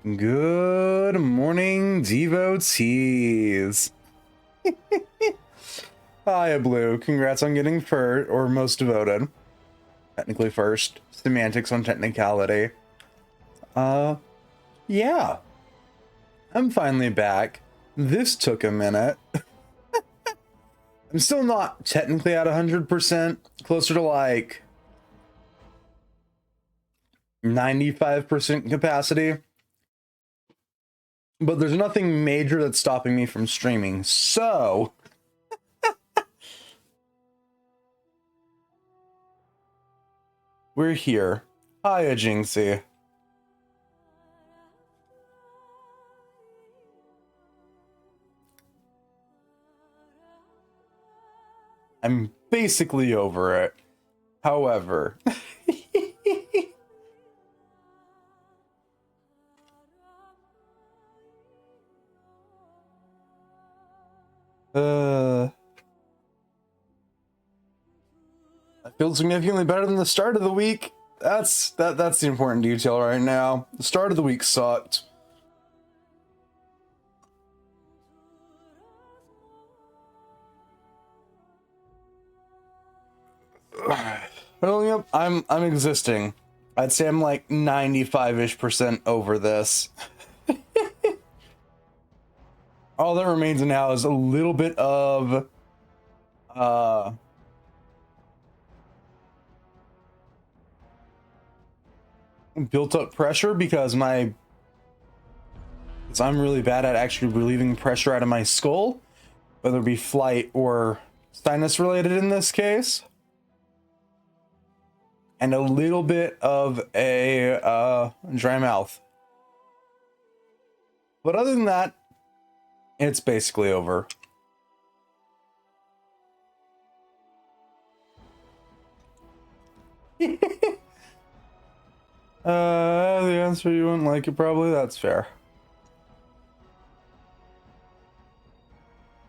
Good morning, devotees. Hi, Blue. Congrats on getting first, or most devoted. Technically first. Semantics on technicality. Yeah. I'm finally back. This took a minute. I'm still not technically at 100%. Closer to like 95% capacity. But there's nothing major that's stopping me from streaming. So we're here. Hiya, Jinxie. I'm basically over it. However, I feel significantly better than the start of the week. That's the important detail right now. The start of the week sucked. Well, yep, I'm existing. I'd say I'm like 95-ish% over this. All that remains now is a little bit of built up pressure because I'm really bad at actually relieving pressure out of my skull, whether it be flight or sinus related in this case. And a little bit of a dry mouth. But other than that, it's basically over. The answer you wouldn't like it probably, that's fair.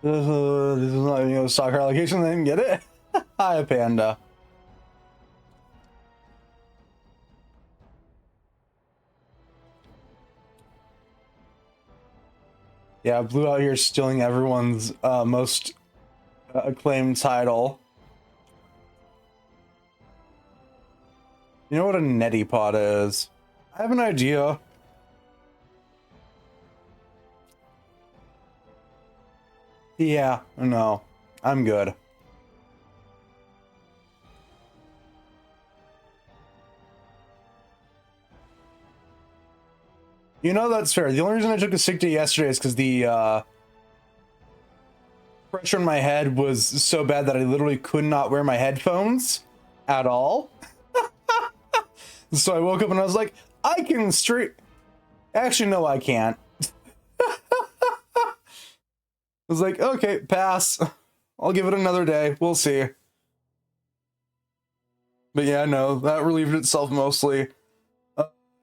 This is not soccer allocation, I didn't get it. Hi, Panda. Yeah, Blue out here stealing everyone's most acclaimed title. You know what a neti pot is? I have an idea. Yeah, no, I'm good. You know, that's fair. The only reason I took a sick day yesterday is because the pressure in my head was so bad that I literally could not wear my headphones at all. So I woke up and I was like, I can straight... Actually, no, I can't. I was like, okay, pass. I'll give it another day. We'll see. But yeah, no, that relieved itself mostly.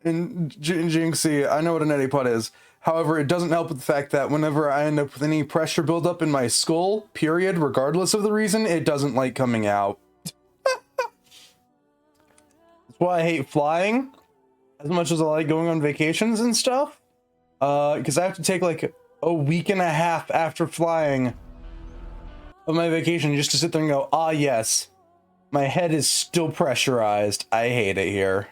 And Jinxie, I know what a neti pot is. However, it doesn't help with the fact that whenever I end up with any pressure buildup in my skull, period, regardless of the reason, it doesn't like coming out. That's why I hate flying as much as I like going on vacations and stuff. Because I have to take like a week and a half after flying of my vacation just to sit there and go, ah, yes, my head is still pressurized. I hate it here.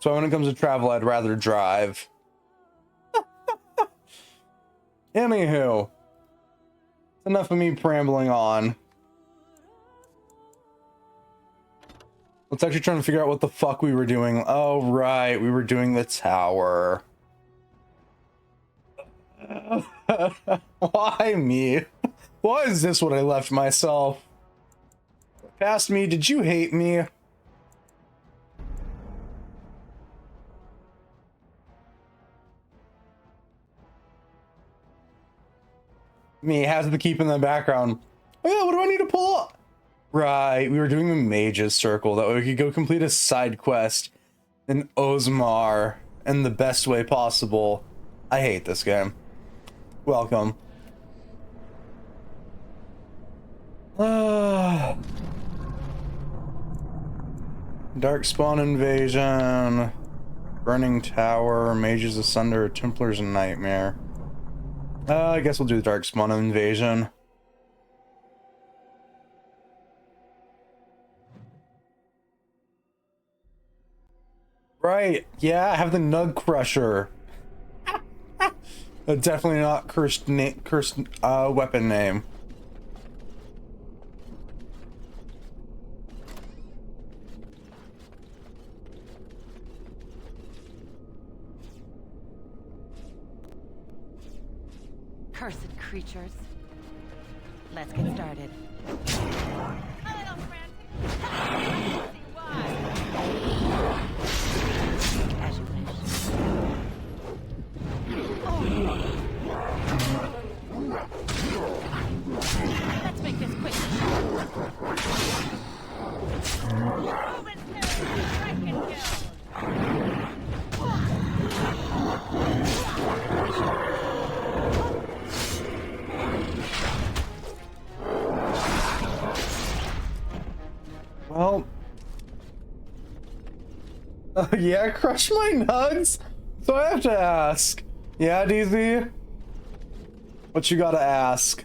So when it comes to travel, I'd rather drive. Anywho, enough of me rambling on. Let's actually try to figure out what the fuck we were doing. Oh, right, we were doing the tower. Why me? Why is this what I left myself? Past me, did you hate me? Me has to keep in the background. Oh yeah, what do I need to pull up? Right, we were doing the mage's circle. That way we could go complete a side quest in Osmar in the best way possible. I hate this game. Welcome. Darkspawn invasion. Burning Tower, Mages Asunder, Templar's Nightmare. I guess we'll do the Darkspawn Invasion. Right, yeah, I have the Nug Crusher. Definitely not cursed weapon name. Cursed creatures. Let's get started. A little frantic. As you wish. Let's make this quick. Move and kill. Strike and kill. Well, yeah, crush my nugs. So I have to ask. Yeah, DZ? What you gotta ask?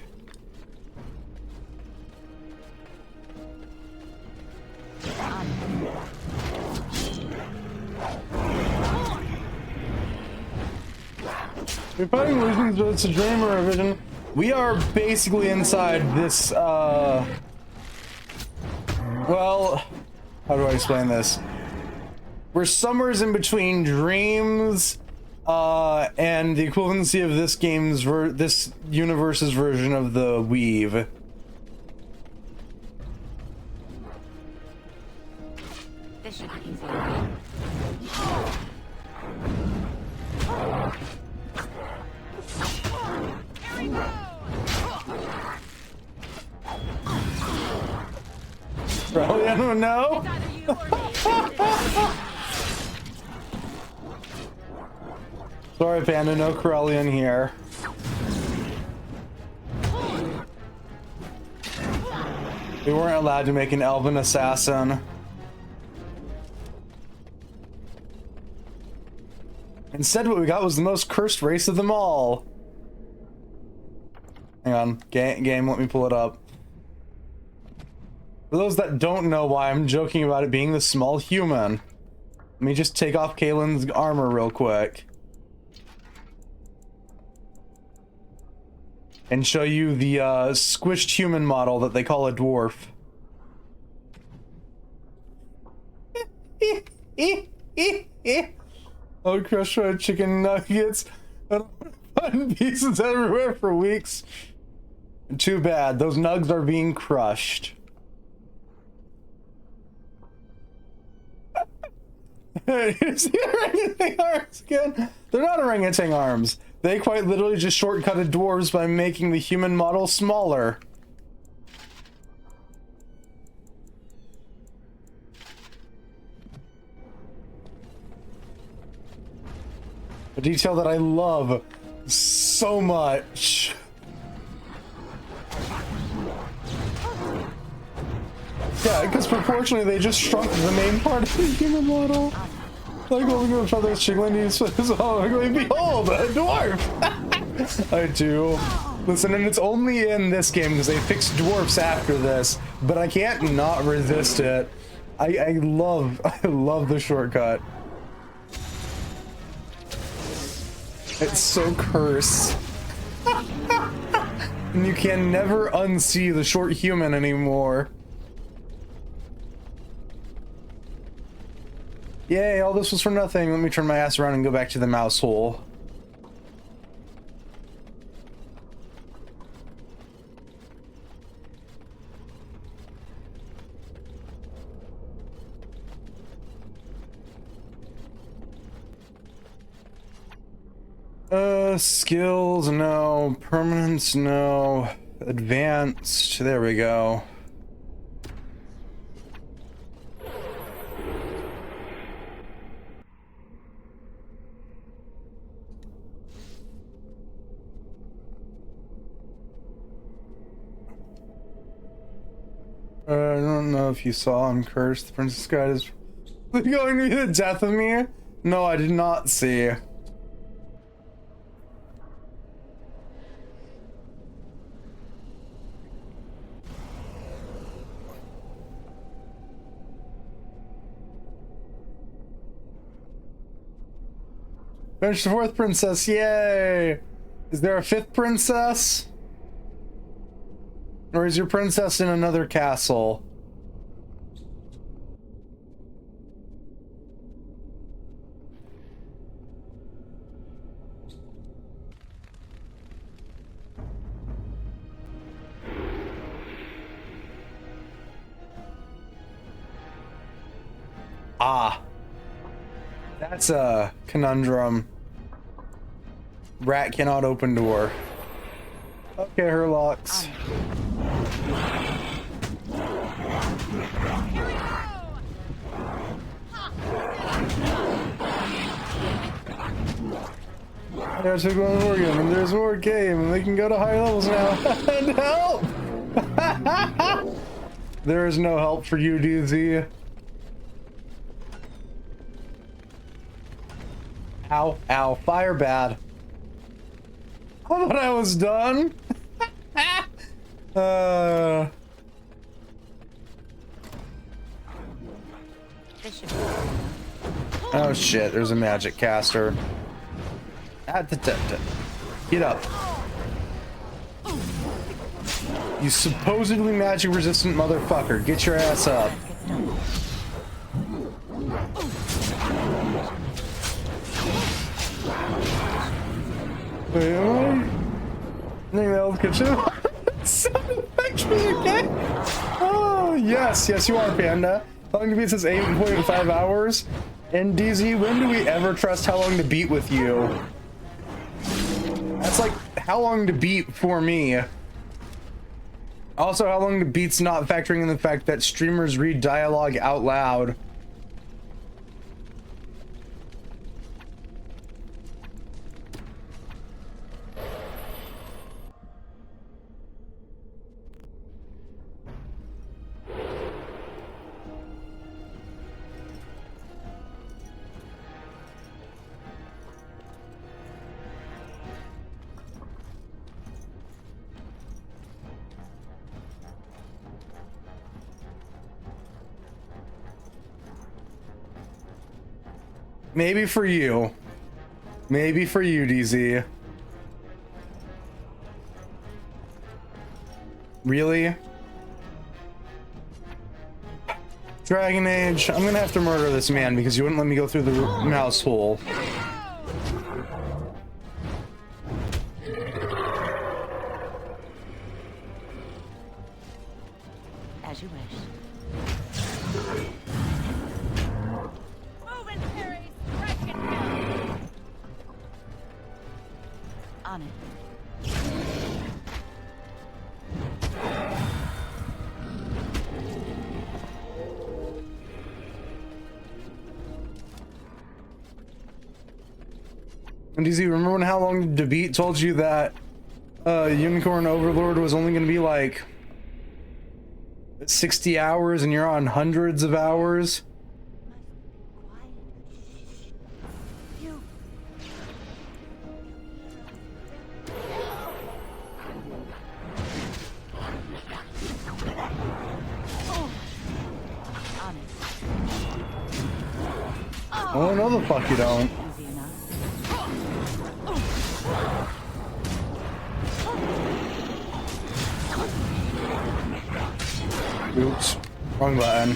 We're fighting illusions, but it's a dream or a vision. We are basically inside this, well, how do I explain this? We're somewhere in between dreams, and the equivalency of this game's this universe's version of the Weave. This should be easy. Probably, I don't know. Sorry, Panda, no Corellian here. We weren't allowed to make an elven assassin. Instead, what we got was the most cursed race of them all. Hang on, game, let me pull it up. For those that don't know why I'm joking about it being the small human, let me just take off Kaylin's armor real quick. And show you the squished human model that they call a dwarf. Oh, crushed fried chicken nuggets. Fun pieces everywhere for weeks. Too bad, those nugs are being crushed. You see orangutan arms again? They're not orangutan arms. They quite literally just shortcutted dwarves by making the human model smaller. A detail that I love so much. Yeah, because proportionally they just shrunk the main part of the human model. Like holding up feathers, Chiglini's behold, a dwarf! I do. Listen, and it's only in this game because they fixed dwarfs after this, but I can't not resist it. I love the shortcut. It's so cursed. And you can never unsee the short human anymore. Yay, all this was for nothing. Let me turn my ass around and go back to the mouse hole. Skills, no. Permanence, no. Advanced, there we go. I don't know if you saw, I'm cursed. The Princess Guide is going to be the death of me. No, I did not see. Finish the fourth princess, yay! Is there a fifth princess? Or is your princess in another castle? Ah. That's a conundrum. Rat cannot open door. Okay, Herlocks. Here we go! There's a one more game, and there's more game, and they can go to higher levels now. And help! There is no help for you, DZ. Ow, ow, fire bad. I thought I was done. This should be- Oh shit, there's a magic caster. Get up. You supposedly magic resistant motherfucker. Get your ass up. Wait, am I? Name the old kitchen. Sound effects for the game. Oh, yes, yes, you are, Panda. How long to beat says 8.5 hours? And DZ, when do we ever trust how long to beat with you? That's like how long to beat for me. Also, how long to beat's not factoring in the fact that streamers read dialogue out loud. Maybe for you. Maybe for you, DZ. Really? Dragon Age, I'm gonna have to murder this man because you wouldn't let me go through the mouse hole. As you wish. Move and parry, strike and kill. On it. And DZ, remember when How Long to Beat told you that Unicorn Overlord was only gonna be like 60 hours and you're on hundreds of hours? You. On it. Oh, no the fuck you don't. Easy enough. Oops. Wrong button.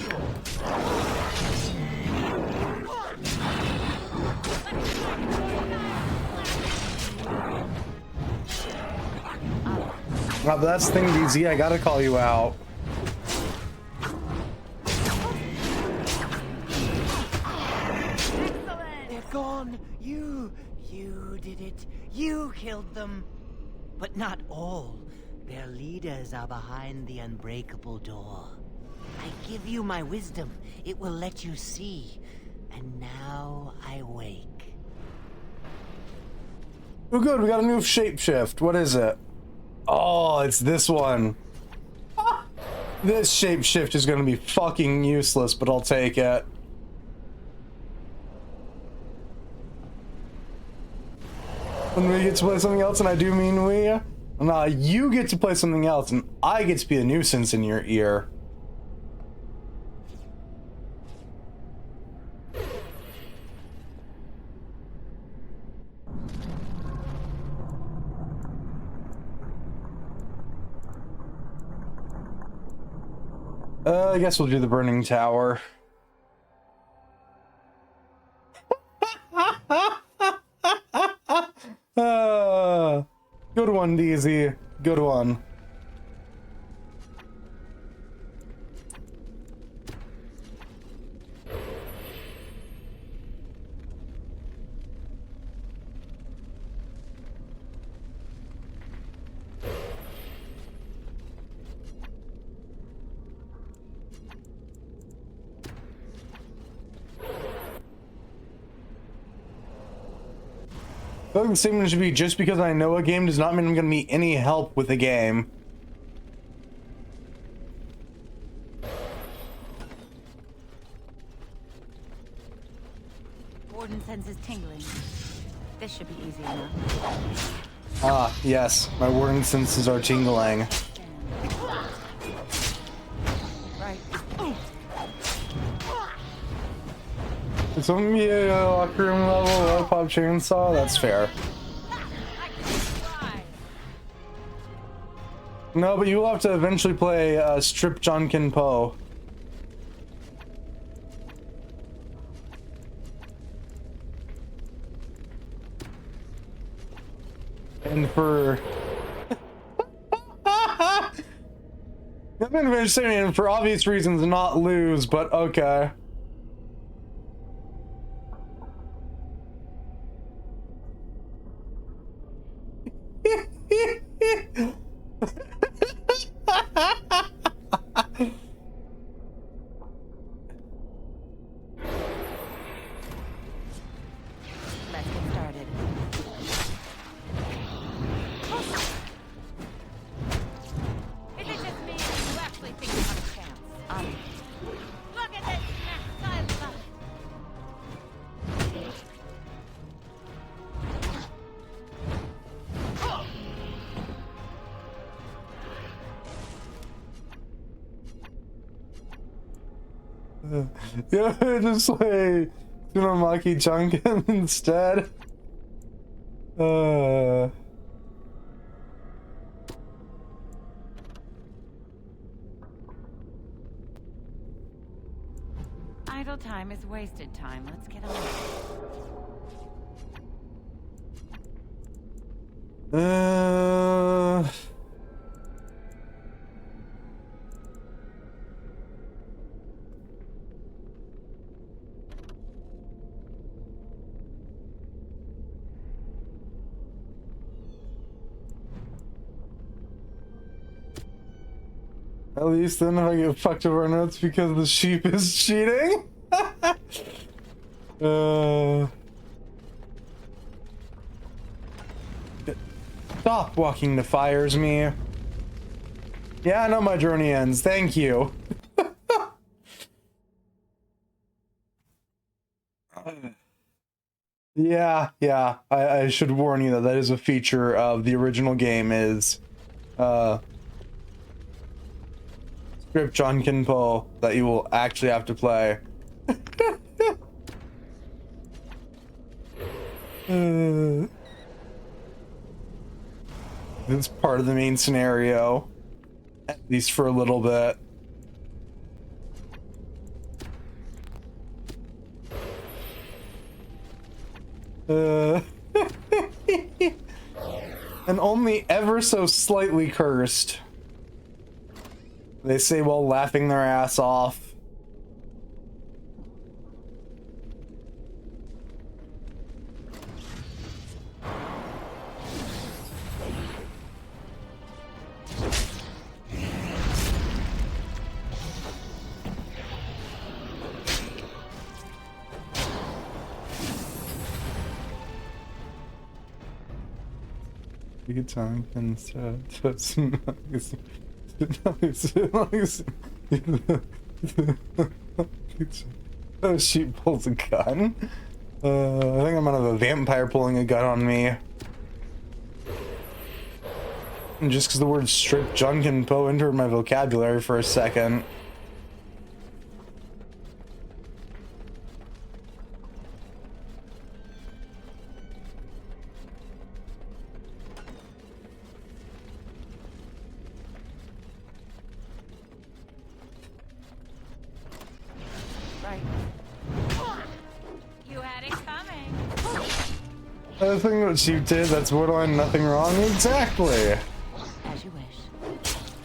Well, that's the thing, DZ. I gotta call you out. They're gone. You did it. You killed them. But not all. Their leaders are behind the unbreakable door. I give you my wisdom. It will let you see. And now I wake. Oh, good. We got a new shapeshift. What is it? Oh, it's this one. This shapeshift is gonna be fucking useless, but I'll take it. When we get to play something else, and I do mean we. Nah, you get to play something else, and I get to be a nuisance in your ear. I guess we'll do the Burning Tower. Good one, DZ. Good one. I think the statement should be, just because I know a game does not mean I'm going to need any help with a game. Warden senses tingling. This should be easy enough. Ah, yes. My warden senses are tingling. Right. Is something be a locker room level pop chainsaw? That's fair. No, but you will have to eventually play Strip Jonkin Po. And for I've been saying for obvious reasons not lose, but okay. Let's get started. Is it just me, or do you actually think you have a chance? Look at this mess I love. Yeah, just like Tsunamaki Chunkin instead. Idle time is wasted time. Let's get on. At least then if I get fucked over notes because the sheep is cheating. Stop walking the fires me. Yeah, I know my journey ends. Thank you. Yeah, I should warn you that that is a feature of the original game is Strip Jonkin Po that you will actually have to play. It's part of the main scenario, at least for a little bit. And only ever so slightly cursed. They say while laughing their ass off. Good time and oh, sheep pulls a gun. I think I'm gonna have a vampire pulling a gun on me. Just because the word strip Junkin Po entered my vocabulary for a second. Right. You had it coming. The thing that you did, that's borderline nothing wrong. Exactly. As you wish.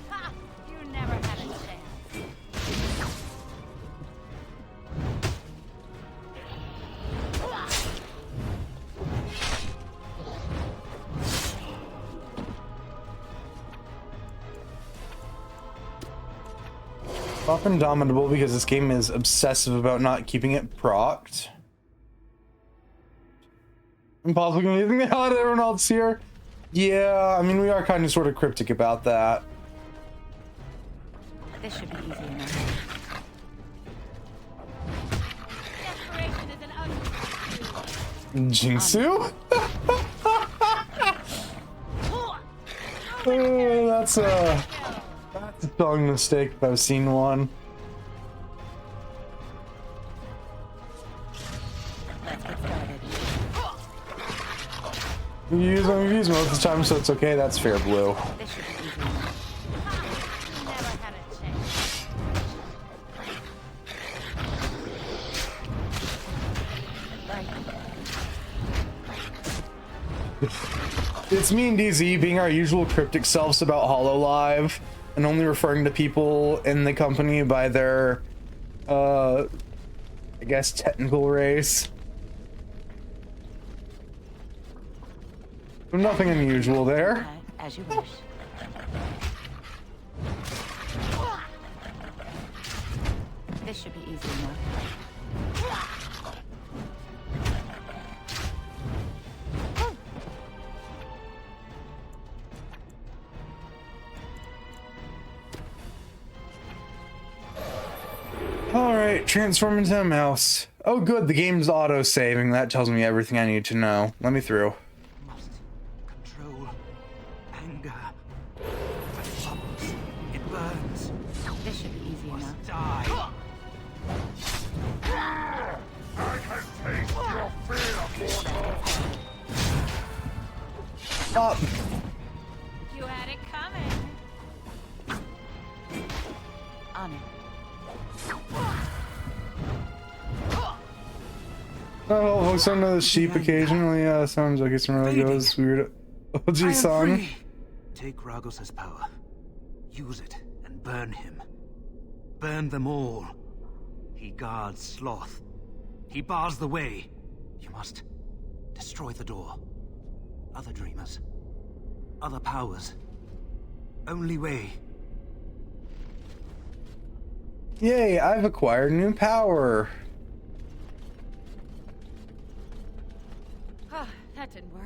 Ha! You never had a chance. Buff Indomitable because this game is obsessive about not keeping it procced. Impossible anything the hell out of everyone else here. Yeah, I mean, we are kind of sort of cryptic about that. This should be easy enough. Desperation is an ugly Jinxu? That's a spelling mistake if I've seen one. Let's get started. You use most of the time, so it's okay. That's fair, Blue. This should be easy enough. You never had a chance. Right. It's me and DZ being our usual cryptic selves about HoloLive and only referring to people in the company by their, I guess, technical race. Nothing unusual there. As you wish. This should be easy enough. Alright, transform into a mouse. Oh good, the game's auto-saving. That tells me everything I need to know. Let me through. Must control anger. It bubbles. It burns. This should be easy enough. Die. Up! You had it coming. On it. Oh, looks under the sheep occasionally. Yeah, sounds like it's really goes weird. OG I am song. free. Take Ragos's power. Use it and burn him. Burn them all. He guards Sloth. He bars the way. You must destroy the door. Other dreamers. Other powers. Only way. Yay, I've acquired new power. Ah, that didn't work.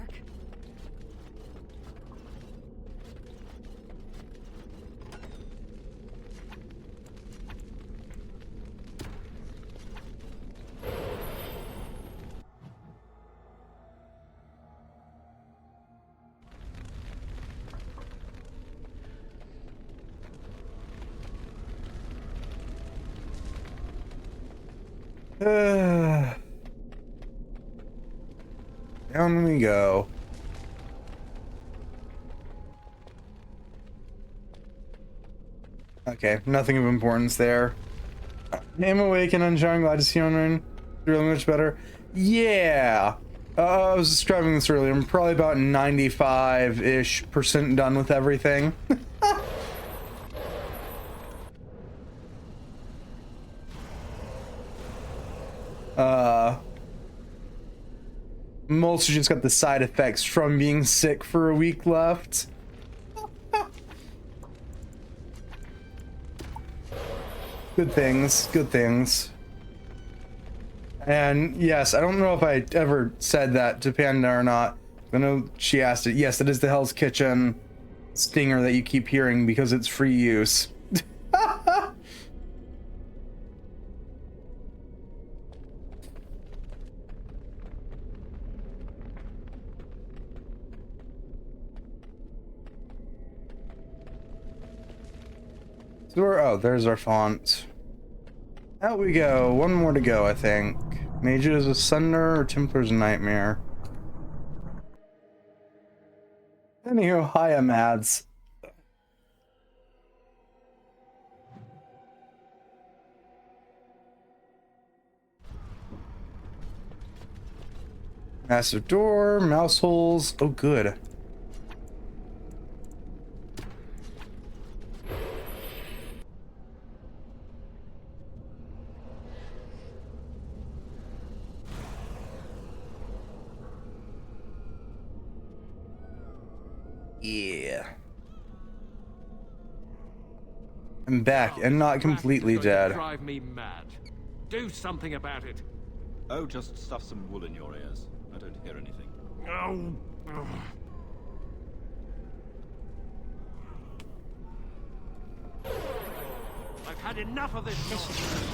Down we go. Okay, nothing of importance there. I'm awake and unshine. Glad to see you on. Really much better. Yeah. I was describing this earlier. I'm probably about 95-ish% done with everything. Mostly just got the side effects from being sick for a week left. Good things, good things. And yes, I don't know if I ever said that to Panda or not. I know she asked it. Yes, it is the Hell's Kitchen stinger that you keep hearing because it's free use. door. Oh, there's our font. Out we go. One more to go, I think. Mage's Asunder or Templar's Nightmare. Anywho, hi, I'm Mads. Massive door, mouse holes. Oh, good. Yeah. I'm back and not completely dead. Drive me mad. Do something about it. Oh, just stuff some wool in your ears. I don't hear anything. Oh. I've had enough of this nonsense.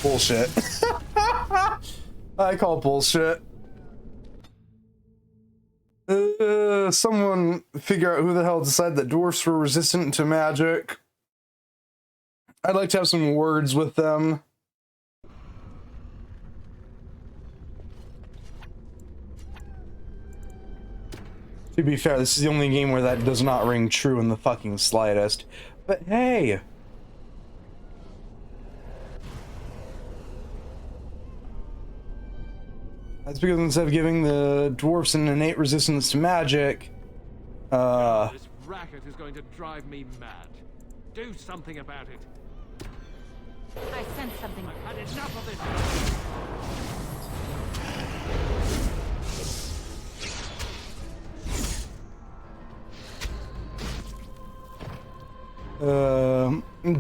Bullshit. I call bullshit. Someone figure out who the hell decided that dwarfs were resistant to magic. I'd like to have some words with them. To be fair, this is the only game where that does not ring true in the fucking slightest. But hey! That's because instead of giving the dwarfs an innate resistance to magic, This racket is going to drive me mad. Do something about it. I sense something. I've had enough of this.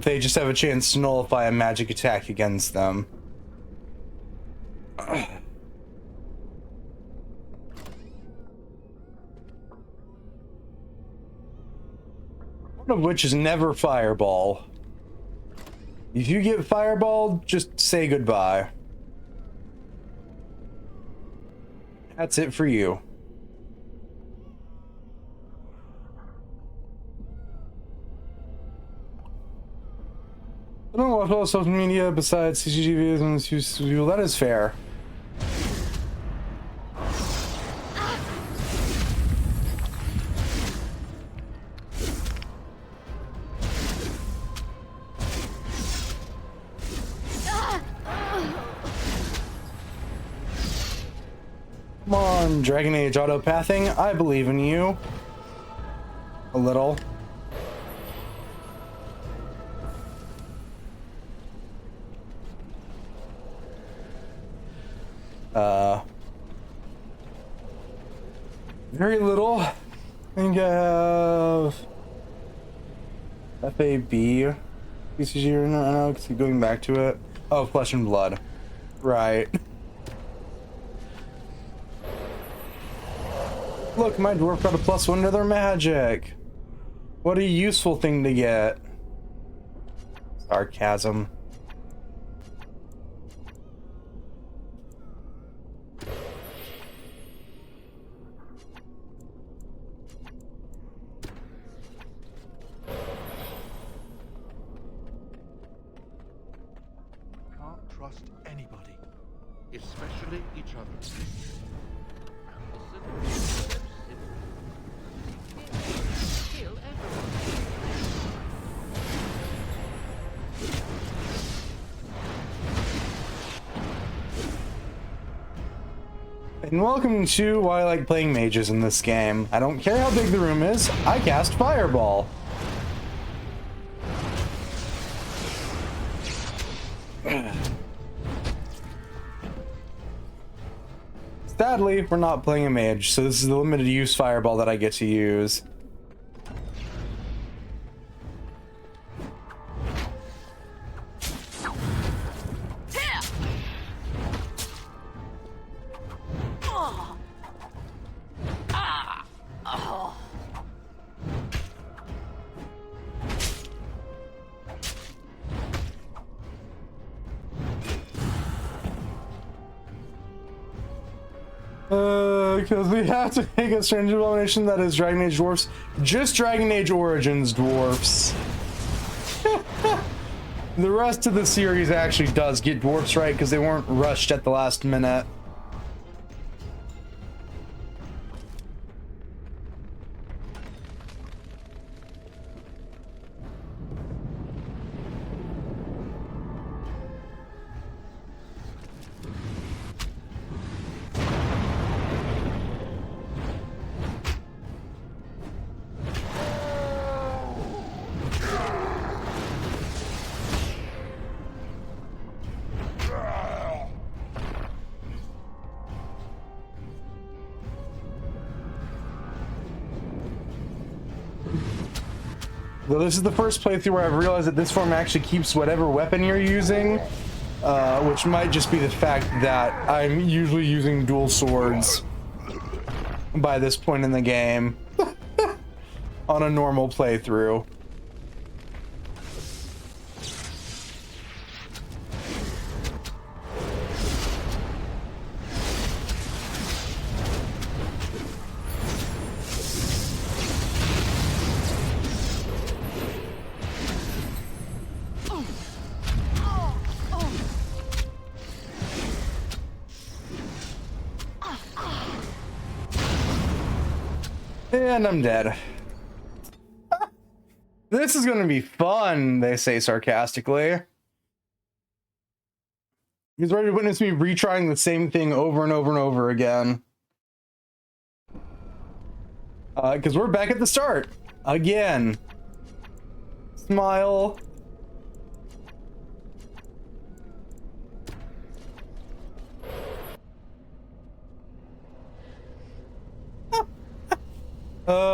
they just have a chance to nullify a magic attack against them. One of which is never fireball. If you get fireballed, just say goodbye. That's it for you. I don't know what else social media besides CCTV and that is fair. Come on, Dragon Age autopathing. I believe in you. A little. Very little. I think I have FAB. PCG or no, because going back to it. Oh, Flesh and Blood. Right. Look, my dwarf got a +1 to their magic. What a useful thing to get. Sarcasm. Can't trust anybody, especially each other. And welcome to why I like playing mages in this game. I don't care how big the room is, I cast Fireball. Sadly, we're not playing a mage, so this is the limited use Fireball that I get to use. Because we have to make a strange abomination that is Dragon Age dwarfs. Just Dragon Age Origins dwarfs. The rest of the series actually does get dwarfs right because they weren't rushed at the last minute. Though this is the first playthrough where I've realized that this form actually keeps whatever weapon you're using, which might just be the fact that I'm usually using dual swords by this point in the game on a normal playthrough. And I'm dead. This is gonna be fun, they say sarcastically. He's ready to witness me retrying the same thing over and over and over again. Because we're back at the start. Again. Smile.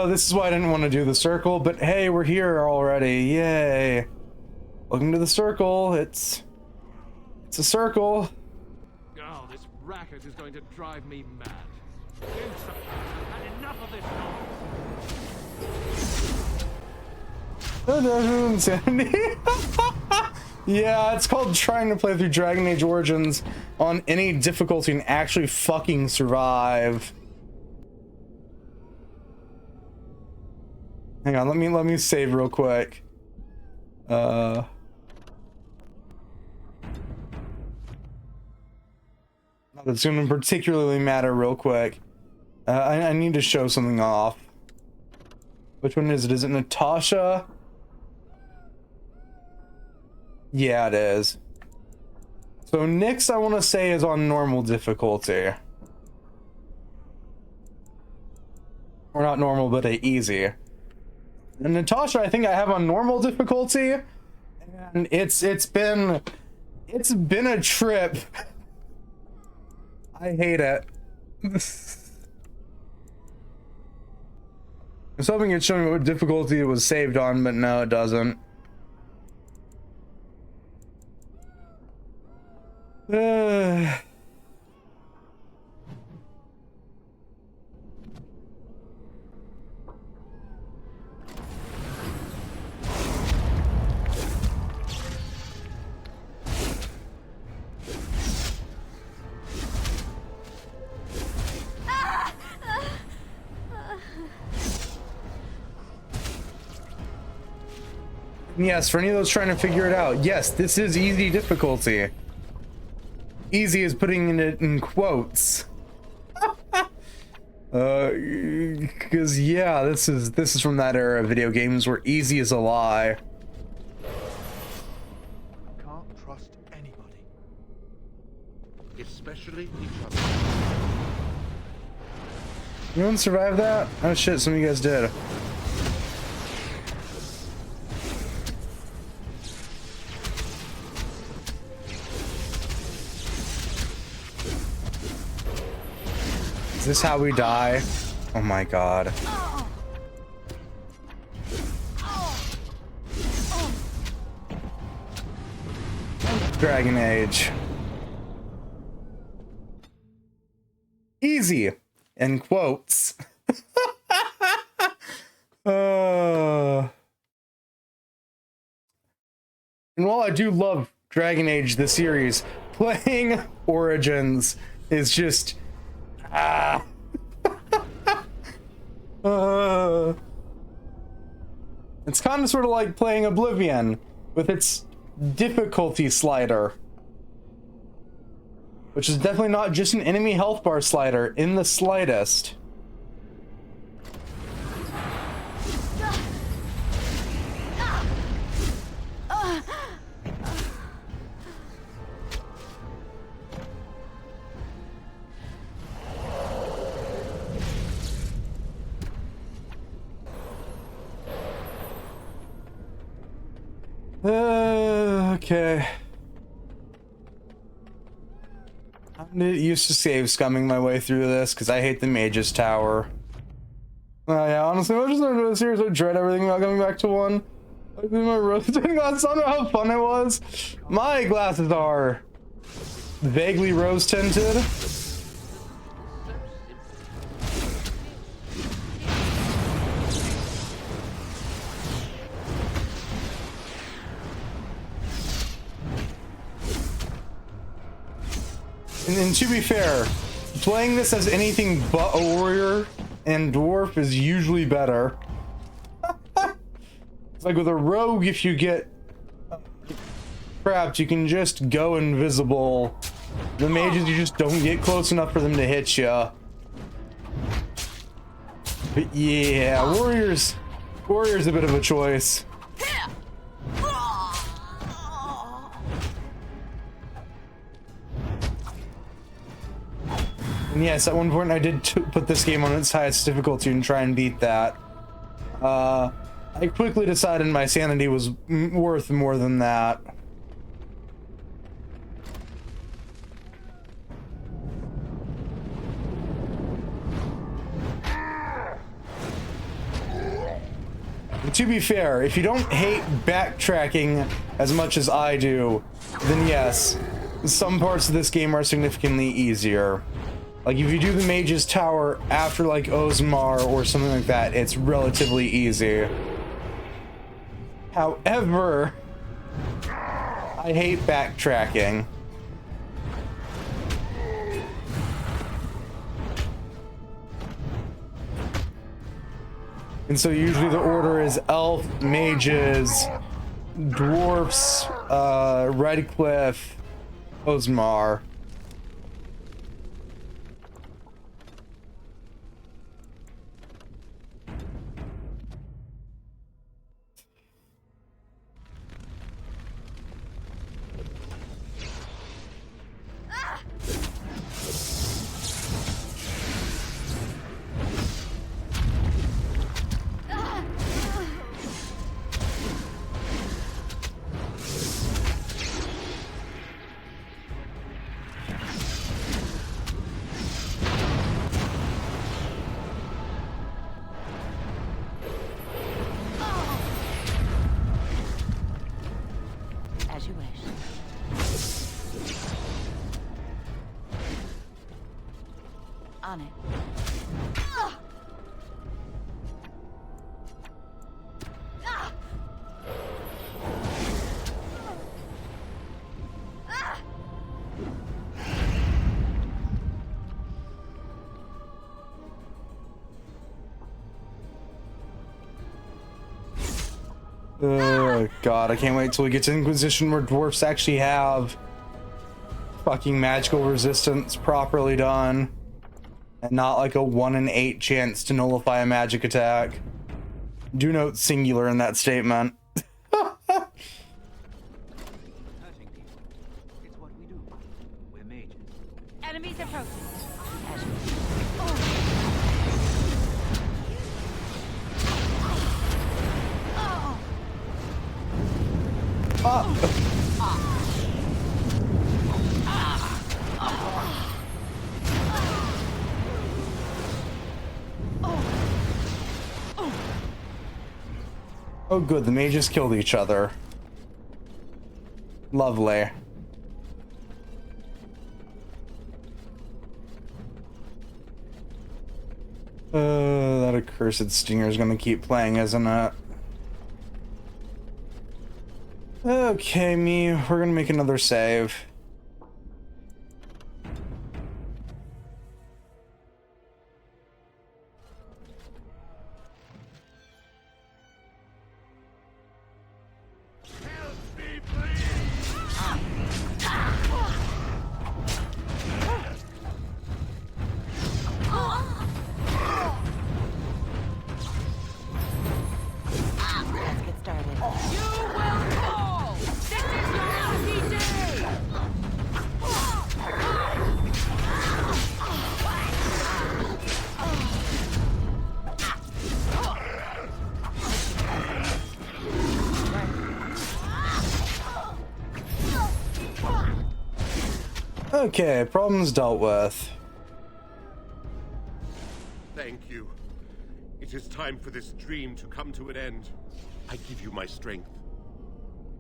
This is why I didn't want to do the circle, but hey, we're here already. Yay. Welcome to the circle. It's a circle. Oh, this racket is going to drive me mad. Do something. I've had enough of this noise. Insanity. Yeah, it's called trying to play through Dragon Age Origins on any difficulty and actually fucking survive. Hang on, let me save real quick. That doesn't gonna particularly matter real quick. I need to show something off. Which one is it? Is it Natasha? Yeah, it is. So Nyx, I want to say, is on normal difficulty. Or not normal, but easy. And Natasha, I think I have on normal difficulty, and it's been a trip. I hate it. I was hoping it'd show me what difficulty it was saved on, but no, it doesn't. Yes, for any of those trying to figure it out, yes, this is easy difficulty. Easy is putting it in quotes. Because yeah, this is from that era of video games where easy is a lie. Can't trust anybody, especially each other. Anyone survive that? Oh shit, some of you guys did. Is this how we die? Oh my god. Dragon Age. Easy. In quotes. And while I do love Dragon Age, the series, playing Origins is just... It's kind of sort of like playing Oblivion with its difficulty slider, which is definitely not just an enemy health bar slider in the slightest. Okay. I'm used to save scumming my way through this because I hate the Mage's Tower. Yeah, honestly, I just started a series. I dread everything about coming back to one. I think my rose-tinted glasses, I don't know how fun it was. My glasses are vaguely rose-tinted. And to be fair, playing this as anything but a warrior and dwarf is usually better. It's like with a rogue, if you get trapped, you can just go invisible. The mages, you just don't get close enough for them to hit you. But yeah, warrior's a bit of a choice. And yes, at one point I did put this game on its highest difficulty and try and beat that. I quickly decided my sanity was worth more than that. But to be fair, if you don't hate backtracking as much as I do, then yes, some parts of this game are significantly easier. Like, if you do the Mage's Tower after, like, Osmar or something like that, it's relatively easy. However, I hate backtracking. And so usually the order is elf, mages, dwarfs, Redcliffe, Osmar. As you wish. On it. Oh god, I can't wait till we get to Inquisition where dwarfs actually have fucking magical resistance properly done. And not like a 1 in 8 chance to nullify a magic attack. Do note singular in that statement. Hurting people. It's what we do. We're mages. Enemies approaching. As you Oh good, the mages killed each other. Lovely. That accursed stinger is gonna keep playing, isn't it? Okay, me, we're gonna make another save. Okay, problems dealt with. Thank you. It is time for this dream to come to an end. I give you my strength.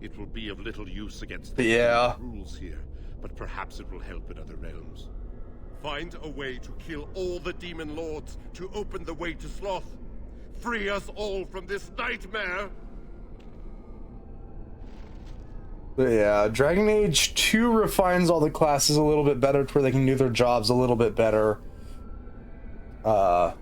It will be of little use against the rules here, but perhaps it will help in other realms. Find a way to kill all the demon lords to open the way to Sloth. Free us all from this nightmare! But yeah, Dragon Age 2 refines all the classes a little bit better to where they can do their jobs a little bit better. And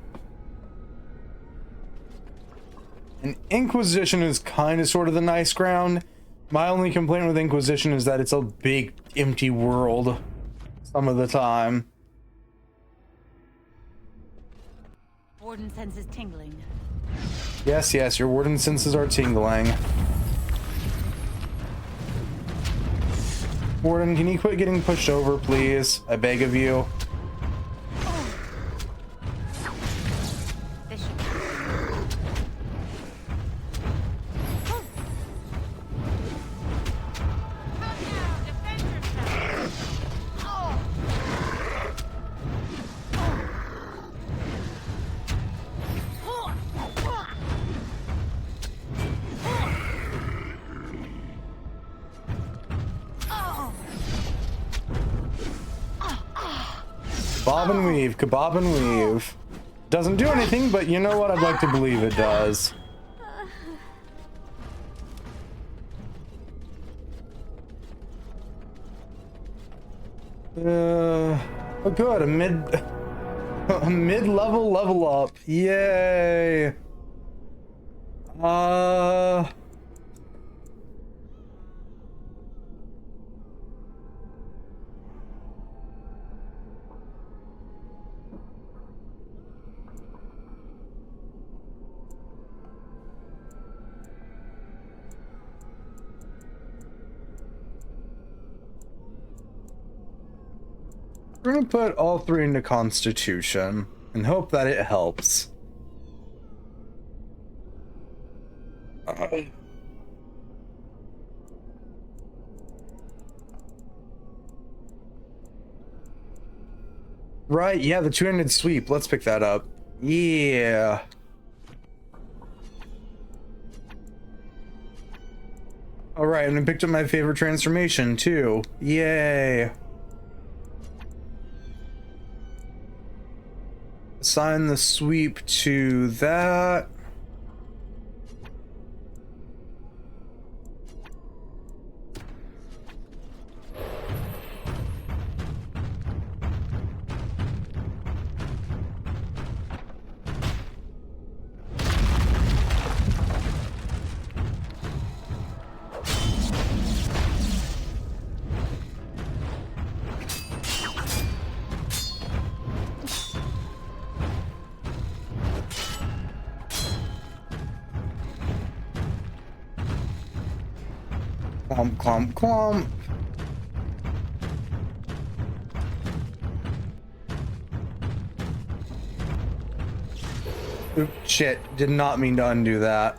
Inquisition is kind of sort of the nice ground. My only complaint with Inquisition is that it's a big empty world some of the time. Warden senses tingling. Yes, yes, your warden senses are tingling. Warden, can you quit getting pushed over, please? I beg of you. This should Come now, defend yourself. Bob and weave, kebab and weave. Doesn't do anything, but you know what? I'd like to believe it does. Oh good, a mid-level level up. Yay. We're gonna put all three into Constitution and hope that it helps. Right, yeah, the two-handed sweep. Let's pick that up. Yeah. All right, and I picked up my favorite transformation too. Yay. Assign the sweep to that. Clomp, clomp, clomp. Oop, shit, did not mean to undo that.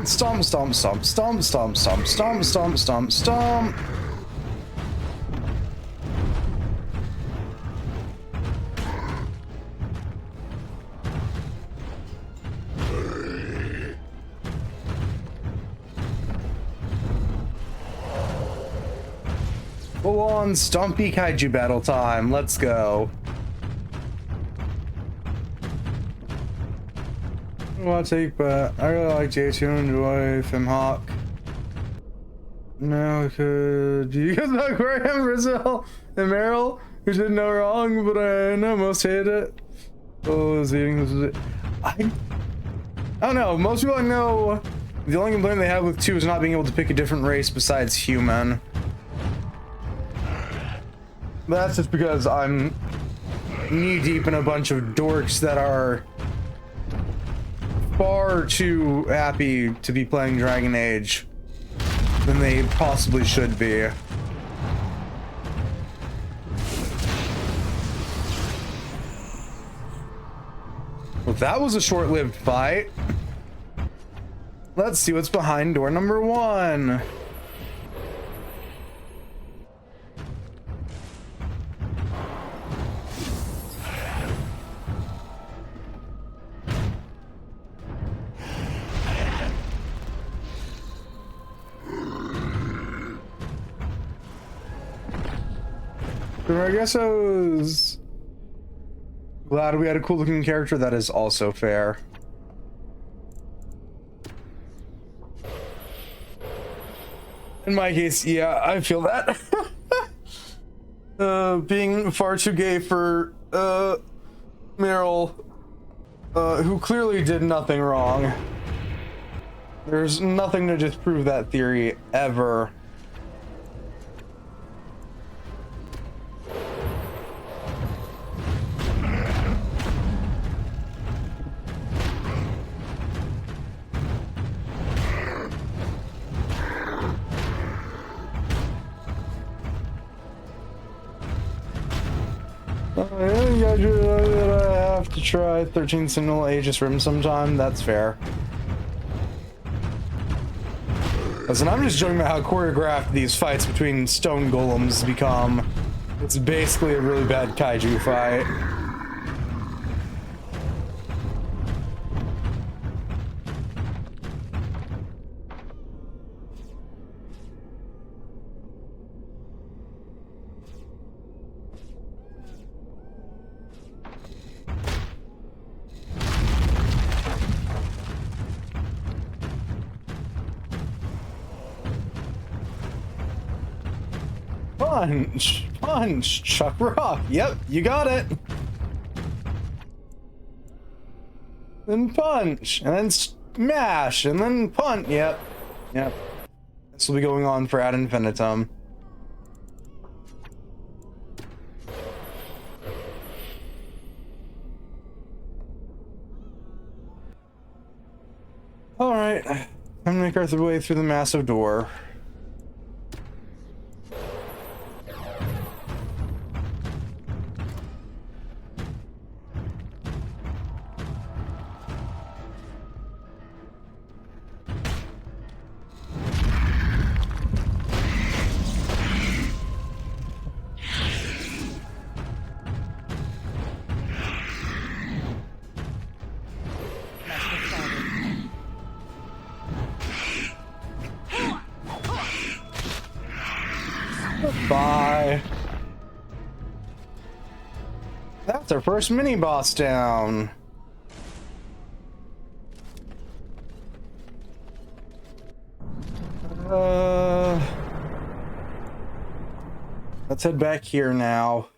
Stomp, stomp, stomp, stomp, stomp, stomp, stomp, stomp, stomp, stomp. Full on Stompy Kaiju battle time. Let's go. Well, I'll take, but I really like J2 and enjoy Femhawk. No, do you guys know Graham, Brazil, and Meryl, who did no wrong, but I know most hate it? Oh, was eating this. I don't know. Most people I know, the only complaint they have with 2 is not being able to pick a different race besides human. But that's just because I'm knee deep in a bunch of dorks that are far too happy to be playing Dragon Age than they possibly should be. Well, that was a short-lived fight. Let's see what's behind door number 1. I guess I was glad we had a cool looking character. That is also fair. In my case, yeah, I feel that. Being far too gay for Meryl, who clearly did nothing wrong. There's nothing to disprove that theory ever. I have to try 13 Sentinel Aegis Rim sometime. That's fair. Listen, I'm just joking about how choreographed these fights between stone golems become. It's basically a really bad kaiju fight. Punch! Punch! Chuck rock! Yep, you got it! Then punch! And then smash! And then punch! Yep. Yep. This will be going on for ad infinitum. Alright. Time to make our way through the massive door. Bye. That's our first mini boss down. Let's head back here now.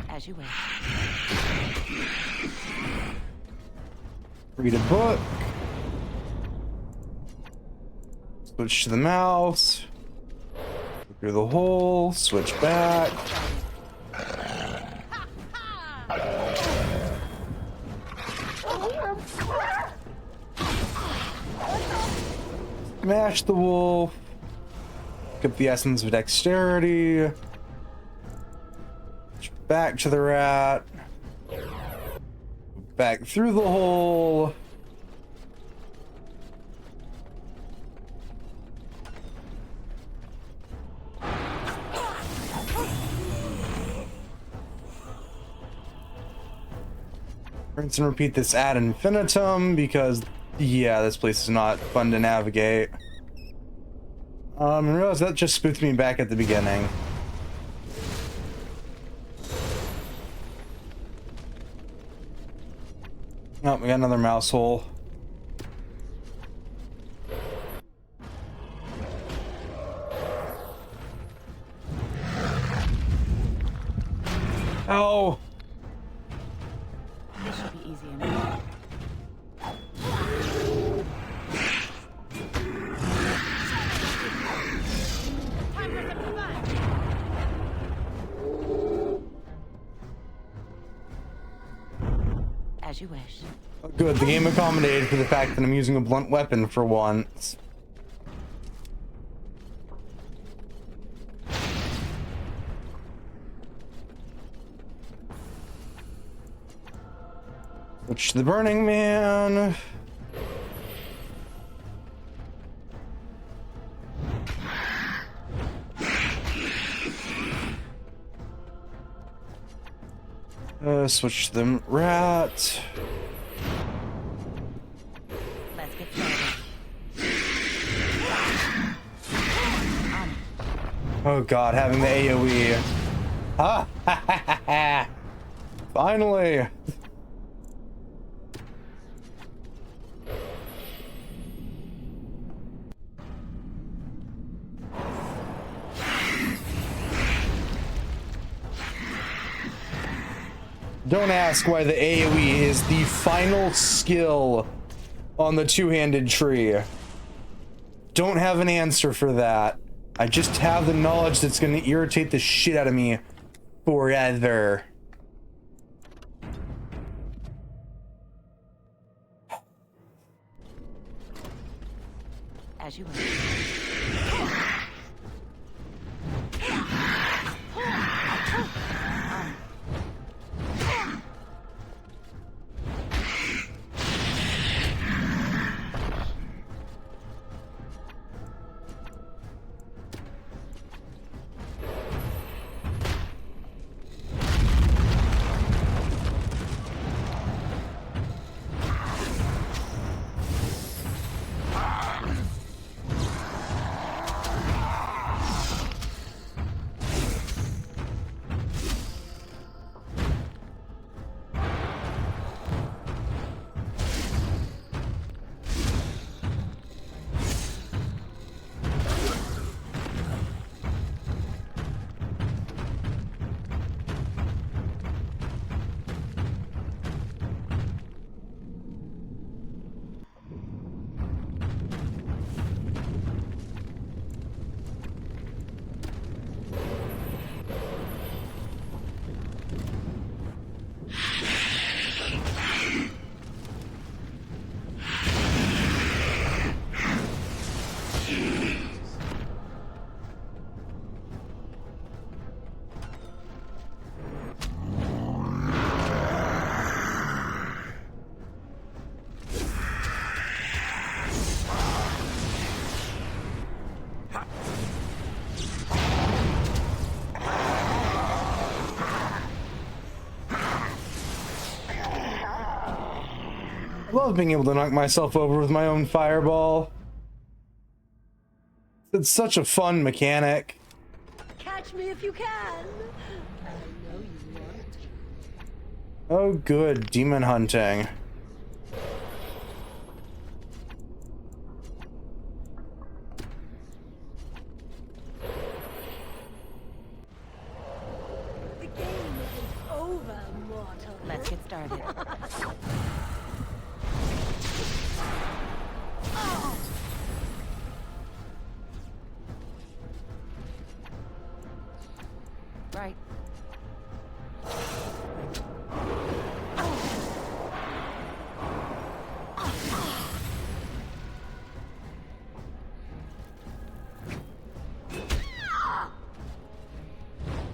As you wish. Read a book. Switch to the mouse. Go through the hole. Switch back. Smash the wolf. Pick up the essence of dexterity. Back to the rat. Back through the hole. Rinse and repeat this ad infinitum because, yeah, this place is not fun to navigate. I realized that just spooked me back at the beginning. Oh, we got another mouse hole. As you wish. Good, the game accommodated for the fact that I'm using a blunt weapon for once. Which the Burning Man. Switch to the rat. Let's get started. Oh god, having the AoE. Ah, ha, ha, ha, ha. Finally. Don't ask why the AoE is the final skill on the two-handed tree. Don't have an answer for that. I just have the knowledge that's gonna irritate the shit out of me forever. As you wish. I love being able to knock myself over with my own fireball. It's such a fun mechanic. Catch me if you can. I know you want. Oh good, demon hunting. The game isn't over, mortal. Let's get started. Right.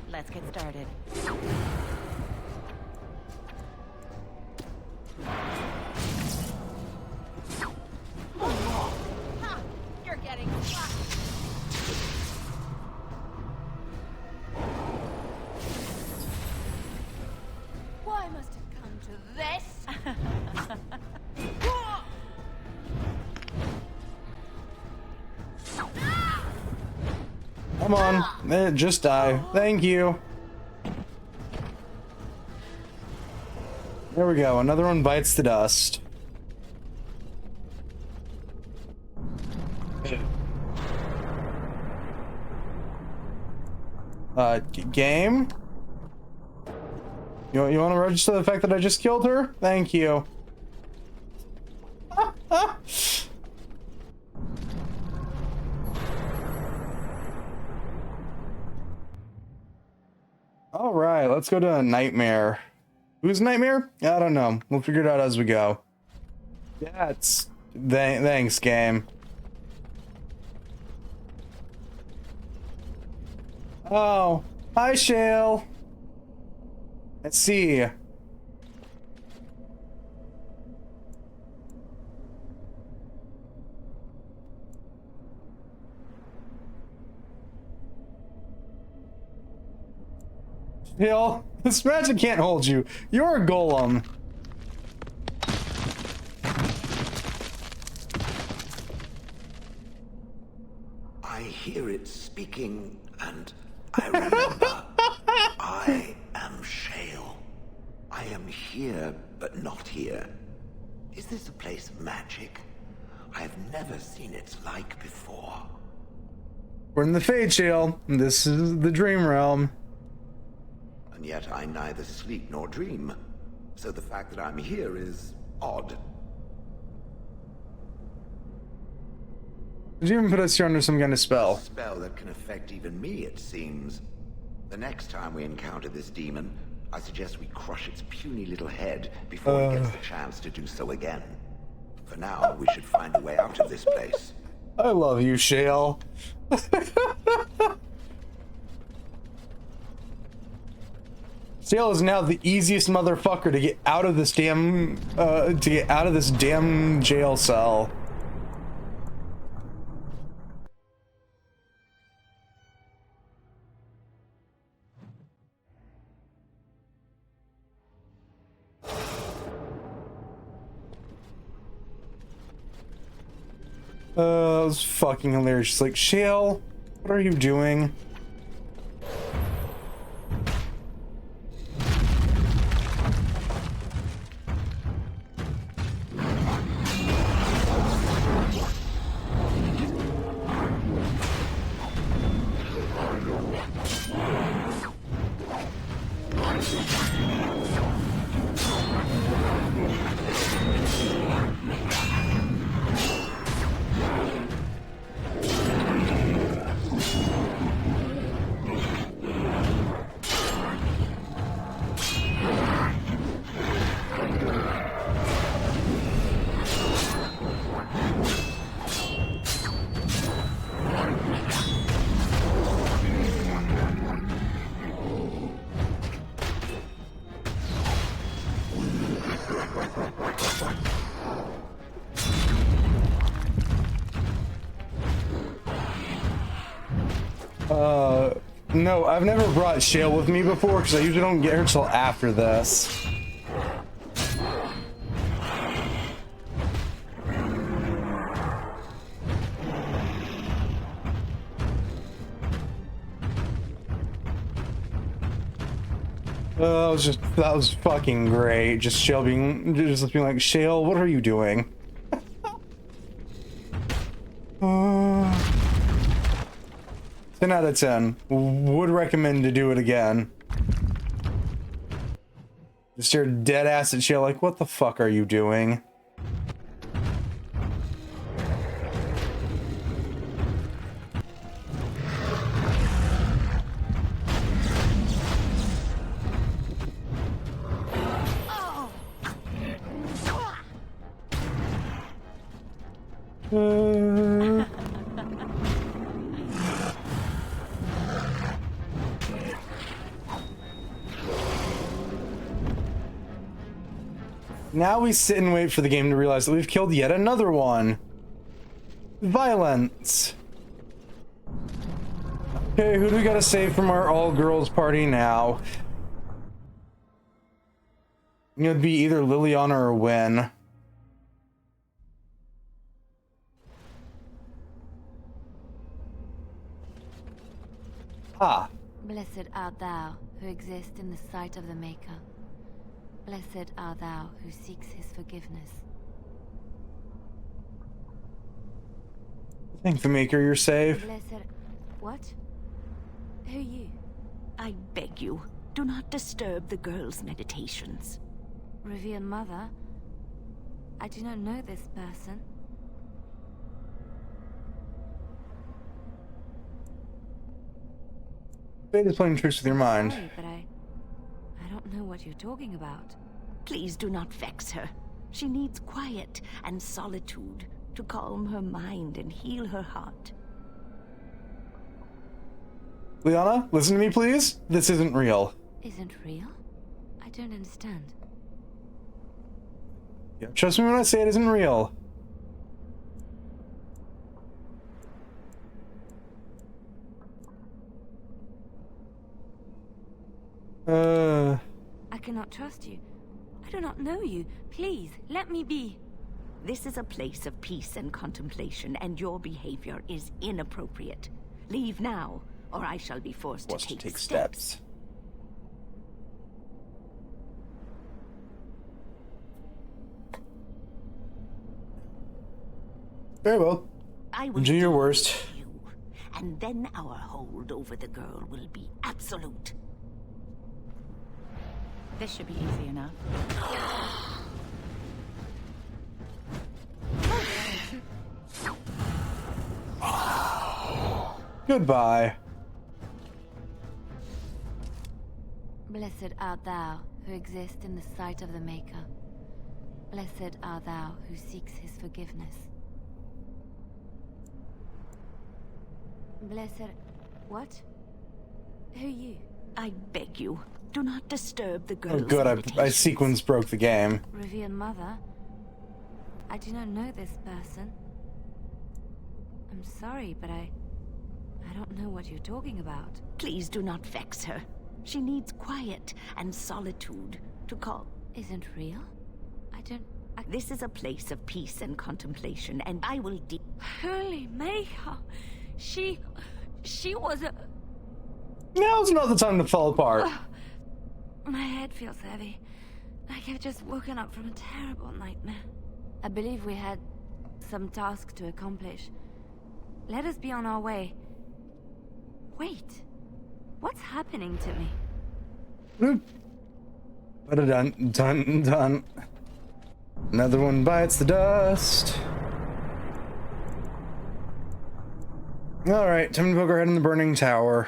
Let's get started. Ha! You're getting fucked. Why must it come to this? Come on, just die. Thank you. There we go, another one bites the dust. Game? You want to register the fact that I just killed her? Thank you. All right, let's go to a nightmare. Whose nightmare? I don't know. We'll figure it out as we go. Yeah, it's... Thanks, game. Oh. Hi, Shale. Let's see. Shale, this magic can't hold you. You're a golem. I hear it speaking, and I remember. I am Shale. I am here, but not here. Is this a place of magic? I have never seen its like before. We're in the Fade, Shale. This is the Dream Realm. And yet I neither sleep nor dream. So the fact that I'm here is odd. Did you even put us here under some kind of spell? A spell that can affect even me, it seems. The next time we encounter this demon, I suggest we crush its puny little head before it gets the chance to do so again. For now, we should find a way out of this place. I love you, Shale. Shale is now the easiest motherfucker to get out of this damn jail cell. It was fucking hilarious. She's like, Shale, what are you doing? No, I've never brought Shale with me before because I usually don't get her till after this. That was fucking great. Just Shale being like, Shale, what are you doing? 10 out of 10. Would recommend to do it again. Just stare dead ass at Shale like, what the fuck are you doing? Now we sit and wait for the game to realize that we've killed yet another one. Violence. Okay, who do we gotta save from our all-girls party now? It'd be either Liliana or Wen. Ah. Blessed art thou who exists in the sight of the Maker. Blessed art thou who seeks his forgiveness. Thank the Maker, you're safe. Blessed... What? Who are you? I beg you, do not disturb the girl's meditations. Revered Mother? I do not know this person. Fate is playing tricks with your mind. Sorry, but I don't don't know what you're talking about. Please do not vex her. She needs quiet and solitude to calm her mind and heal her heart. Liana, listen to me, please. This isn't real. Isn't real? I don't understand. Yeah, trust me when I say it isn't real. I cannot trust you. I do not know you. Please, let me be. This is a place of peace and contemplation, and your behavior is inappropriate. Leave now, or I shall be forced to take steps. Very well. I will do your worst. You, and then our hold over the girl will be absolute. This should be easy enough. Goodbye. Blessed art thou who exists in the sight of the Maker. Blessed art thou who seeks his forgiveness. Blessed... What? Who are you? I beg you, do not disturb the girl's Oh good, I meditations. sequence broke the game. Revered Mother? I do not know this person. I'm sorry, but I don't know what you're talking about. Please do not vex her. She needs quiet and solitude to call. Isn't real? I don't... This is a place of peace and contemplation, and I will Holy Maker! She was a... Now's not the time to fall apart. My head feels heavy. Like I've just woken up from a terrible nightmare. I believe we had some task to accomplish. Let us be on our way. Wait. What's happening to me? Dun dun dun. Another one bites the dust. Alright, time to poke our head in the burning tower.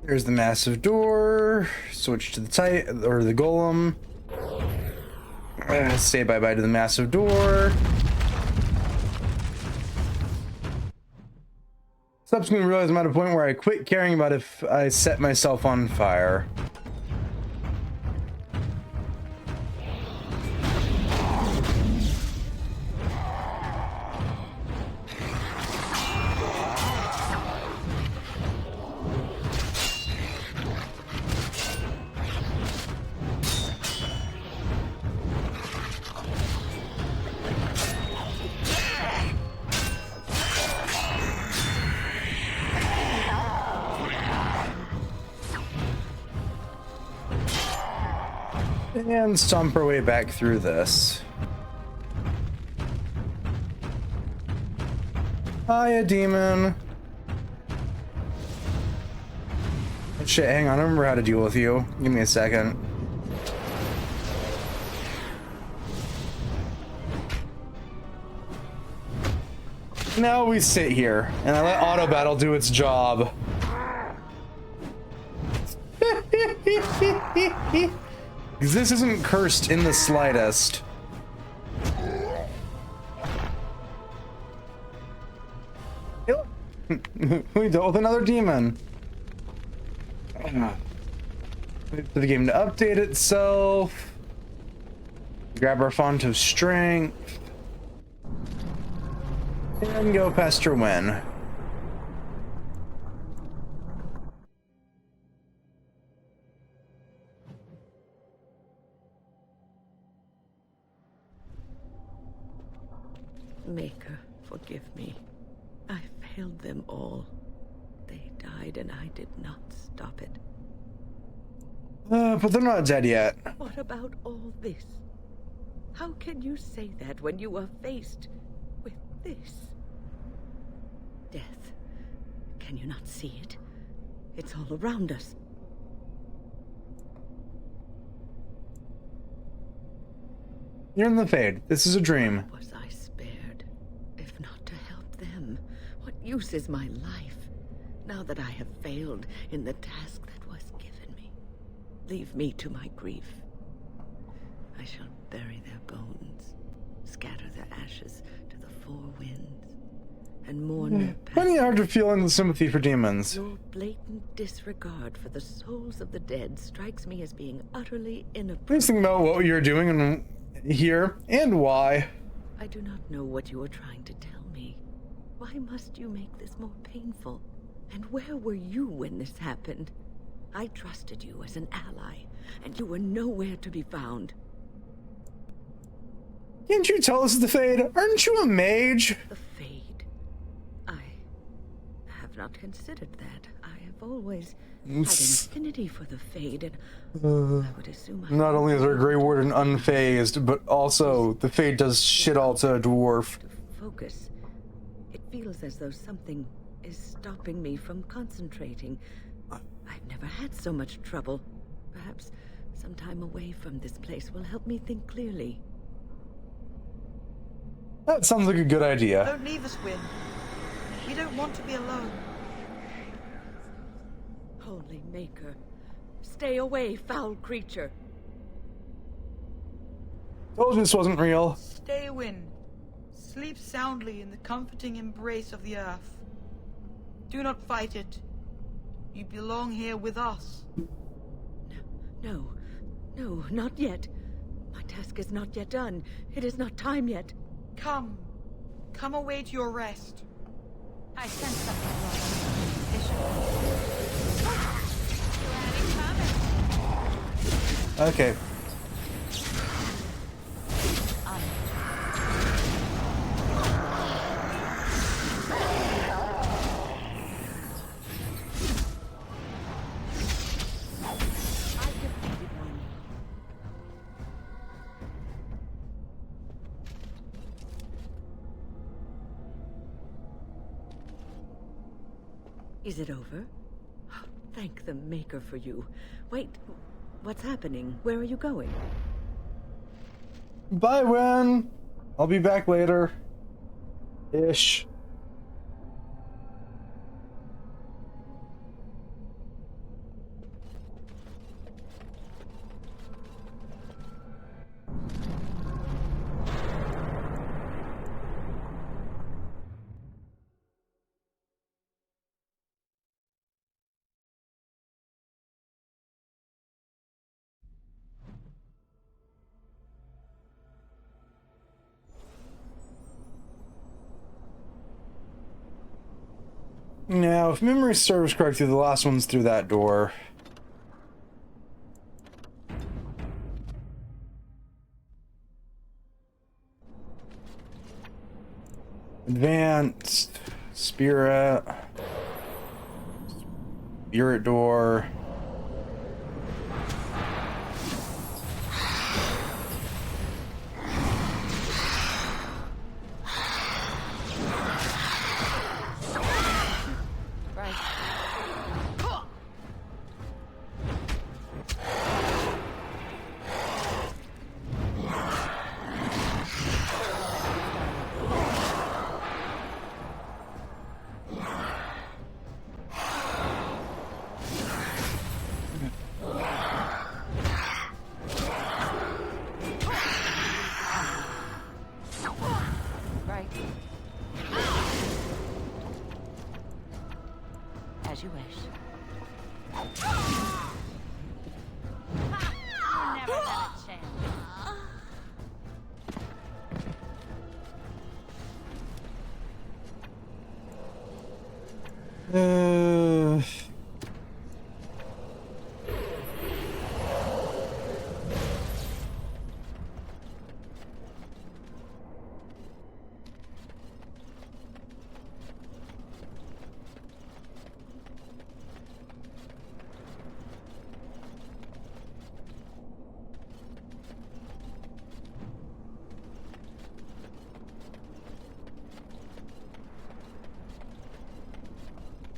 There's the massive door. Switch to the the golem. Say bye-bye to the massive door. Subsequently realized I'm at a point where I quit caring about if I set myself on fire. And stomp our way back through this. Hiya, demon. Oh, shit, hang on, I remember how to deal with you. Give me a second. Now we sit here, and I let auto battle do its job. Because this isn't cursed in the slightest. We dealt with another demon. Wait for the game to update itself. Grab our font of strength. And go past your win. Maker, forgive me. I failed them all. They died and I did not stop it. But they're not dead yet. What about all this? How can you say that when you are faced with this? Death. Can you not see it? It's all around us. You're in the Fade. This is a dream. Was I spared? If not to help them, what use is my life, now that I have failed in the task that was given me? Leave me to my grief. I shall bury their bones, scatter their ashes to the four winds, and mourn their past. Funny hard to feel any sympathy for demons. Your blatant disregard for the souls of the dead strikes me as being utterly inappropriate. Please think about what you're doing and here and why. I do not know what you are trying to tell me. Why must you make this more painful? And where were you when this happened? I trusted you as an ally, and you were nowhere to be found. Can't you tell us the Fade? Aren't you a mage? The Fade. I have not considered that. I have always had an affinity for the Fade, and I would assume Not only is our Grey Warden unfazed, but also the Fade does shit all to a dwarf. to focus. It feels as though something is stopping me from concentrating. I've never had so much trouble. Perhaps some time away from this place will help me think clearly. That sounds like a good idea. Don't leave us, Wynne. We don't want to be alone. Holy Maker, stay away, foul creature. Told you this wasn't real. Stay, Wynne. Sleep soundly in the comforting embrace of the earth. Do not fight it. You belong here with us. No, not yet. My task is not yet done. It is not time yet. Come away to your rest. I sense something wrong. Okay. Is it over? Thank the Maker for you. Wait, what's happening? Where are you going? Bye, Wen. I'll be back later. Ish. Now, if memory serves correctly, the last one's through that door. Advanced. Spirit. Spirit door. As you wish.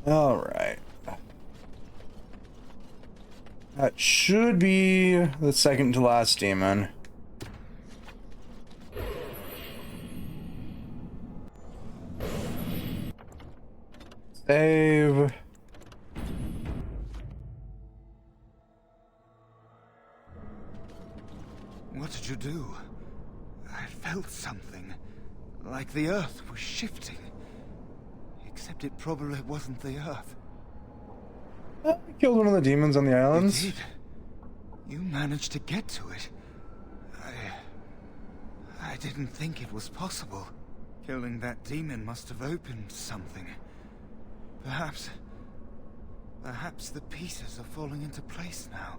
All right. That should be the second to last demon. Save. What did you do? I felt something. Like the Earth was shifting. Except it probably wasn't the Earth. I killed one of the demons on the islands. You did. You managed to get to it. I didn't think it was possible. Killing that demon must have opened something. Perhaps the pieces are falling into place now.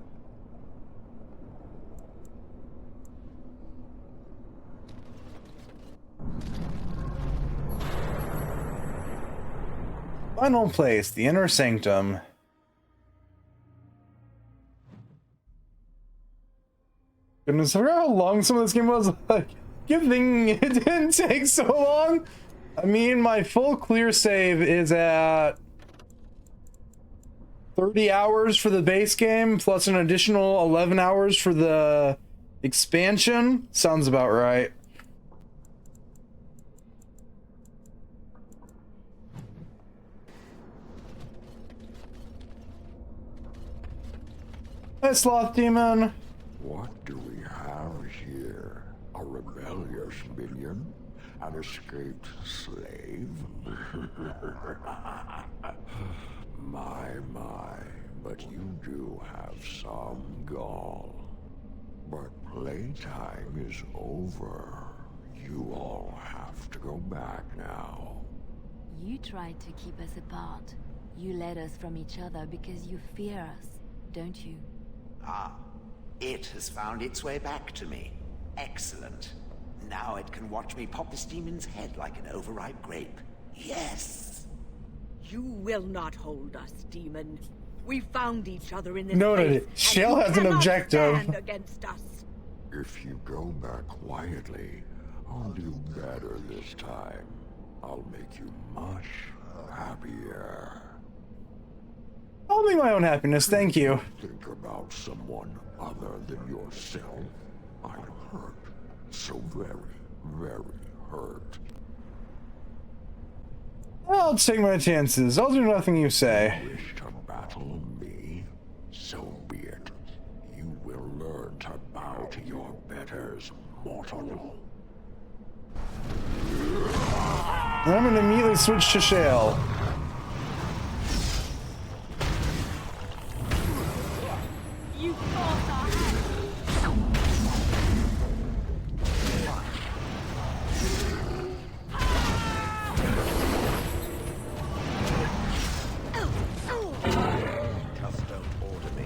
Final place, the Inner Sanctum. Goodness, I forgot how long some of this game was. Like, good thing it didn't take so long. I mean, my full clear save is at 30 hours for the base game, plus an additional 11 hours for the expansion. Sounds about right. Hi, Sloth Demon. What do we have here? A rebellious minion? An escaped slave? My, but you do have some gall. But playtime is over. You all have to go back now. You tried to keep us apart. You led us from each other because you fear us, don't you? Ah, it has found its way back to me. Excellent. Now it can watch me pop this demon's head like an overripe grape. Yes! You will not hold us, demon. We found each other in this Noted. place, Shale and has you an cannot objective. stand against us. If you go back quietly, I'll do better this time. I'll make you much happier. I'll make my own happiness, thank you. Think about someone other than yourself. I'm hurt. So very, very hurt. I'll take my chances. I'll do nothing you say. Wish to battle me? So be it. You will learn to bow to your betters, mortal. And I'm gonna immediately switch to Shale. You forced our Just don't order me.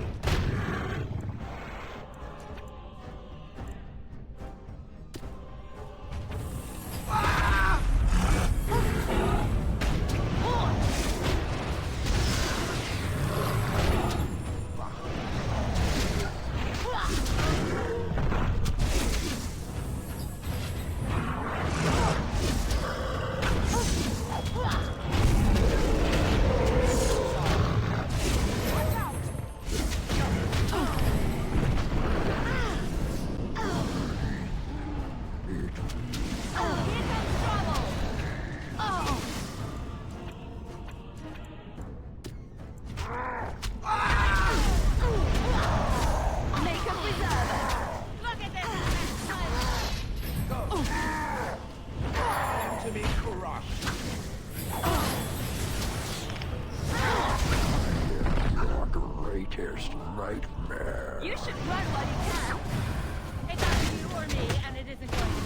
Your greatest nightmare. You should run while you can. It's either you or me, and it isn't going to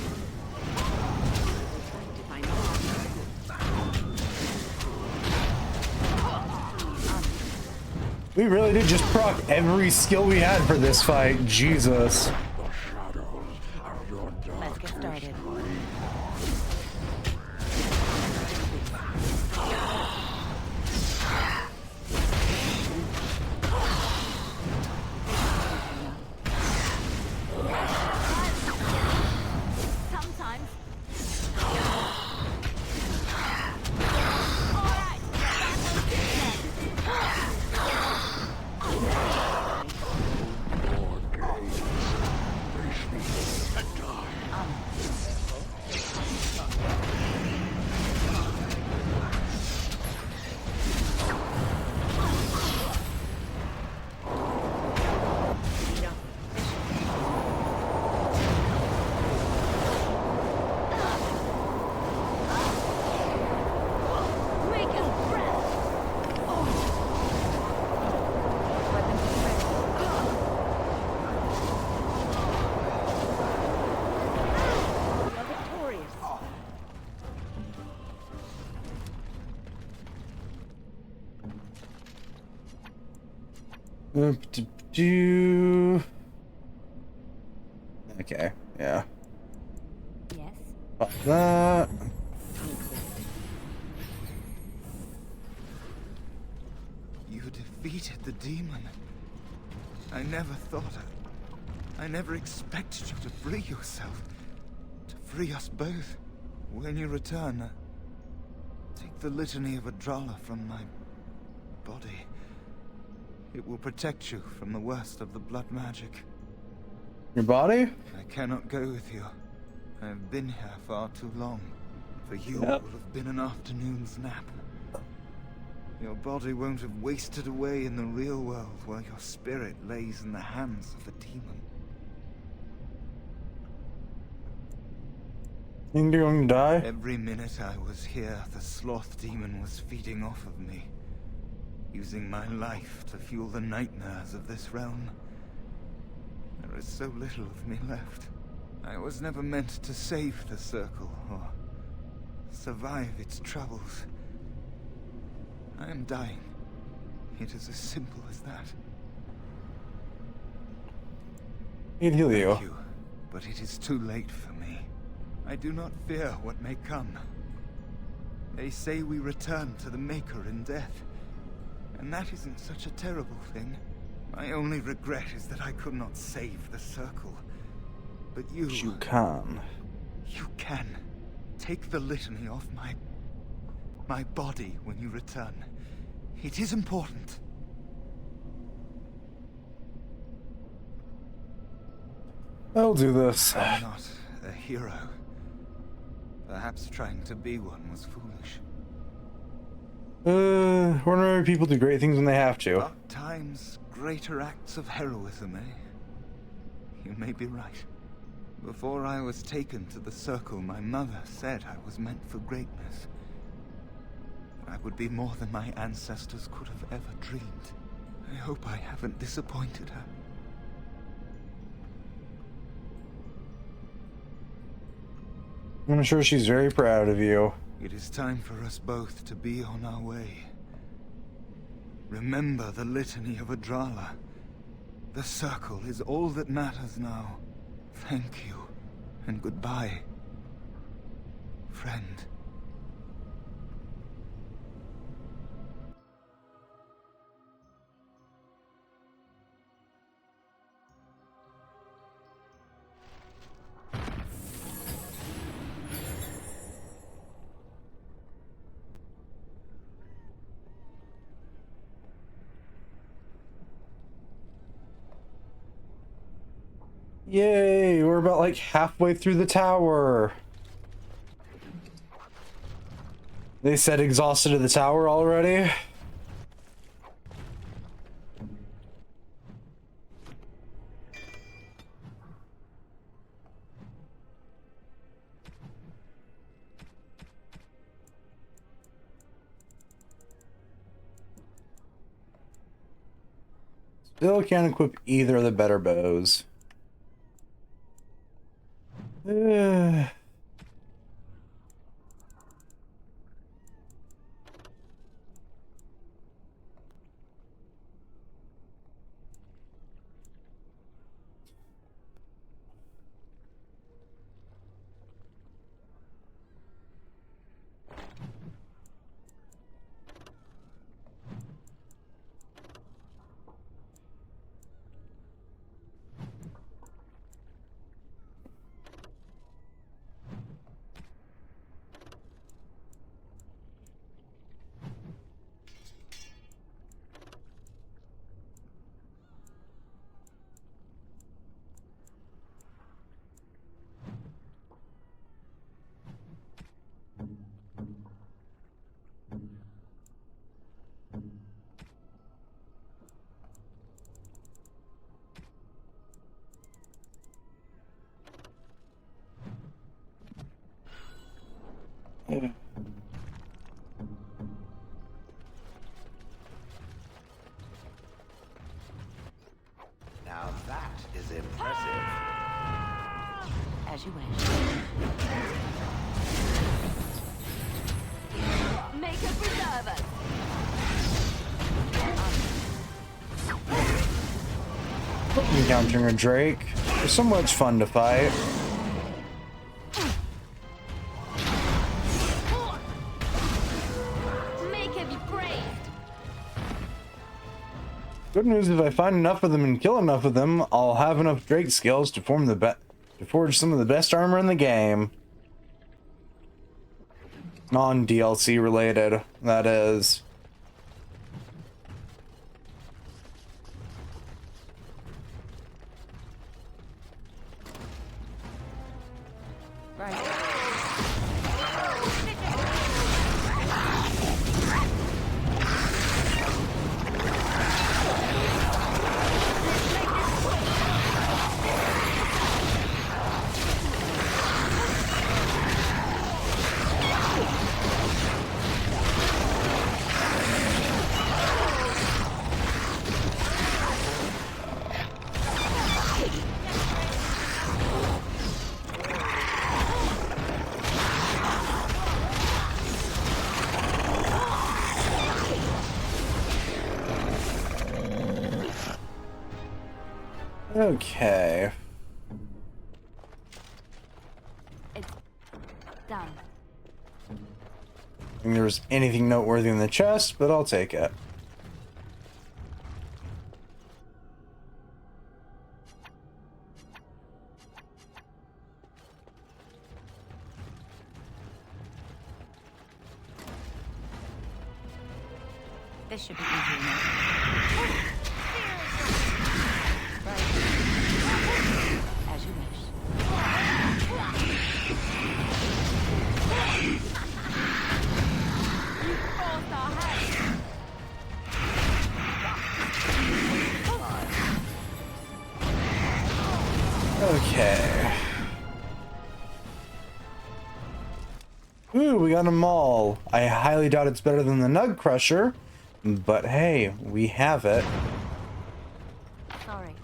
be. We really did just proc every skill we had for this fight. Jesus. Let's get started. Sometimes. Okay, yeah. Yes? Fuck that. You defeated the demon. I never thought I never expected you to free yourself. To free us both. When you return, take the litany of Adrala from my body. It will protect you from the worst of the blood magic. Your body? I cannot go with you. I have been here far too long. For you, Yep. it will have been an afternoon's nap. Your body won't have wasted away in the real world while your spirit lays in the hands of the demon. Think you're going to die? Every minute I was here, the sloth demon was feeding off of me, using my life to fuel the nightmares of this realm. There is so little of me left. I was never meant to save the circle or survive its troubles. I am dying. It is as simple as that. He'd heal you. Thank you, but it is too late for me. I do not fear what may come. They say we return to the Maker in death, and that isn't such a terrible thing. My only regret is that I could not save the circle. But you can. You can. Take the litany off my body when you return. It is important. I'll do this. I'm not a hero. Perhaps trying to be one was foolish. Ordinary people do great things when they have to. At times, greater acts of heroism, eh? You may be right. Before I was taken to the circle, my mother said I was meant for greatness. I would be more than my ancestors could have ever dreamed. I hope I haven't disappointed her. I'm sure she's very proud of you. It is time for us both to be on our way. Remember the litany of Adrala. The circle is all that matters now. Thank you, and goodbye, friend. Yay, we're about like halfway through the tower. They said exhausted of the tower already. Still can't equip either of the better bows. Now that is impressive. As you wish. Make us preserve us. Encountering a Drake is so much fun to fight. Make him be praised. Good news, if I find enough of them and kill enough of them, I'll have enough Drake skills to forge some of the best armor in the game. Non-DLC related, that is. Okay. It's done. I think there was anything noteworthy in the chest, but I'll take it. This should be easy enough. As you wish. You forced our hand. Okay. Ooh, we got them all. I highly doubt it's better than the Nug Crusher, but hey, we have it. Sorry,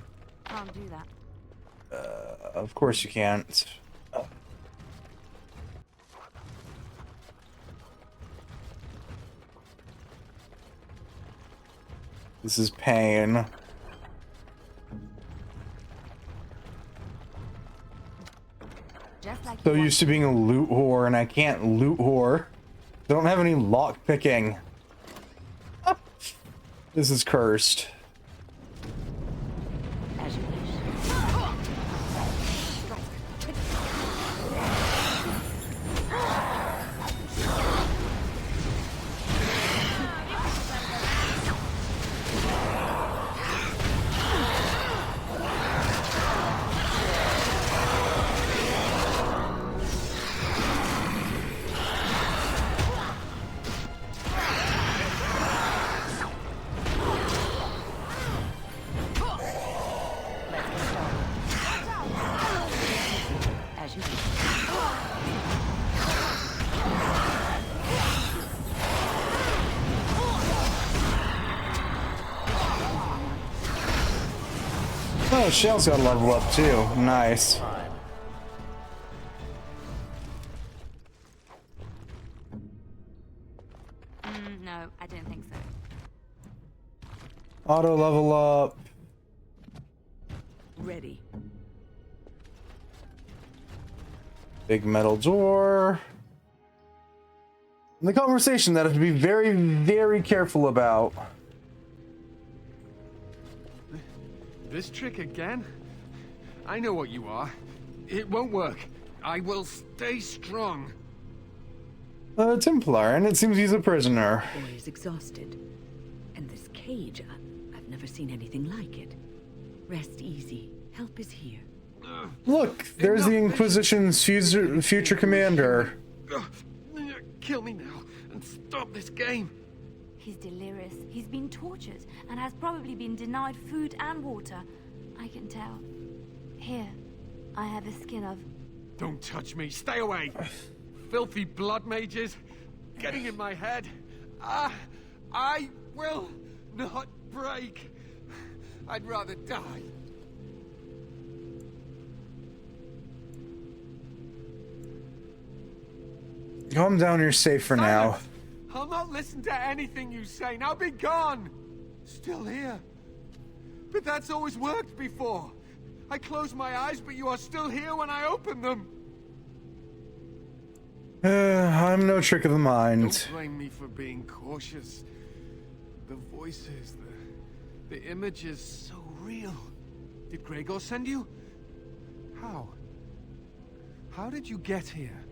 can't do that. Of course you can't. This is pain. Just like So used to being a loot whore, and I can't loot whore. I don't have any lock picking. This is cursed. As you wish. As you wish. Oh, Shell's got to level up too. Nice. No, I don't think so. Auto level up. Ready. Big metal door. And the conversation that I have to be very, very careful about. This trick again? I know what you are. It won't work. I will stay strong. Templar, and it seems he's a prisoner. Boy is exhausted. And this cage, I've never seen anything like it. Rest easy. Help is here. Look, there's the Inquisition's future commander. Kill me now and stop this game. He's delirious. He's been tortured and has probably been denied food and water. I can tell. Here, I have a skin of... Don't touch me. Stay away. Filthy blood mages. Getting in my head. I will not break. I'd rather die. Calm down, you're safe for now. I'll not listen to anything you say. Now be gone. Still here. But that's always worked before. I close my eyes, but you are still here when I open them. I'm no trick of the mind. Don't blame me for being cautious. The voices, the images, so real. Did Gregor send you? How? How did you get here?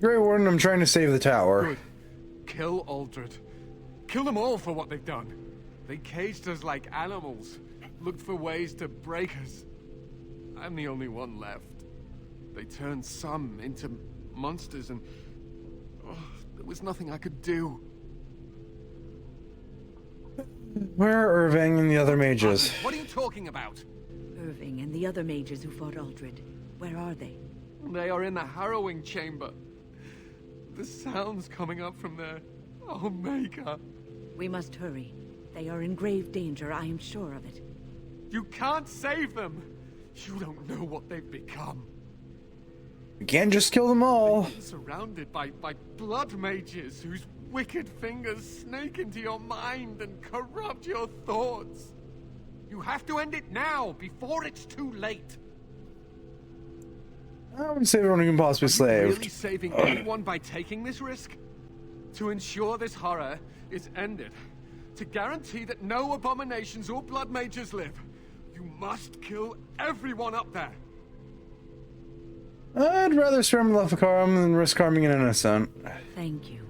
Grey Warden, I'm trying to save the tower. Good. Kill Aldred. Kill them all for what they've done. They caged us like animals, looked for ways to break us. I'm the only one left. They turned some into monsters and... there was nothing I could do. Where are Irving and the other mages? What are you talking about? Irving and the other mages who fought Aldred. Where are they? They are in the harrowing chamber. The sounds coming up from there. Oh, Maker. We must hurry. They are in grave danger, I am sure of it. You can't save them. You don't know what they've become. We can't just kill them all. Surrounded by blood mages whose wicked fingers snake into your mind and corrupt your thoughts. You have to end it now, before it's too late. I would save everyone who can possibly slave. Really saving anyone by taking this risk? To ensure this horror is ended. To guarantee that no abominations or blood mages live. You must kill everyone up there. I'd rather spare Maleficarum than risk harming an innocent. Thank you.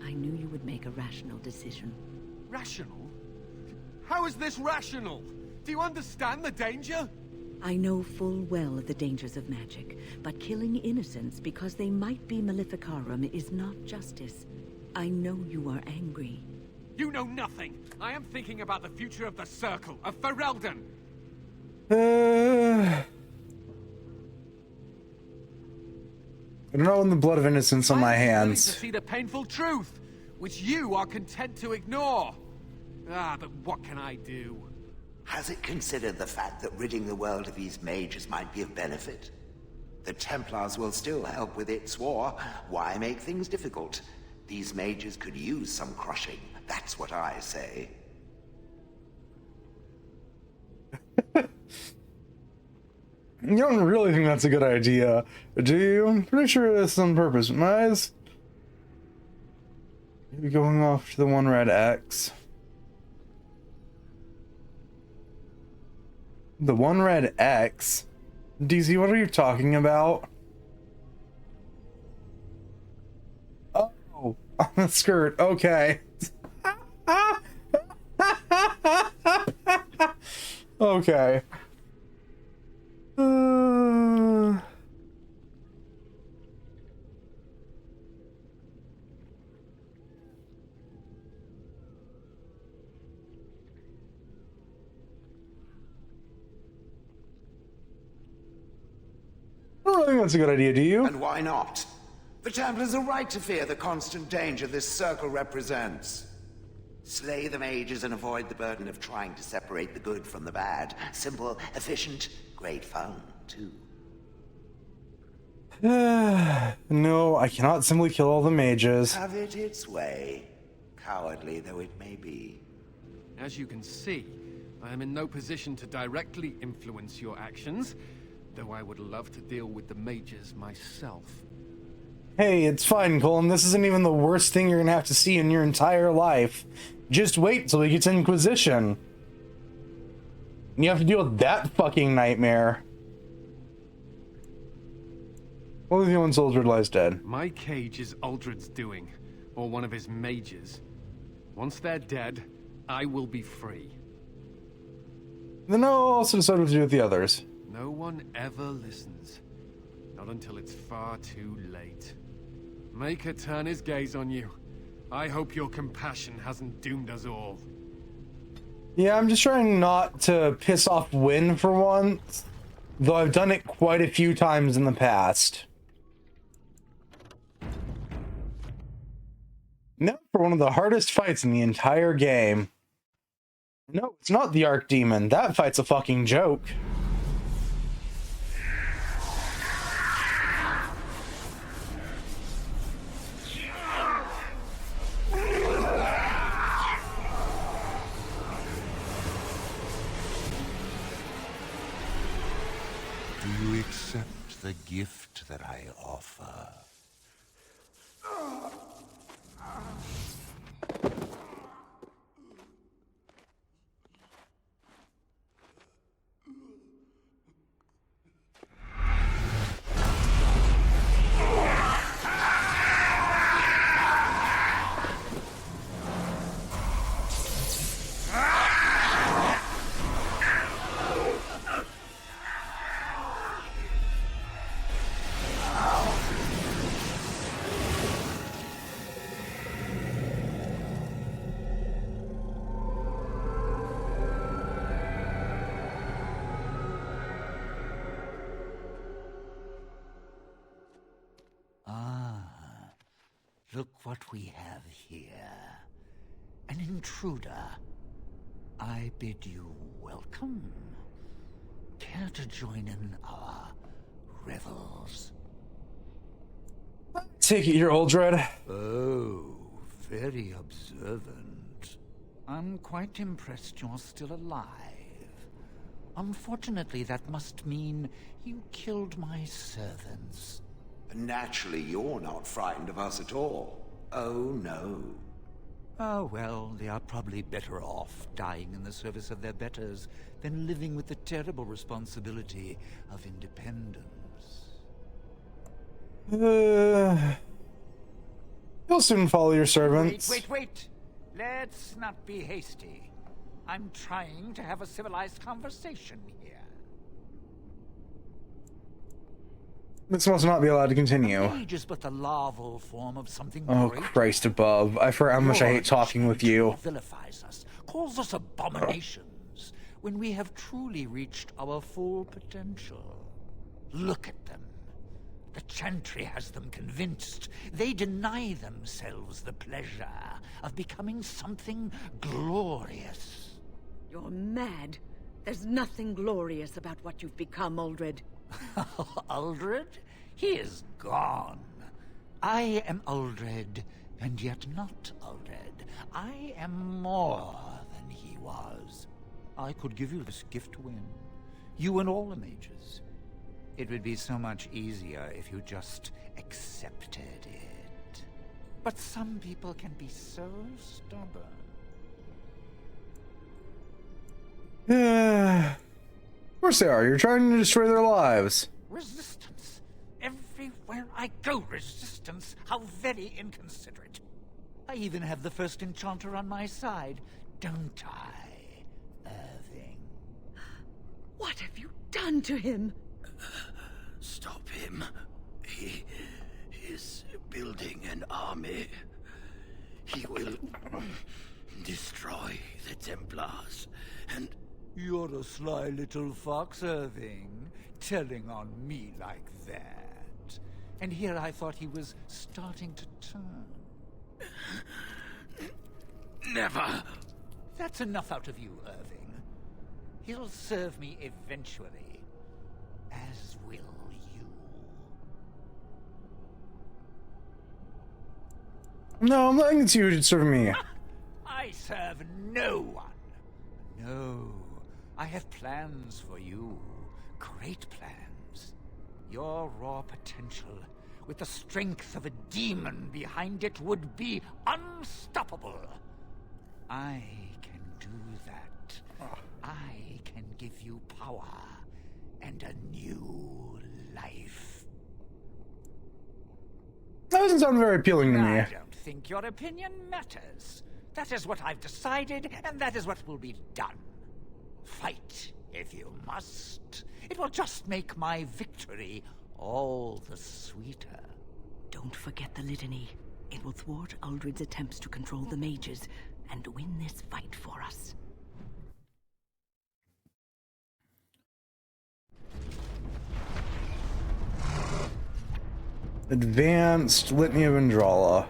I knew you would make a rational decision. Rational? How is this rational? Do you understand the danger? I know full well of the dangers of magic, but killing innocents because they might be Maleficarum is not justice. I know you are angry. You know nothing. I am thinking about the future of the Circle, of Ferelden. I don't know the blood of innocence on my hands. To see the painful truth, which you are content to ignore. Ah, but what can I do? Has it considered the fact that ridding the world of these mages might be of benefit? The Templars will still help with its war. Why make things difficult? These mages could use some crushing. That's what I say. You don't really think that's a good idea, do you? I'm pretty sure that's on purpose. My eyes... Maybe going off to the one red X. The one red X? DZ, what are you talking about? Oh, on the skirt. Okay. Okay. I don't think that's a good idea, do you? And why not? The Templars are right to fear the constant danger this circle represents. Slay the mages and avoid the burden of trying to separate the good from the bad. Simple, efficient, great fun, too. No, I cannot simply kill all the mages. Have it its way, cowardly though it may be. As you can see, I am in no position to directly influence your actions, though I would love to deal with the mages myself. Hey, it's fine, Colin. This isn't even the worst thing you're gonna have to see in your entire life. Just wait till we get to Inquisition. And you have to deal with that fucking nightmare. Only the one soldier lies dead. My cage is Aldred's doing, or one of his mages. Once they're dead, I will be free. Then I'll also decide what to do with the others. No one ever listens. Not until it's far too late. Maker turn his gaze on you. I hope your compassion hasn't doomed us all. Yeah, I'm just trying not to piss off Wynn for once. Though I've done it quite a few times in the past. Now for one of the hardest fights in the entire game. No, it's not the Archdemon. That fight's a fucking joke. the gift that I offer. Look what we have here. An intruder. I bid you welcome. Care to join in our revels? Take it, you're Uldred. Oh, very observant. I'm quite impressed you're still alive. Unfortunately, that must mean you killed my servants. Naturally, you're not frightened of us at all. Oh, no. Oh, well, they are probably better off dying in the service of their betters than living with the terrible responsibility of independence. You'll soon follow your servants. Wait. Let's not be hasty. I'm trying to have a civilized conversation here. This must not be allowed to continue. Age is but the larval form of something Oh, great. Christ above. I forgot how much I hate talking with you. Vilifies us, calls us abominations, when we have truly reached our full potential. Look at them. The Chantry has them convinced. They deny themselves the pleasure of becoming something glorious. You're mad. There's nothing glorious about what you've become, Uldred. Uldred? He is gone. I am Uldred, and yet not Uldred. I am more than he was. I could give you this gift to win. You and all the mages. It would be so much easier if you just accepted it. But some people can be so stubborn. Of course they are. You're trying to destroy their lives. Resistance. Everywhere I go, resistance. How very inconsiderate. I even have the first enchanter on my side, don't I, Irving? What have you done to him? Stop him. He is building an army. He will destroy the Templars, and... You're a sly little fox, Irving, telling on me like that. And here I thought he was starting to turn. Never! That's enough out of you, Irving. He'll serve me eventually, as will you. No, I'm letting you serve me. I serve no one. No. I have plans for you. Great plans. Your raw potential, with the strength of a demon behind it, would be unstoppable. I can do that. I can give you power and a new life. That doesn't sound very appealing to me. I don't think your opinion matters. That is what I've decided, and that is what will be done. Fight, if you must. It will just make my victory all the sweeter. Don't forget the litany. It will thwart Uldred's attempts to control the mages and win this fight for us. Advanced Litany of Andrala.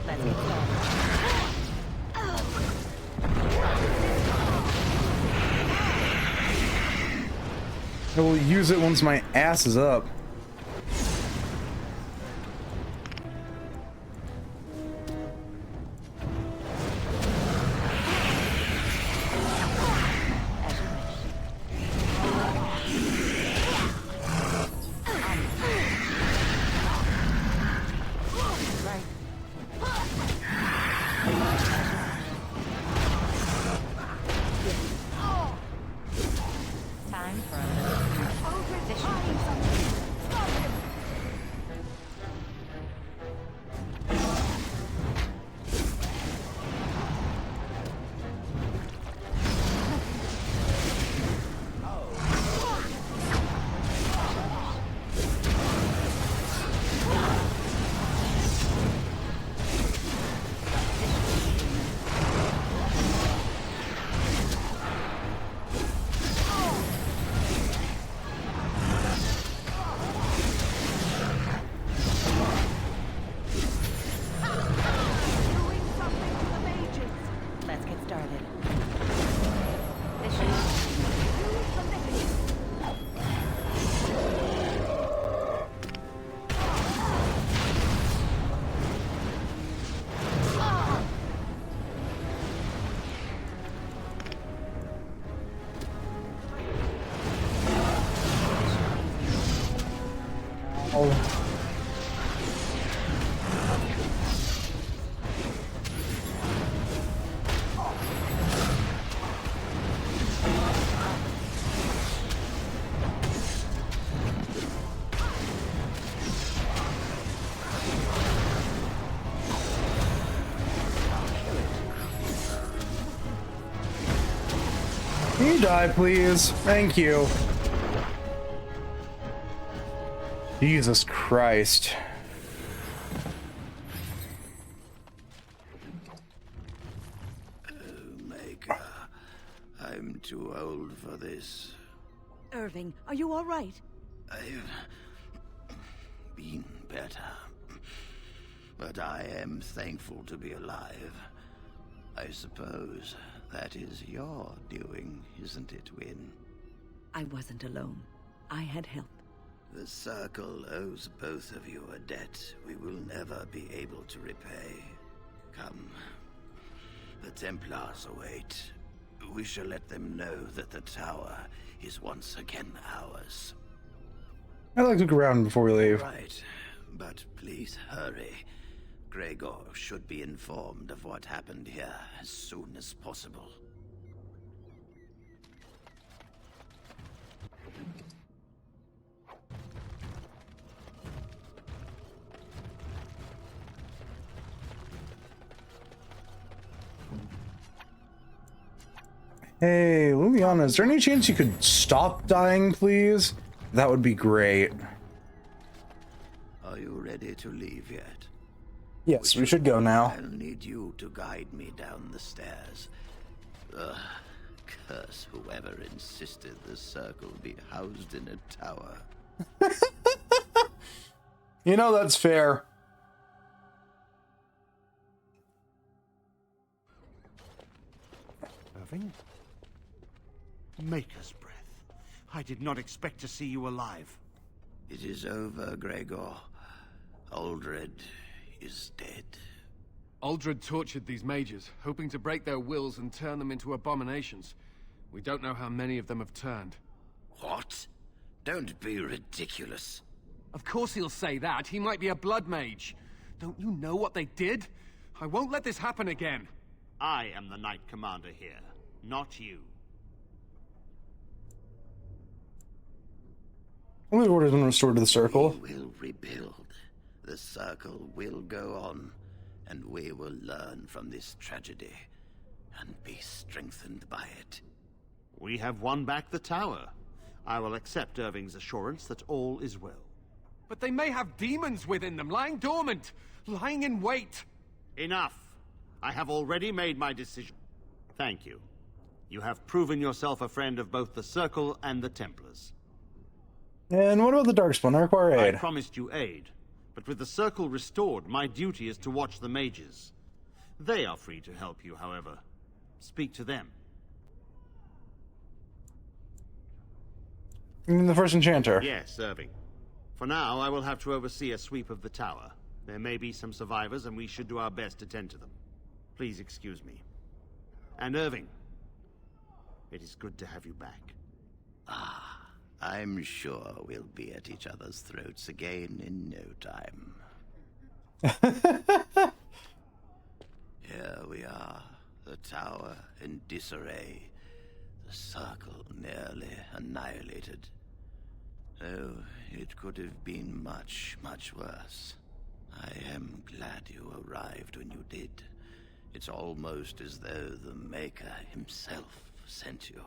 Let's get started. I will use it once my ass is up. Can you die, please? Thank you. Jesus Christ. Maker, I'm too old for this. Irving, are you all right? I've been better. But I am thankful to be alive. I suppose that is your doing, isn't it, Wynne? I wasn't alone. I had help. The Circle owes both of you a debt we will never be able to repay. Come. The Templars await. We shall let them know that the tower is once again ours. I'd like to look around before we leave. Right, but please hurry. Gregor should be informed of what happened here as soon as possible. Hey, Lumiana, is there any chance you could stop dying, please? That would be great. Are you ready to leave yet? Yes, we should go now. I'll need you to guide me down the stairs. Curse whoever insisted the Circle be housed in a tower. You know, that's fair. Irving? Maker's breath. I did not expect to see you alive. It is over, Gregor. Uldred is dead. Uldred tortured these mages, hoping to break their wills and turn them into abominations. We don't know how many of them have turned. What? Don't be ridiculous. Of course he'll say that. He might be a blood mage. Don't you know what they did? I won't let this happen again. I am the Knight Commander here, not you. Only order's been restored to the Circle. We will rebuild. The Circle will go on, and we will learn from this tragedy and be strengthened by it. We have won back the tower. I will accept Irving's assurance that all is well. But they may have demons within them, lying dormant, lying in wait. Enough. I have already made my decision. Thank you. You have proven yourself a friend of both the Circle and the Templars. And what about the Darkspawn? I require aid. I promised you aid, but with the Circle restored, my duty is to watch the mages. They are free to help you, however. Speak to them. You mean the first enchanter? Yes, Irving. For now, I will have to oversee a sweep of the tower. There may be some survivors, and we should do our best to tend to them. Please excuse me. And Irving, it is good to have you back. I'm sure we'll be at each other's throats again in no time. Here we are, the tower in disarray, the Circle nearly annihilated. Oh, it could have been much, much worse. I am glad you arrived when you did. It's almost as though the Maker himself sent you.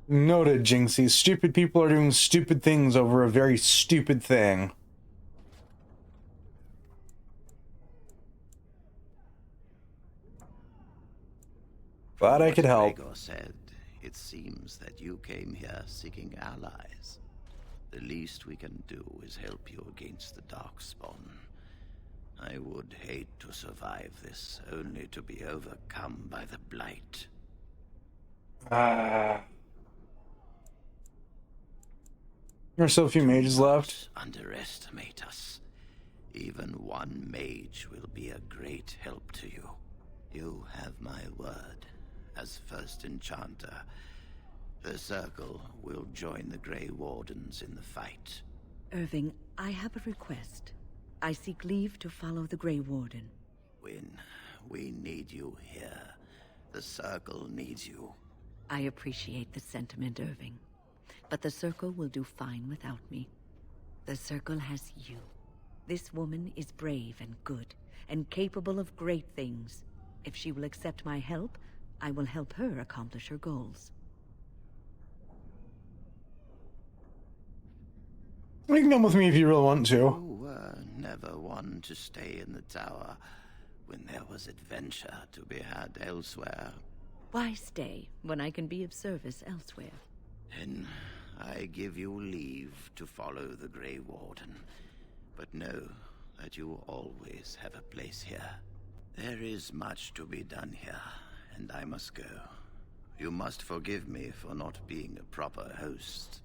Noted, Jinxie. Stupid people are doing stupid things over a very stupid thing. Glad I could help. Gregor said, it seems that you came here seeking allies. The least we can do is help you against the Darkspawn. I would hate to survive this, only to be overcome by the Blight. There's still a few mages left. Underestimate us. Even one mage will be a great help to you. You have my word. As first enchanter, the Circle will join the Grey Wardens in the fight. Irving, I have a request. I seek leave to follow the Grey Warden. Wynne, we need you here. The Circle needs you. I appreciate the sentiment, Irving. But the Circle will do fine without me. The Circle has you. This woman is brave and good, and capable of great things. If she will accept my help, I will help her accomplish her goals. You can come with me if you really want to. You were never one to stay in the tower when there was adventure to be had elsewhere. Why stay when I can be of service elsewhere? Then I give you leave to follow the Grey Warden. But know that you always have a place here. There is much to be done here, and I must go. You must forgive me for not being a proper host.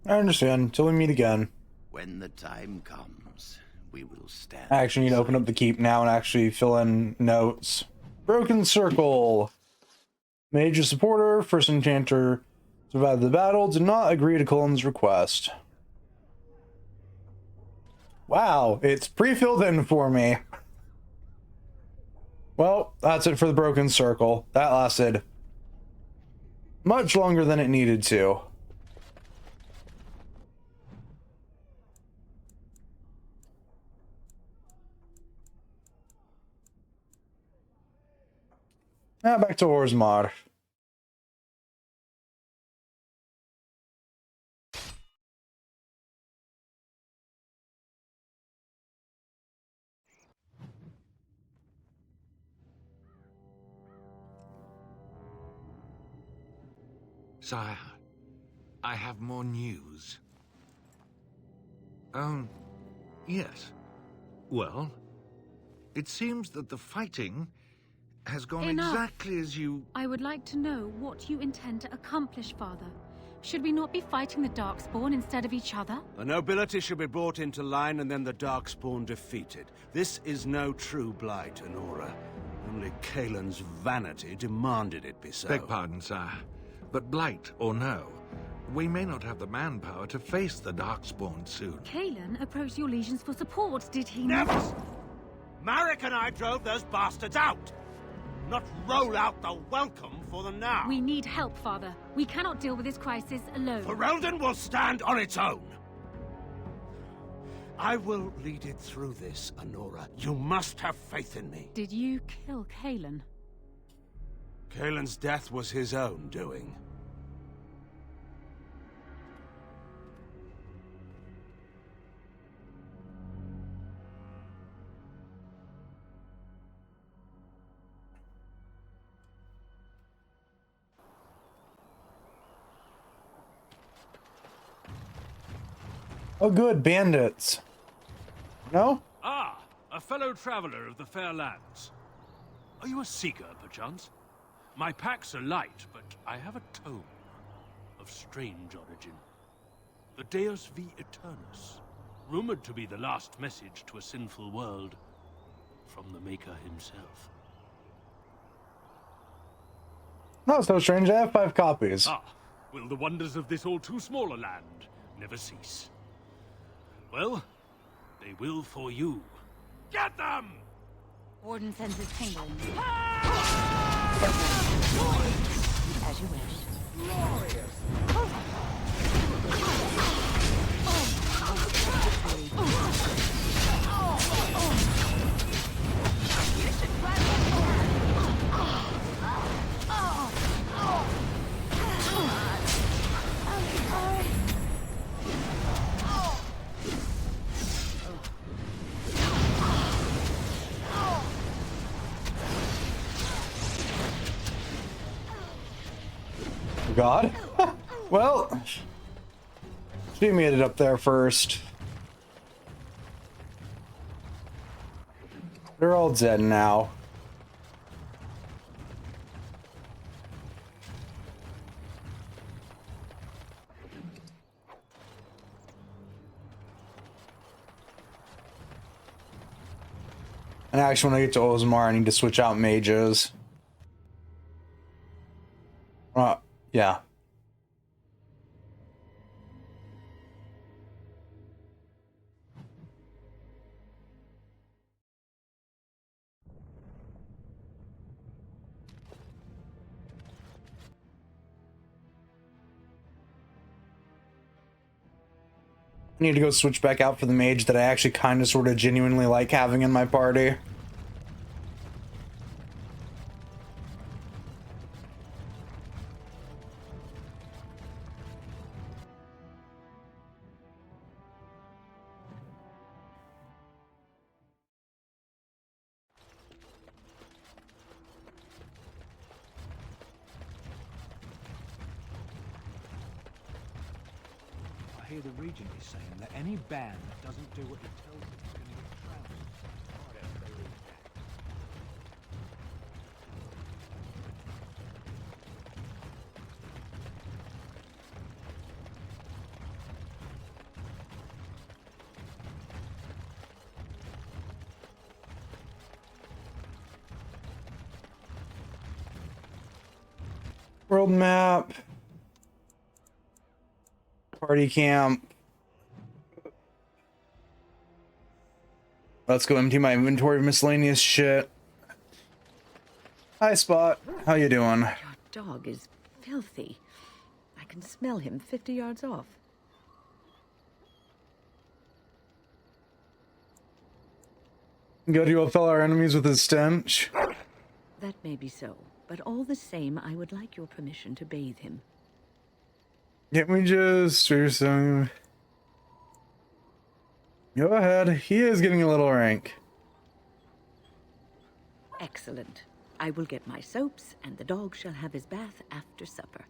I understand. Until we meet again. When the time comes, we will stand. I actually need to open up the keep now and actually fill in notes. Broken Circle. Major supporter, first enchanter, survived the battle, did not agree to Cullen's request. Wow, it's pre-filled in for me. Well, that's it for the Broken Circle. That lasted much longer than it needed to. Now back to Orzammar. Sire, I have more news. Oh, yes. Well, it seems that the fighting has gone exactly as you... I would like to know what you intend to accomplish, Father. Should we not be fighting the Darkspawn instead of each other? The nobility should be brought into line and then the Darkspawn defeated. This is no true blight, Anora. Only Kaelin's vanity demanded it be so. Beg pardon, sire. But blight or no, we may not have the manpower to face the Darkspawn soon. Kaelin approached your legions for support, did he Never! not? Marek and I drove those bastards out! Not roll out the welcome for them now! We need help, Father. We cannot deal with this crisis alone. Ferelden will stand on its own! I will lead it through this, Anora. You must have faith in me. Did you kill Kaelin? Kaelin's death was his own doing. Oh good, bandits. No? Ah, a fellow traveler of the fair lands. Are you a seeker, perchance? My packs are light, but I have a tome of strange origin. The Deus V Eternus, rumored to be the last message to a sinful world from the Maker himself. Not so strange, I have 5 copies. Ah, will the wonders of this all too small a land never cease? Well, they will for you. Get them! Warden sends his chamberlain. As you wish. God. Well, she made it up there first. They're all dead now. And actually, when I get to Orzammar, I need to switch out mages. Yeah. I need to go switch back out for the mage that I actually kind of sort of genuinely like having in my party. I hear the Regent is saying that any band that doesn't do what he tells them is going to get trounced. World map. Party camp. Let's go empty my inventory of miscellaneous shit. Hi, Spot. How you doing? Your dog is filthy. I can smell him 50 yards off. Go to repel our enemies with his stench. That may be so, but all the same, I would like your permission to bathe him. Can't we just do some? Go ahead. He is getting a little rank. Excellent. I will get my soaps, and the dog shall have his bath after supper.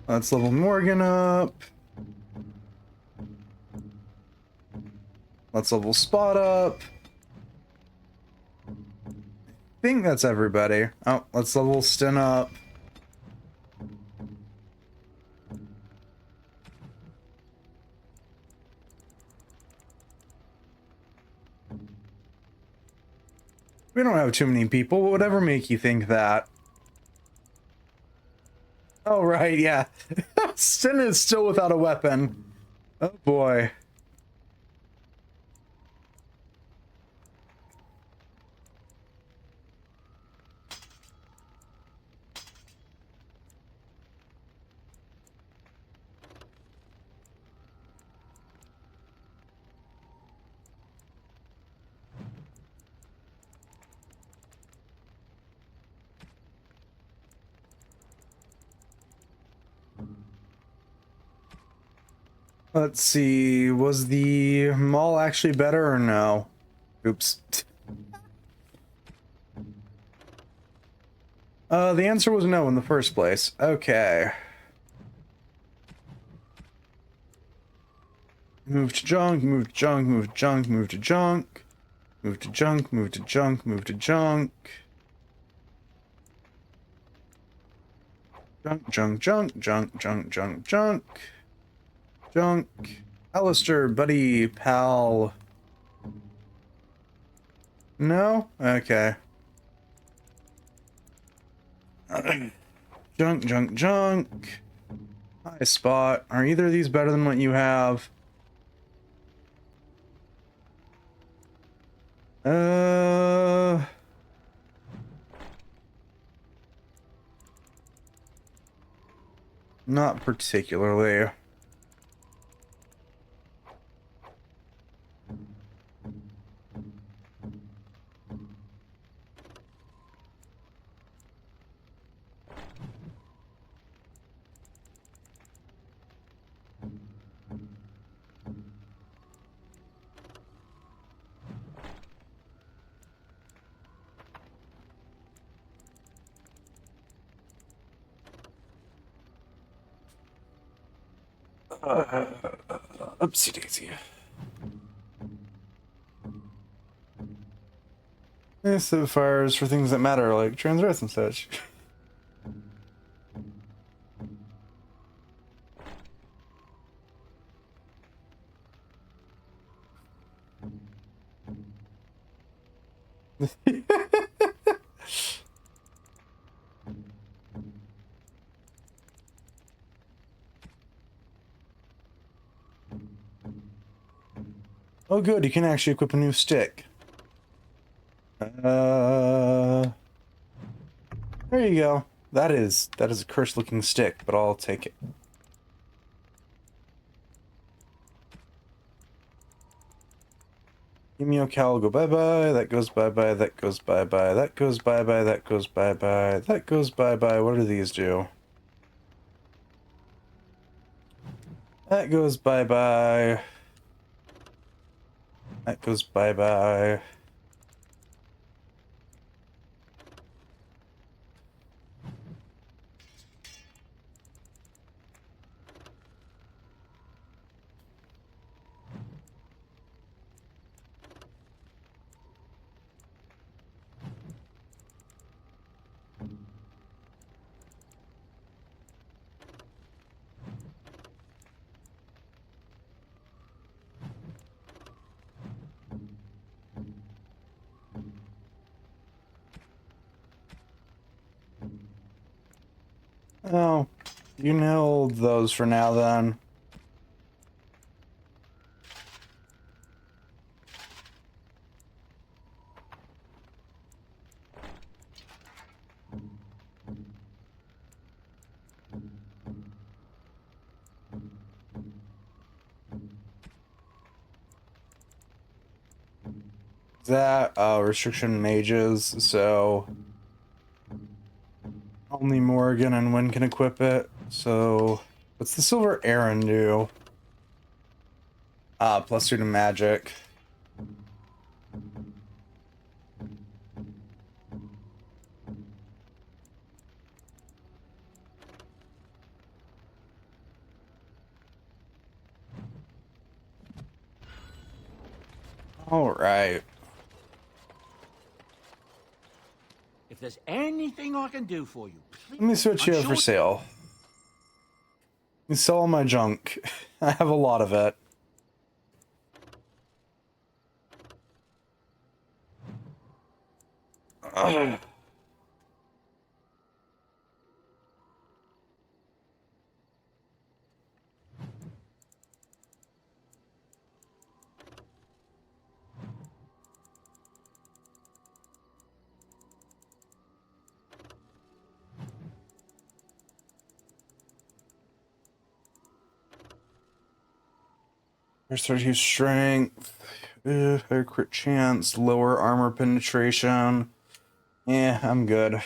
Let's level Morgan up. Let's level Spot up. I think that's everybody. Oh, let's level Sten up. We don't have too many people. What would ever make you think that? Oh, right, yeah. Sten is still without a weapon. Oh, boy. Let's see, was the mall actually better or no? Oops. The answer was no in the first place. Okay. Move to junk, move to junk, move to junk, move to junk. Move to junk, move to junk, move to junk. Junk, junk, junk, junk, junk, junk, junk. Junk. Alistair, buddy, pal. No? Okay. Junk, junk, junk. Hi, Spot. Are either of these better than what you have? Not particularly. Oopsie daisy. So fires for things that matter, like transgress and such. Oh good, you can actually equip a new stick. There you go. That is a cursed looking stick, but I'll take it. Emio Cal go bye-bye, that goes bye-bye, that goes bye-bye, that goes bye-bye, that goes bye-bye, that goes bye-bye. What do these do? That goes bye-bye. That goes bye-bye. Oh, you can hold those for now then. That restriction mages, so only Morrigan and Wynn can equip it. So what's the Silver Aaron do? +2 to magic. All right. If there's anything I can do for you, Let me switch you over for sale. You sell all my junk. I have a lot of it. Ugh. There's 32 strength, higher crit chance, lower armor penetration. Yeah, I'm good.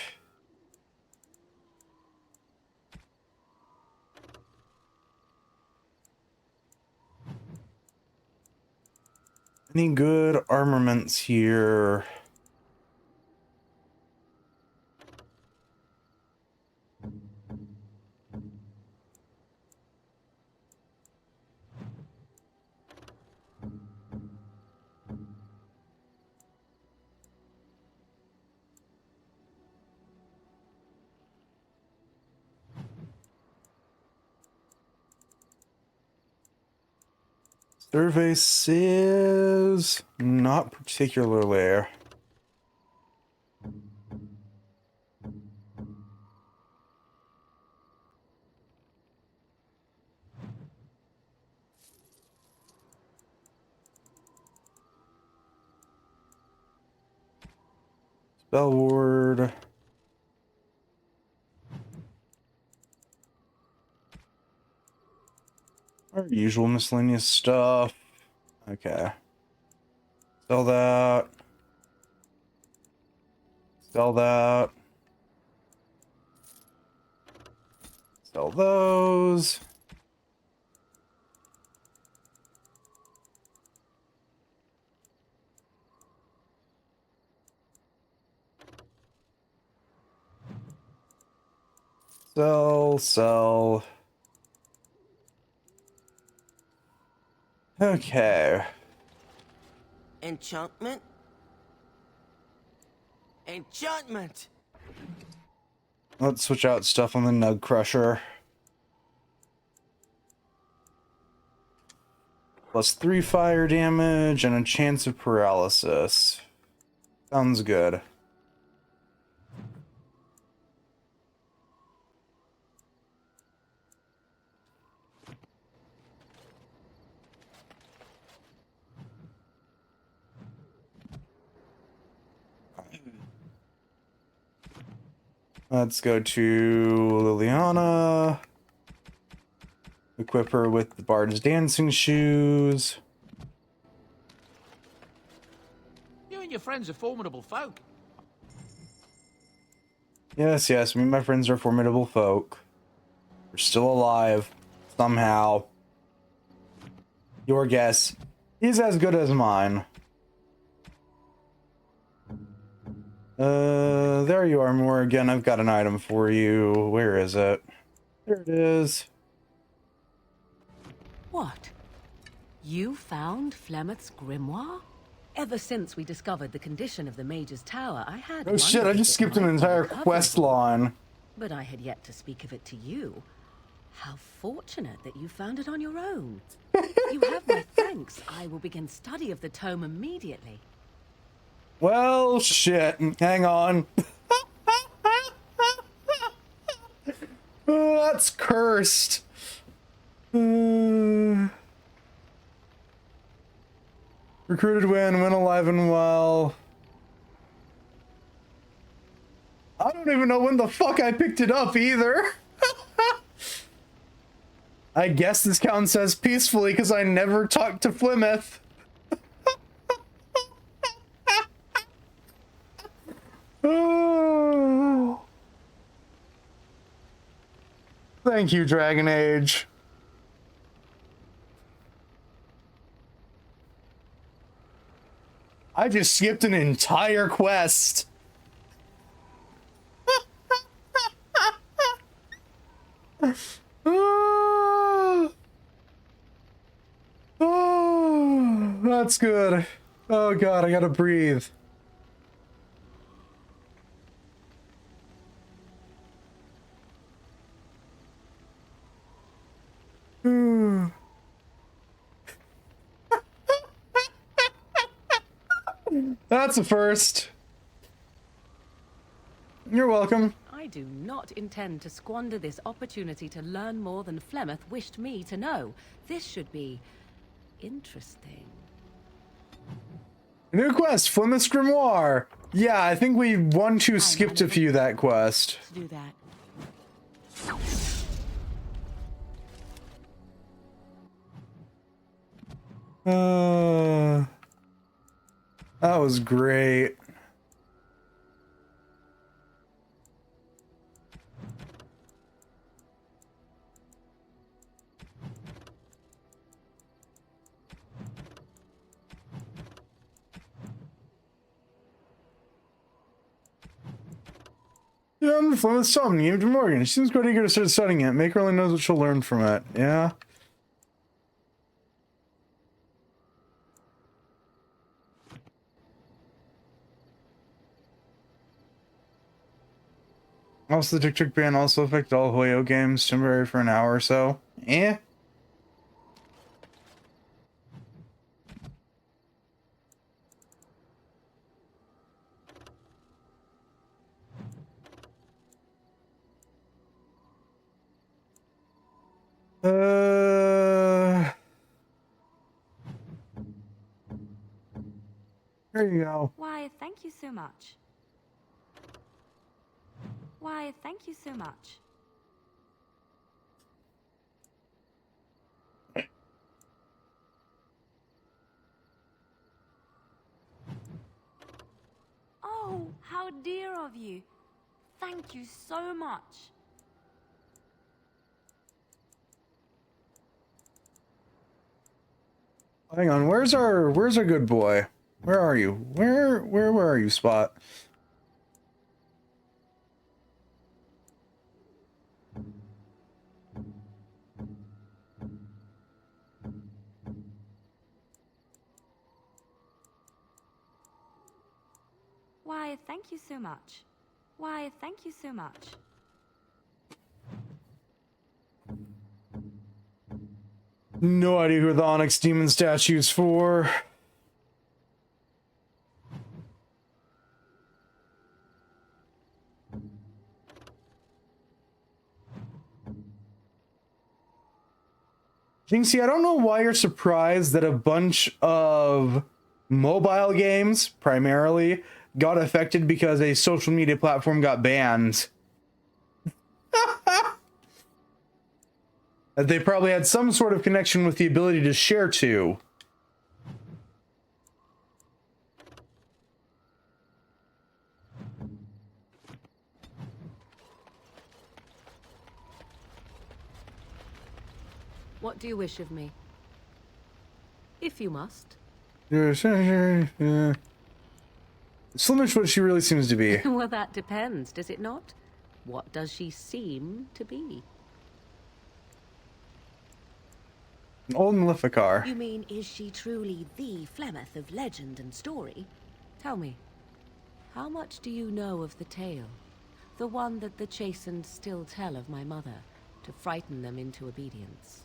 Any good armaments here? Survey says not particularly. Spell ward. Our usual miscellaneous stuff. Okay. Sell that. Sell that. Sell those. Sell. Okay. Enchantment? Enchantment! Let's switch out stuff on the Nug Crusher. +3 fire damage and a chance of paralysis. Sounds good. Let's go to Liliana. Equip her with the Bard's Dancing Shoes. your friends are formidable folk. Yes, yes, me and my friends are formidable folk. We're still alive. Somehow. Your guess is as good as mine. There you are, Morrigan. I've got an item for you. Where is it? There it is. What? You found Flemeth's grimoire? Ever since we discovered the condition of the Mage's Tower, I had... Oh shit, I just skipped an entire quest line. But I had yet to speak of it to you. How fortunate that you found it on your own. You have my thanks. I will begin study of the tome immediately. Well, shit. Hang on. Oh, that's cursed. Recruited win alive and well. I don't even know when the fuck I picked it up either. I guess this counts as peacefully because I never talked to Flemeth. Oh. Thank you, Dragon Age. I just skipped an entire quest. Oh, that's good. Oh god, I gotta breathe. That's a first. You're welcome. I do not intend to squander this opportunity to learn more than Flemeth wished me to know. This should be interesting. New quest, Flemeth's Grimoire. Yeah, I think we 1-2 skipped a few that quest. To do that. That was great. Yeah, I'm the Flemeth Tome, named to Morgan. She seems quite eager to start studying it. Maker only knows what she'll learn from it. Yeah. Also, the Tick Trick ban also affected all Hoyo games, temporary for an hour or so. Eh? There you go. Why, thank you so much. Why, thank you so much. Oh, how dear of you. Thank you so much. Hang on, where's our good boy? Where are you? Where are you, Spot? Why, thank you so much. Why, thank you so much. No idea who the Onyx Demon statue's for. Jinxie, I don't know why you're surprised that a bunch of mobile games, primarily, got affected because a social media platform got banned. That they probably had some sort of connection with the ability to share to. What do you wish of me? If you must. Slimish what she really seems to be. Well, that depends, does it not? What does she seem to be? An old Maleficar. You mean, is she truly the Flemeth of legend and story? Tell me, how much do you know of the tale? The one that the chastened still tell of my mother, to frighten them into obedience.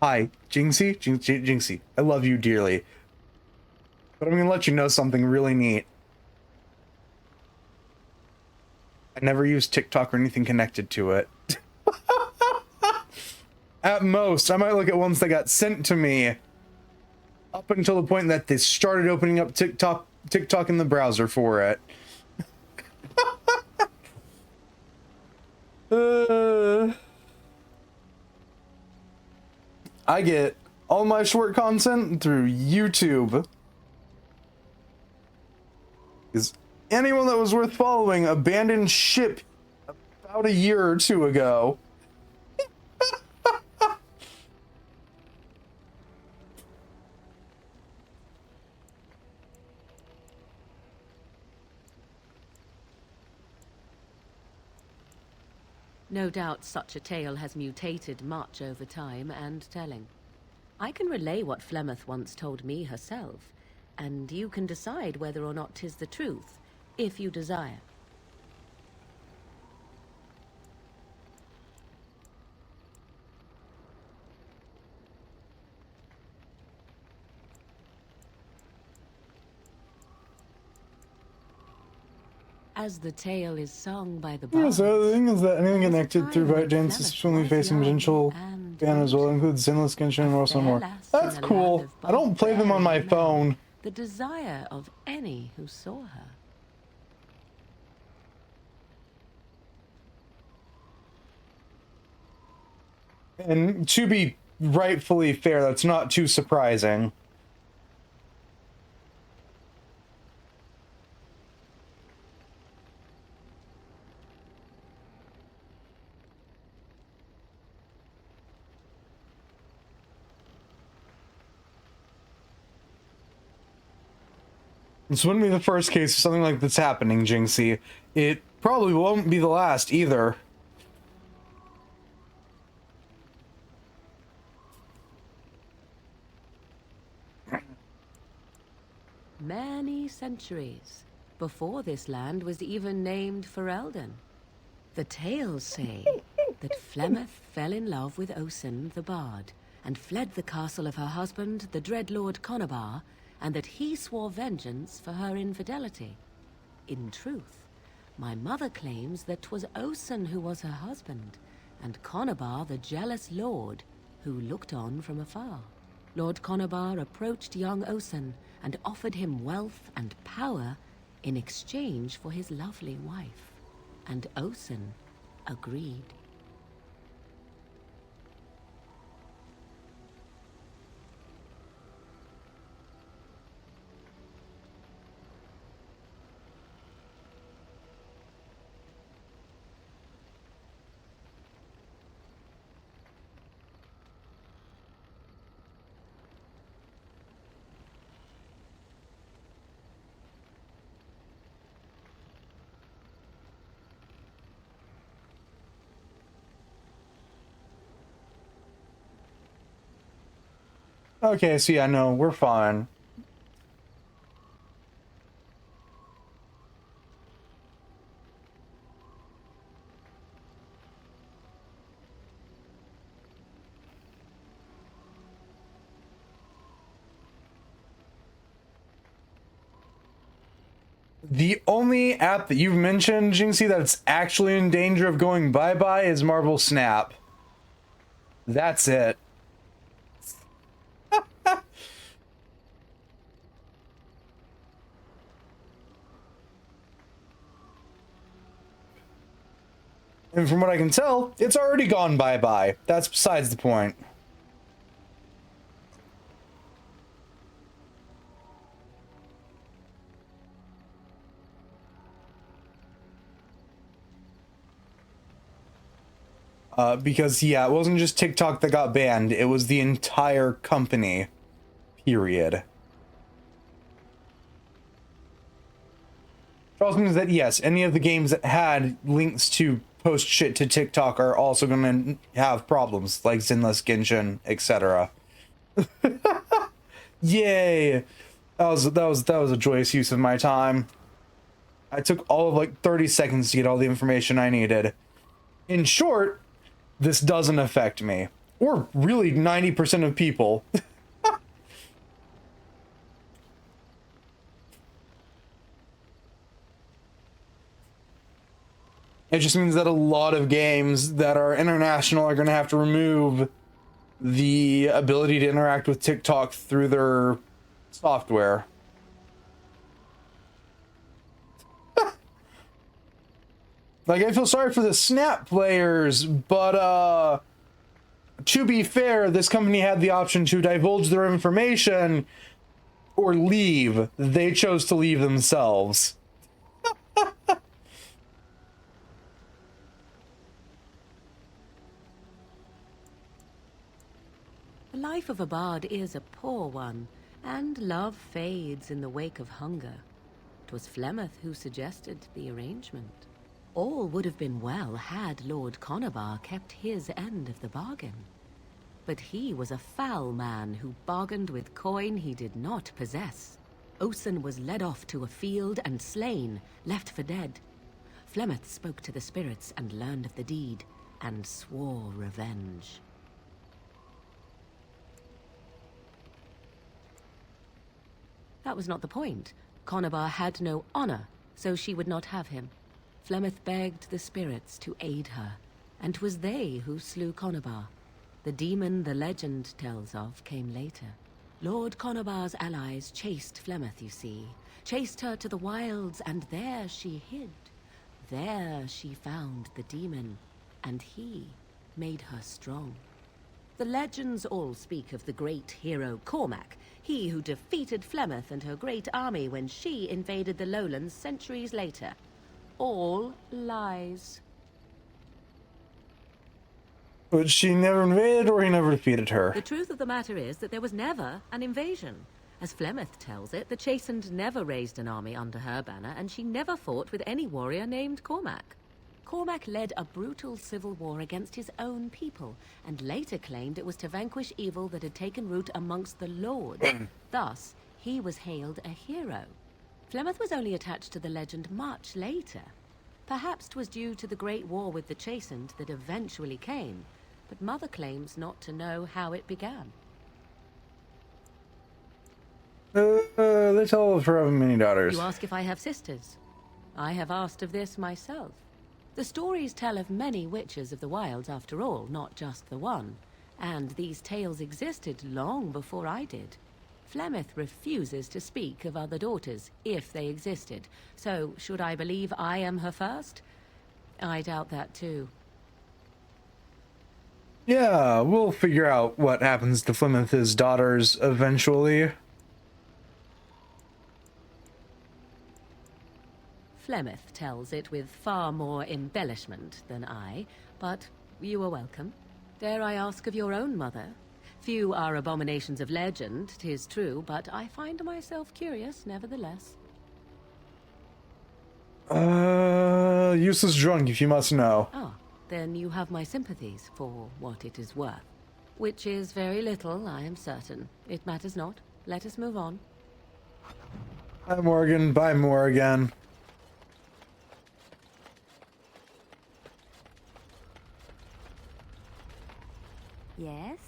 Hi, Jinxie? Jinxie, I love you dearly. But I'm gonna let you know something really neat. I never use TikTok or anything connected to it. At most, I might look at ones that got sent to me up until the point that they started opening up TikTok in the browser for it. I get all my short content through YouTube. Because anyone that was worth following abandoned ship about a year or two ago. No doubt such a tale has mutated much over time and telling. I can relay what Flemeth once told me herself, and you can decide whether or not 'tis the truth, if you desire. As the tale is sung by the Yeah, so the thing is that anything connected through ByteDance is only facing potential ban as well, includes Sinless Genshin and also more. That's cool. I don't play them on my phone. The desire of any who saw her. And to be rightfully fair, that's not too surprising. This wouldn't be the first case of something like this happening, Jinxie. It probably won't be the last either. Many centuries before this land was even named Ferelden. The tales say that Flemeth fell in love with Osen the Bard and fled the castle of her husband, the Dreadlord Conobar, and that he swore vengeance for her infidelity. In truth, my mother claims that 'twas Osen who was her husband, and Conobar the jealous lord who looked on from afar. Lord Conobar approached young Osen and offered him wealth and power in exchange for his lovely wife, and Osen agreed. Okay, so yeah, no, we're fine. The only app that you've mentioned, Jinxie, that's actually in danger of going bye-bye is Marvel Snap. That's it. And from what I can tell, it's already gone bye-bye. That's besides the point. Because, yeah, it wasn't just TikTok that got banned, it was the entire company. Period. Which also means that, yes, any of the games that had links to post shit to TikTok are also going to have problems, like Zinless, Genshin, etc. Yay! That was a joyous use of my time. I took all of like 30 seconds to get all the information I needed. In short, this doesn't affect me. Or really 90% of people. It just means that a lot of games that are international are going to have to remove the ability to interact with TikTok through their software. Like, I feel sorry for the Snap players, but to be fair, this company had the option to divulge their information or leave. They chose to leave themselves. The life of a bard is a poor one, and love fades in the wake of hunger. 'Twas Flemeth who suggested the arrangement. All would have been well had Lord Conobar kept his end of the bargain. But he was a foul man who bargained with coin he did not possess. Osen was led off to a field and slain, left for dead. Flemeth spoke to the spirits and learned of the deed, and swore revenge. That was not the point. Conobar had no honor, so she would not have him. Flemeth begged the spirits to aid her, and 'twas they who slew Conobar. The demon the legend tells of came later. Lord Conobar's allies chased Flemeth, you see. Chased her to the wilds, and there she hid. There she found the demon, and he made her strong. The legends all speak of the great hero Cormac, he who defeated Flemeth and her great army when she invaded the lowlands centuries later. All lies. But she never invaded, or he never defeated her. The truth of the matter is that there was never an invasion. As Flemeth tells it, the Chastened never raised an army under her banner, and she never fought with any warrior named Cormac. Cormac led a brutal civil war against his own people, and later claimed it was to vanquish evil that had taken root amongst the lords. Thus, he was hailed a hero. Flemeth was only attached to the legend much later. Perhaps 'twas due to the great war with the Chastened that eventually came, but Mother claims not to know how it began. They tell of her having many daughters. You ask if I have sisters. I have asked of this myself. The stories tell of many witches of the wilds after all, not just the one. And these tales existed long before I did. Flemeth refuses to speak of other daughters, if they existed. So, should I believe I am her first? I doubt that too. Yeah, we'll figure out what happens to Flemeth's daughters eventually. Flemeth tells it with far more embellishment than I, but you are welcome. Dare I ask of your own mother? Few are abominations of legend, 'tis true, but I find myself curious nevertheless. Useless drunk, if you must know. Ah, then you have my sympathies for what it is worth. Which is very little, I am certain. It matters not. Let us move on. Hi, Morgan. Bye, Morgan. Yes?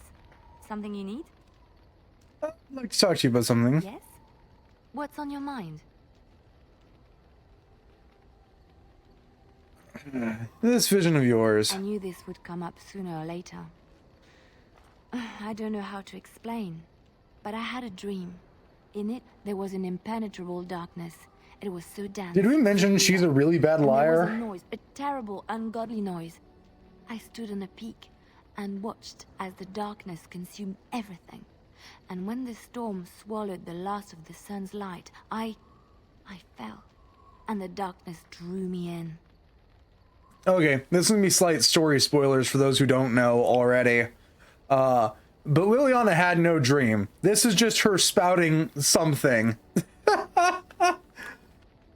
Something you need? I'd like to talk to you about something. Yes? What's on your mind? This vision of yours. I knew this would come up sooner or later. I don't know how to explain, but I had a dream. In it, there was an impenetrable darkness. It was so dense. Did we mention she's a really bad liar? There was a noise, a terrible, ungodly noise. I stood on a peak and watched as the darkness consumed everything. And when the storm swallowed the last of the sun's light, I fell, and the darkness drew me in. Okay, this is gonna be slight story spoilers for those who don't know already. But Liliana had no dream. This is just her spouting something.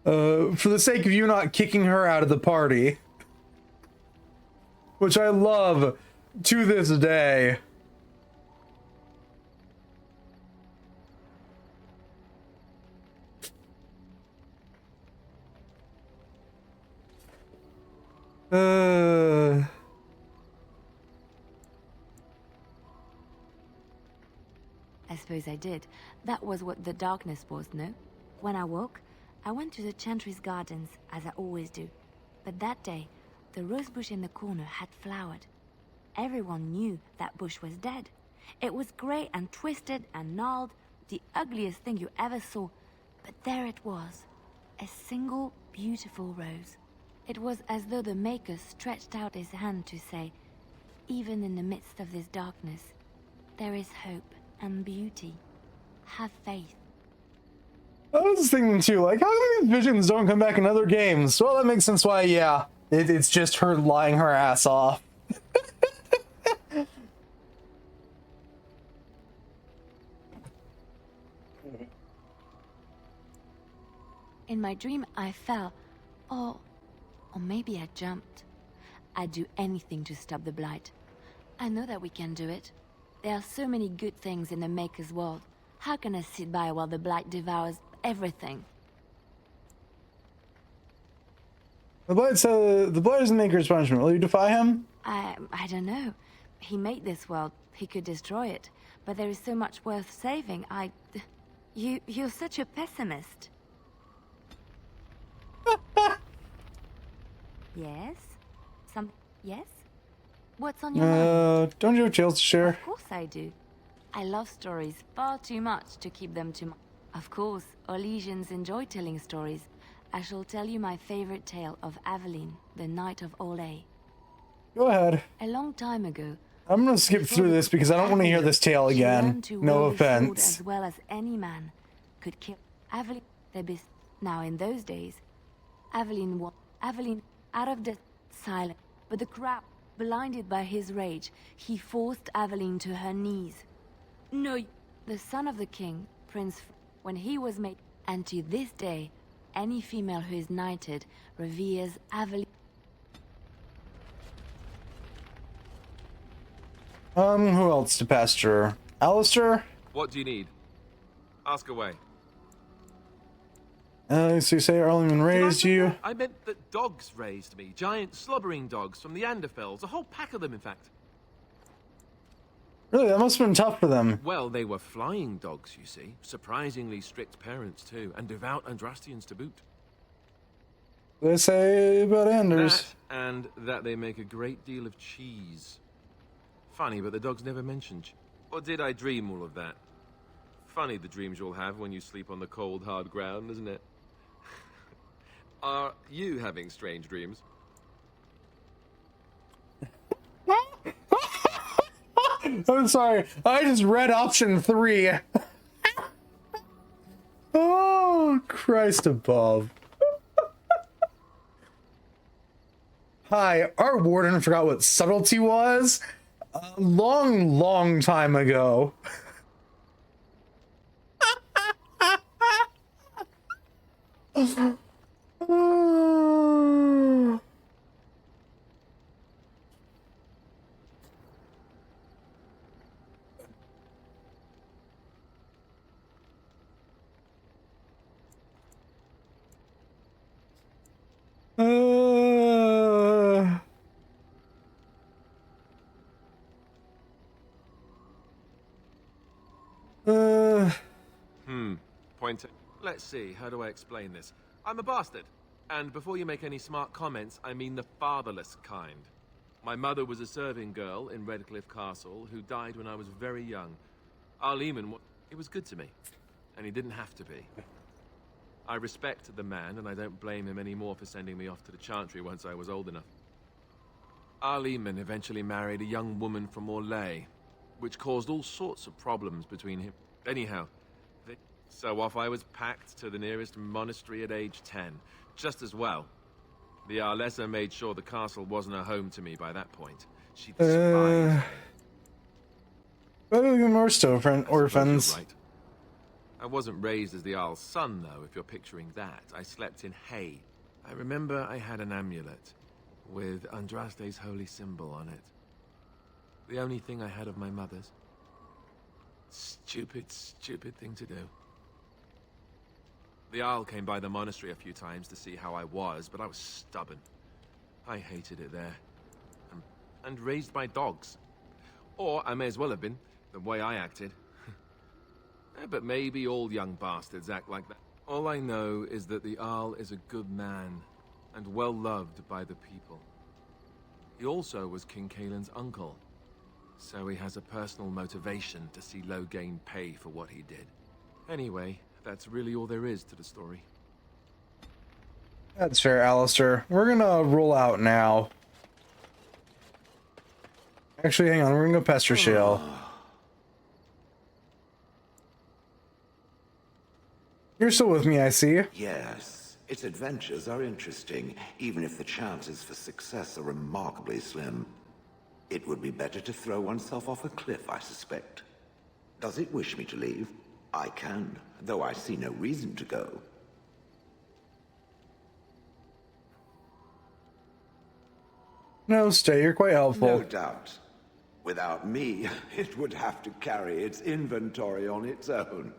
For the sake of you not kicking her out of the party. Which I love to this day. I suppose I did. That was what the darkness was, no? When I woke, I went to the Chantry's gardens, as I always do. But that day, the rose bush in the corner had flowered. Everyone knew that bush was dead. It was grey and twisted and gnarled, the ugliest thing you ever saw. But there it was, a single beautiful rose. It was as though the Maker stretched out his hand to say, even in the midst of this darkness, there is hope and beauty. Have faith. I was just thinking too, like, how come these visions don't come back in other games? Well, that makes sense why, yeah. It's just her lying her ass off. In my dream, I fell. Or maybe I jumped. I'd do anything to stop the Blight. I know that we can do it. There are so many good things in the Maker's world. How can I sit by while the Blight devours everything? The Blight is the Maker's punishment. Will you defy him? I don't know. He made this world. He could destroy it. But there is so much worth saving. You're such a pessimist. Yes? Yes? What's on your mind? Don't you have tales to share? Of course I do. I love stories far too much to keep them to myself. Of course, Orlesians enjoy telling stories. I shall tell you my favorite tale of Aveline, the Knight of Olay. Go ahead. A long time ago, I'm gonna skip through this because I don't want to hear this tale again. No offense. as well as any man could kill Aveline. Now in those days, Aveline out of the silence, but the crowd, blinded by his rage, he forced Aveline to her knees. No, the son of the king, Prince, when he was made, and to this day, any female who is knighted reveres Aveline. Who else to pasture? Alistair? What do you need? Ask away. So you say Arleman raised you? I meant that dogs raised me. Giant slobbering dogs from the Anderfells. A whole pack of them, in fact. Really? That must have been tough for them. Well, they were flying dogs, you see. Surprisingly strict parents, too. And devout Andrastians to boot. What do they say about Anders? That, and that they make a great deal of cheese. Funny, but the dogs never mentioned. Or did I dream all of that? Funny the dreams you'll have when you sleep on the cold, hard ground, isn't it? Are you having strange dreams? I'm sorry. I just read option 3. Oh, Christ above. Hi, our warden forgot what subtlety was a long time ago. Pointer. Let's see, how do I explain this? I'm a bastard. And before you make any smart comments, I mean the fatherless kind. My mother was a serving girl in Redcliffe Castle who died when I was very young. Arleman, he was good to me. And he didn't have to be. I respect the man, and I don't blame him anymore for sending me off to the Chantry once I was old enough. Arleman eventually married a young woman from Orlais, which caused all sorts of problems between him. Anyhow, so off I was packed to the nearest monastery at age 10. Just as well. The Arlessa made sure the castle wasn't a home to me by that point. She despised me. Well, even more orphans. Right. I wasn't raised as the Arl's son, though, if you're picturing that. I slept in hay. I remember I had an amulet with Andraste's holy symbol on it. The only thing I had of my mother's. Stupid, stupid thing to do. The Arl came by the monastery a few times to see how I was, but I was stubborn. I hated it there. And raised by dogs. Or I may as well have been, the way I acted. But maybe all young bastards act like that. All I know is that the Arl is a good man, and well loved by the people. He also was King Kaelin's uncle, so he has a personal motivation to see Loghain pay for what he did. Anyway, that's really all there is to the story. That's fair, Alistair. We're gonna roll out now. Actually, hang on, we're gonna go pester Shale. You're still with me, I see. Yes, its adventures are interesting, even if the chances for success are remarkably slim. It would be better to throw oneself off a cliff, I suspect. Does it wish me to leave? I can, though I see no reason to go. No, stay. You're quite helpful. No doubt. Without me, it would have to carry its inventory on its own.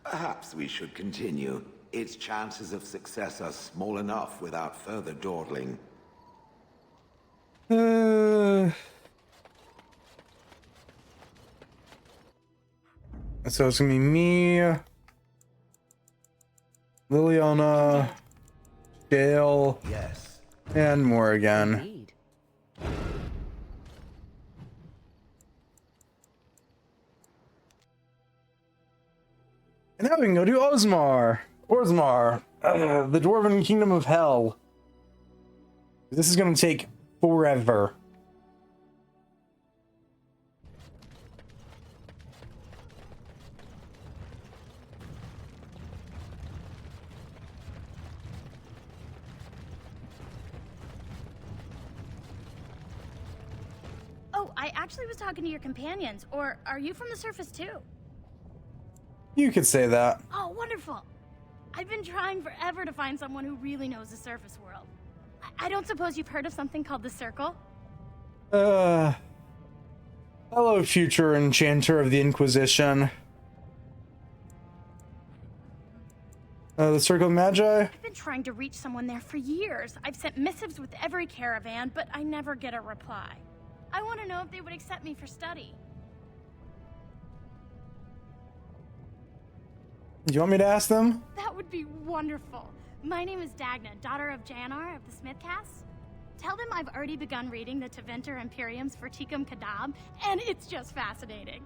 Perhaps we should continue. Its chances of success are small enough without further dawdling. So it's gonna be me, Liliana, Shale, yes, and more again. Indeed. And now we can go to Orzammar, the Dwarven Kingdom of Hell. This is gonna take forever. Oh, I actually was talking to your companions. Or are you from the surface too? You could say that. Oh, wonderful. I've been trying forever to find someone who really knows the surface world. I don't suppose you've heard of something called the Circle? Hello, future enchanter of the Inquisition. The Circle of Magi? I've been trying to reach someone there for years. I've sent missives with every caravan, but I never get a reply. I want to know if they would accept me for study. Do you want me to ask them? That would be wonderful. My name is Dagna, daughter of Janar of the Smithcast. Tell them I've already begun reading the Tevinter Imperiums for Tikum Kadab, and it's just fascinating.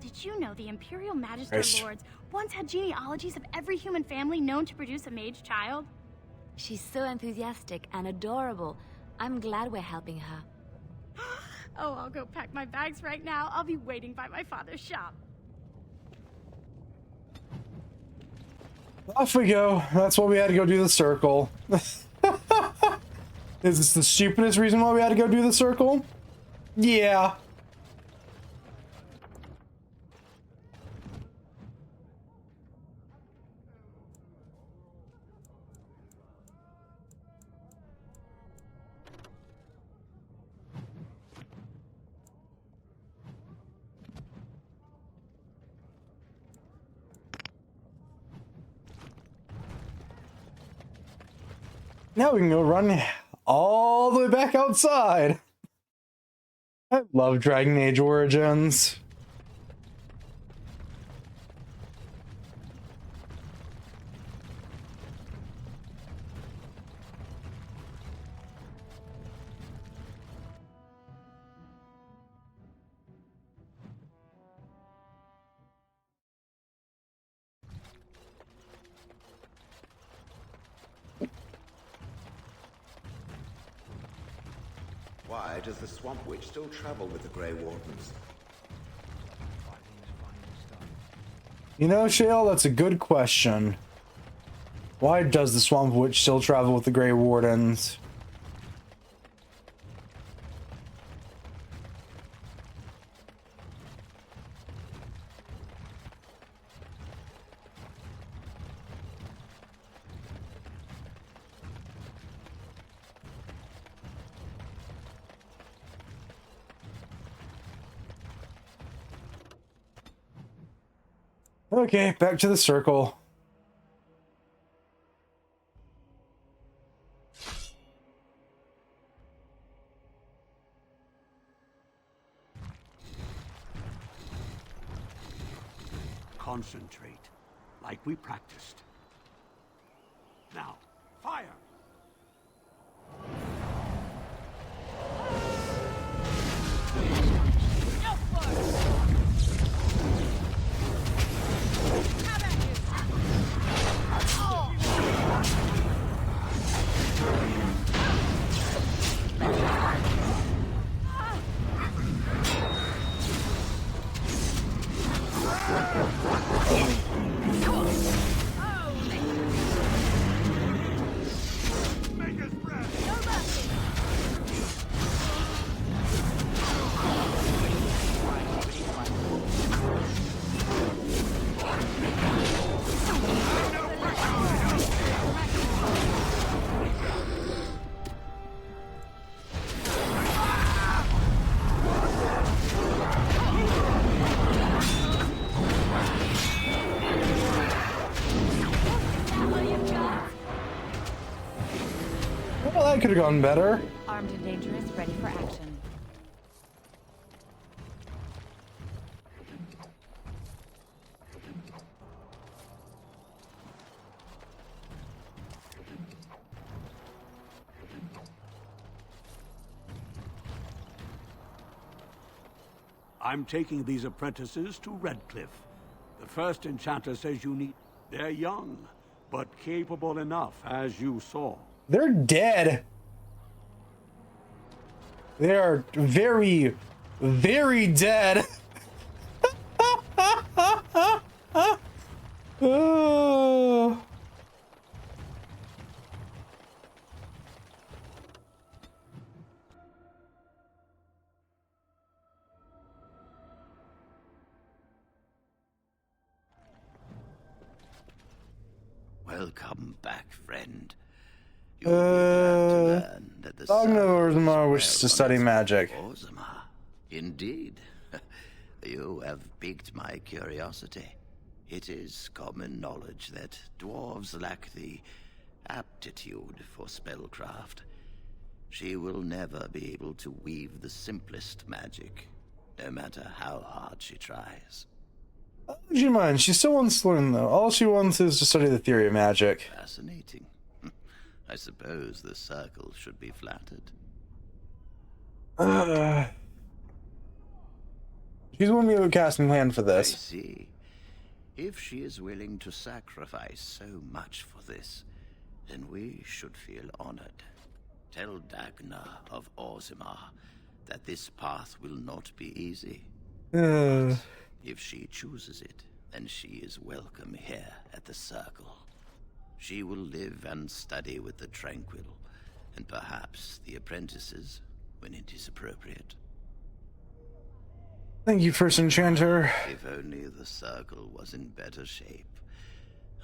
Did you know the Imperial Magister Lords once had genealogies of every human family known to produce a mage child? She's so enthusiastic and adorable. I'm glad we're helping her. Oh, I'll go pack my bags right now. I'll be waiting by my father's shop. Off we go. That's why we had to go do the Circle. Is this the stupidest reason why we had to go do the Circle? Yeah. Now we can go run all the way back outside. I love Dragon Age Origins. Why does the Swamp Witch still travel with the Grey Wardens? You know, Shale, that's a good question. Why does the Swamp Witch still travel with the Grey Wardens? Okay, back to the circle. Concentrate, like we practiced. Now, fire! Well, that could have gone better. Armed and dangerous, ready for action. I'm taking these apprentices to Redcliffe. The first enchanter says you need... They're young, but capable enough, as you saw. They're dead. They are very, very dead. Oh. Welcome back, friend. You'll be glad to learn that the Orzammar wishes to study magic. Orzammar, indeed. You have piqued my curiosity. It is common knowledge that dwarves lack the aptitude for spellcraft. She will never be able to weave the simplest magic, no matter how hard she tries. Would you mind? She still wants to learn, though. All she wants is to study the theory of magic. Fascinating. I suppose the circle should be flattered. She's wanting me to cast and plan for this. I see. If she is willing to sacrifice so much for this, then we should feel honored. Tell Dagna of Orzammar that this path will not be easy. If she chooses it, then she is welcome here at the Circle. She will live and study with the Tranquil, and perhaps the apprentices, when it is appropriate. Thank you, First Enchanter. If only the Circle was in better shape.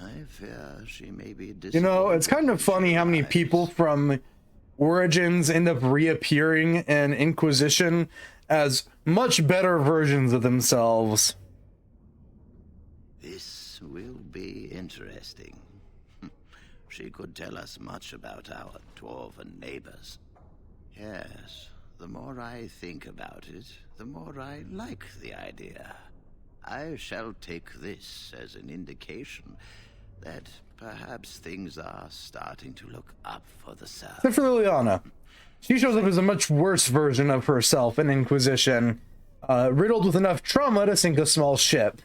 I fear she may be You know, it's kind of funny how many people from Origins end up reappearing in Inquisition as much better versions of themselves. This will be interesting. She could tell us much about our dwarven neighbors. Yes, the more I think about it, the more I like the idea. I shall take this as an indication that perhaps things are starting to look up for the Circle. Except for Liliana. She shows up as a much worse version of herself in Inquisition, riddled with enough trauma to sink a small ship.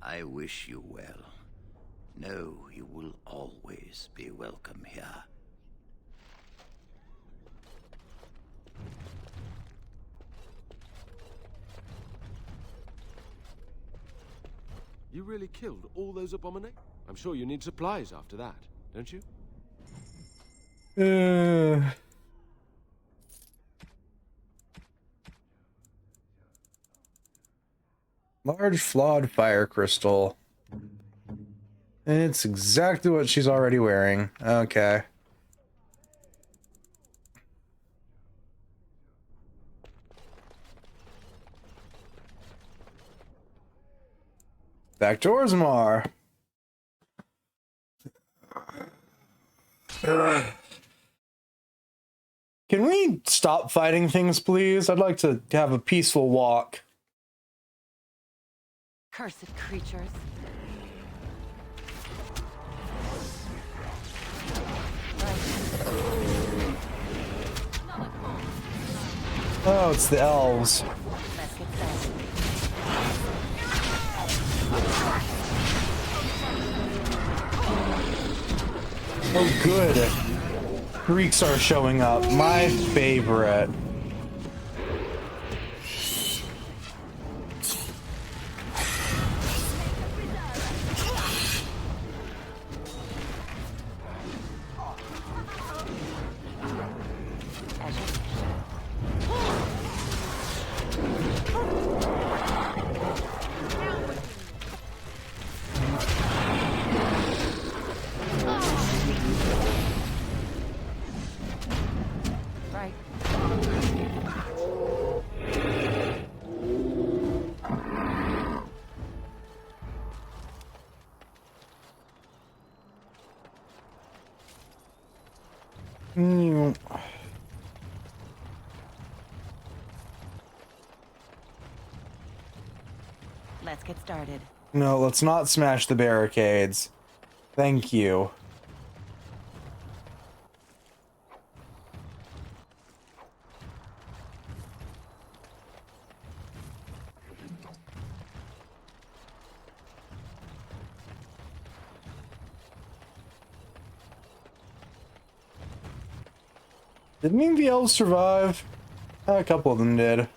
I wish you well. Know you will always be welcome here. You really killed all those abominations? I'm sure you need supplies after that, don't you? Large flawed fire crystal. It's exactly what she's already wearing. Okay. Back to Orzammar. Can we stop fighting things, please? I'd like to have a peaceful walk. Cursed creatures. Oh, it's the elves. Oh, good. Greeks are showing up. My favorite. Let's get started. No, let's not smash the barricades. Thank you. Did any of the elves survive? A couple of them did.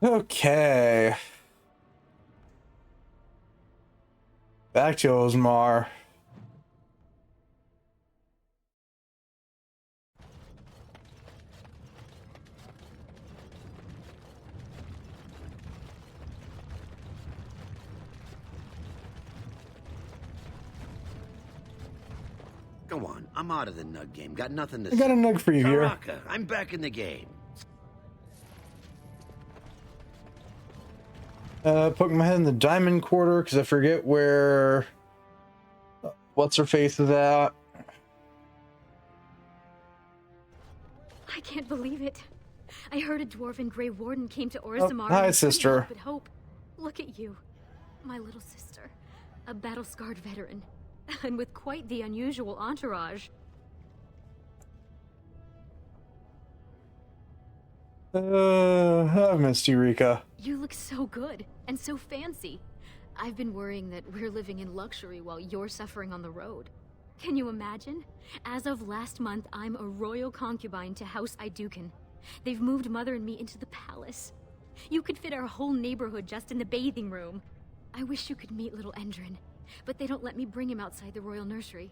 Okay. Back to Orzammar. Go on, I'm out of the nug game. Got nothing to I got a nug for you here. Taraka, I'm back in the game. Poking my head in the diamond quarter because I forget where what's her face is at. I can't believe it. I heard a dwarven Grey Warden came to Orzammar. Hi, and sister. couldn't help but hope. Look at you, my little sister, a battle-scarred veteran, and with quite the unusual entourage. I've missed you, Rika. You look so good and so fancy. I've been worrying that we're living in luxury while you're suffering on the road. Can you imagine? As of last month, I'm a royal concubine to House Iduken. They've moved Mother and me into the palace. You could fit our whole neighborhood just in the bathing room. I wish you could meet little Endrin, but they don't let me bring him outside the royal nursery.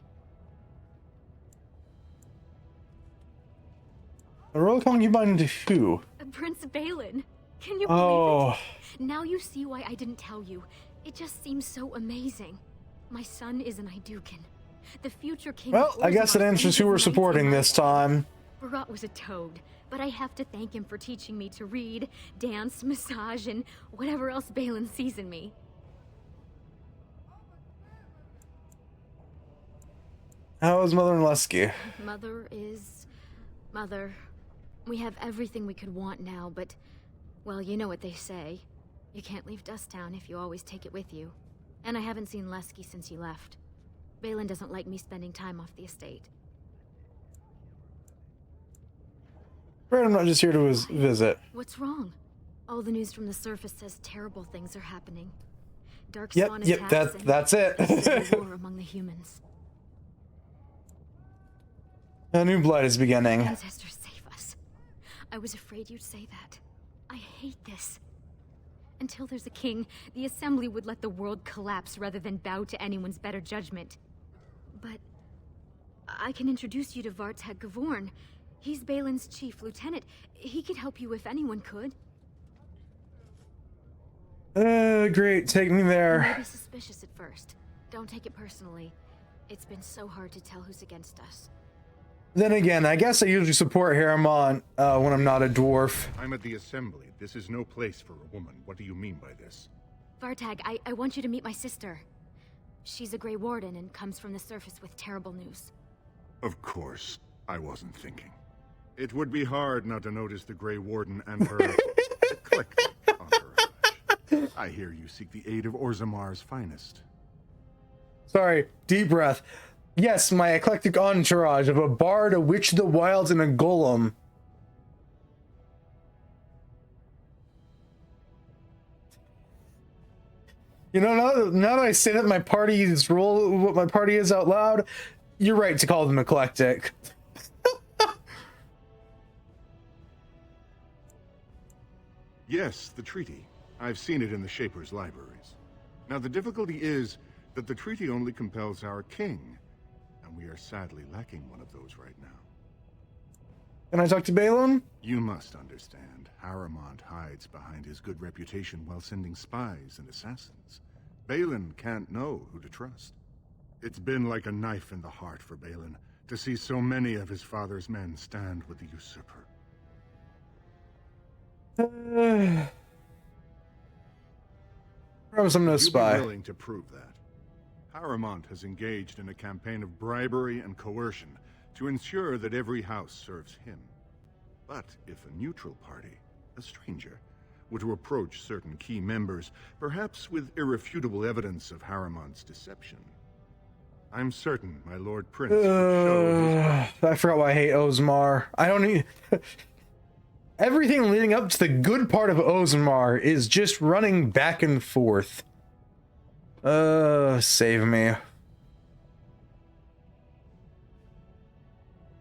A royal concubine to who? Prince Balin. Can you believe Oh. it? Now you see why I didn't tell you. It just seems so amazing. My son is an Iduken. The future king. Well, I guess it answers who we're supporting this time. Barat was a toad, but I have to thank him for teaching me to read, dance, massage, and whatever else Balin sees in me. How is Mother and Lesky? Mother is... Mother. We have everything we could want now, but... Well, you know what they say. You can't leave Dusttown if you always take it with you. And I haven't seen Lesky since you left. Balin doesn't like me spending time off the estate. Right, I'm not just here to visit. What's wrong? All the news from the surface says terrible things are happening. Dark Yep, Swan yep, attacks and that's it. civil war among the humans. A new blood is beginning. Ancestors, save us. I was afraid you'd say that. I hate this. Until there's a king, the Assembly would let the world collapse rather than bow to anyone's better judgment. But I can introduce you to Vartag Gavorn. He's Balin's chief lieutenant. He could help you if anyone could. Great, take me You there. may be suspicious at first. Don't take it personally. It's been so hard to tell who's against us. Then again, I guess I usually support Harriman when I'm not a dwarf. I'm at the Assembly. This is no place for a woman. What do you mean by this? Vartag, I want you to meet my sister. She's a Grey Warden and comes from the surface with terrible news. Of course, I wasn't thinking. It would be hard not to notice the Grey Warden and her eclectic entourage. I hear you seek the aid of Orzamar's finest. Sorry, deep breath. Yes, my eclectic entourage of a bard, a witch of the wilds, and a golem. You know, now that I say that my party's role, what my party is out loud, you're right to call them eclectic. Yes, the treaty. I've seen it in the Shaper's libraries. Now, the difficulty is that the treaty only compels our king, and we are sadly lacking one of those right now. Can I talk to Balin? You must understand, Harriman hides behind his good reputation while sending spies and assassins. Balin can't know who to trust. It's been like a knife in the heart for Balin to see so many of his father's men stand with the usurper. Promise I'm no Would you spy. be willing to prove that? Harriman has engaged in a campaign of bribery and coercion to ensure that every house serves him. But if a neutral party, a stranger, were to approach certain key members, perhaps with irrefutable evidence of Harriman's deception, I'm certain my Lord Prince would show his... I forgot why I hate Ozmar. I don't need... Everything leading up to the good part of Ozmar is just running back and forth. Save me.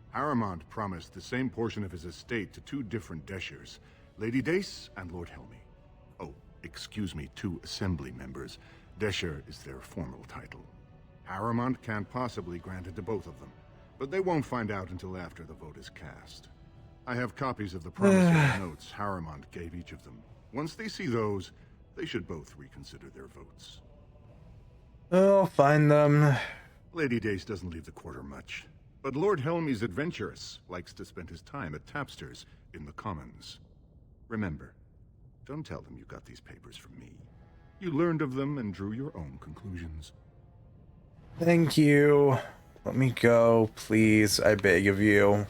Harriman promised the same portion of his estate to two different Deshers, Lady Dace and Lord Helmy. Oh, excuse me, two Assembly members. Desher is their formal title. Harriman can't possibly grant it to both of them, but they won't find out until after the vote is cast. I have copies of the promissory notes Harriman gave each of them. Once they see those, they should both reconsider their votes. I'll find them. Lady Dace doesn't leave the quarter much, but Lord Helmy's adventurous, likes to spend his time at Tapster's in the Commons. Remember, don't tell them you got these papers from me. You learned of them and drew your own conclusions. Thank you. Let me go, please. I beg of you.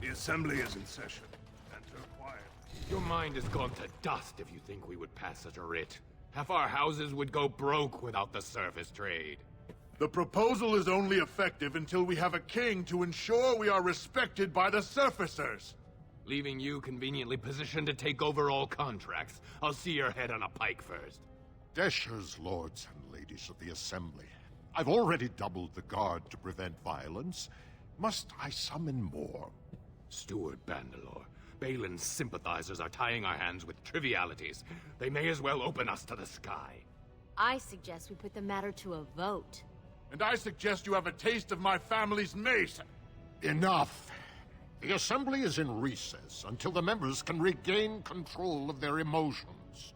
The Assembly is in session. Enter quiet. Your mind has gone to dust if you think we would pass such a writ. Half our houses would go broke without the surface trade. The proposal is only effective until we have a king to ensure we are respected by the surfacers. Leaving you conveniently positioned to take over all contracts. I'll see your head on a pike first. Deshers, lords and ladies of the Assembly. I've already doubled the guard to prevent violence. Must I summon more? Steward Bandalore, Balin's sympathizers are tying our hands with trivialities. They may as well open us to the sky. I suggest we put the matter to a vote. And I suggest you have a taste of my family's mace. Enough. The Assembly is in recess until the members can regain control of their emotions.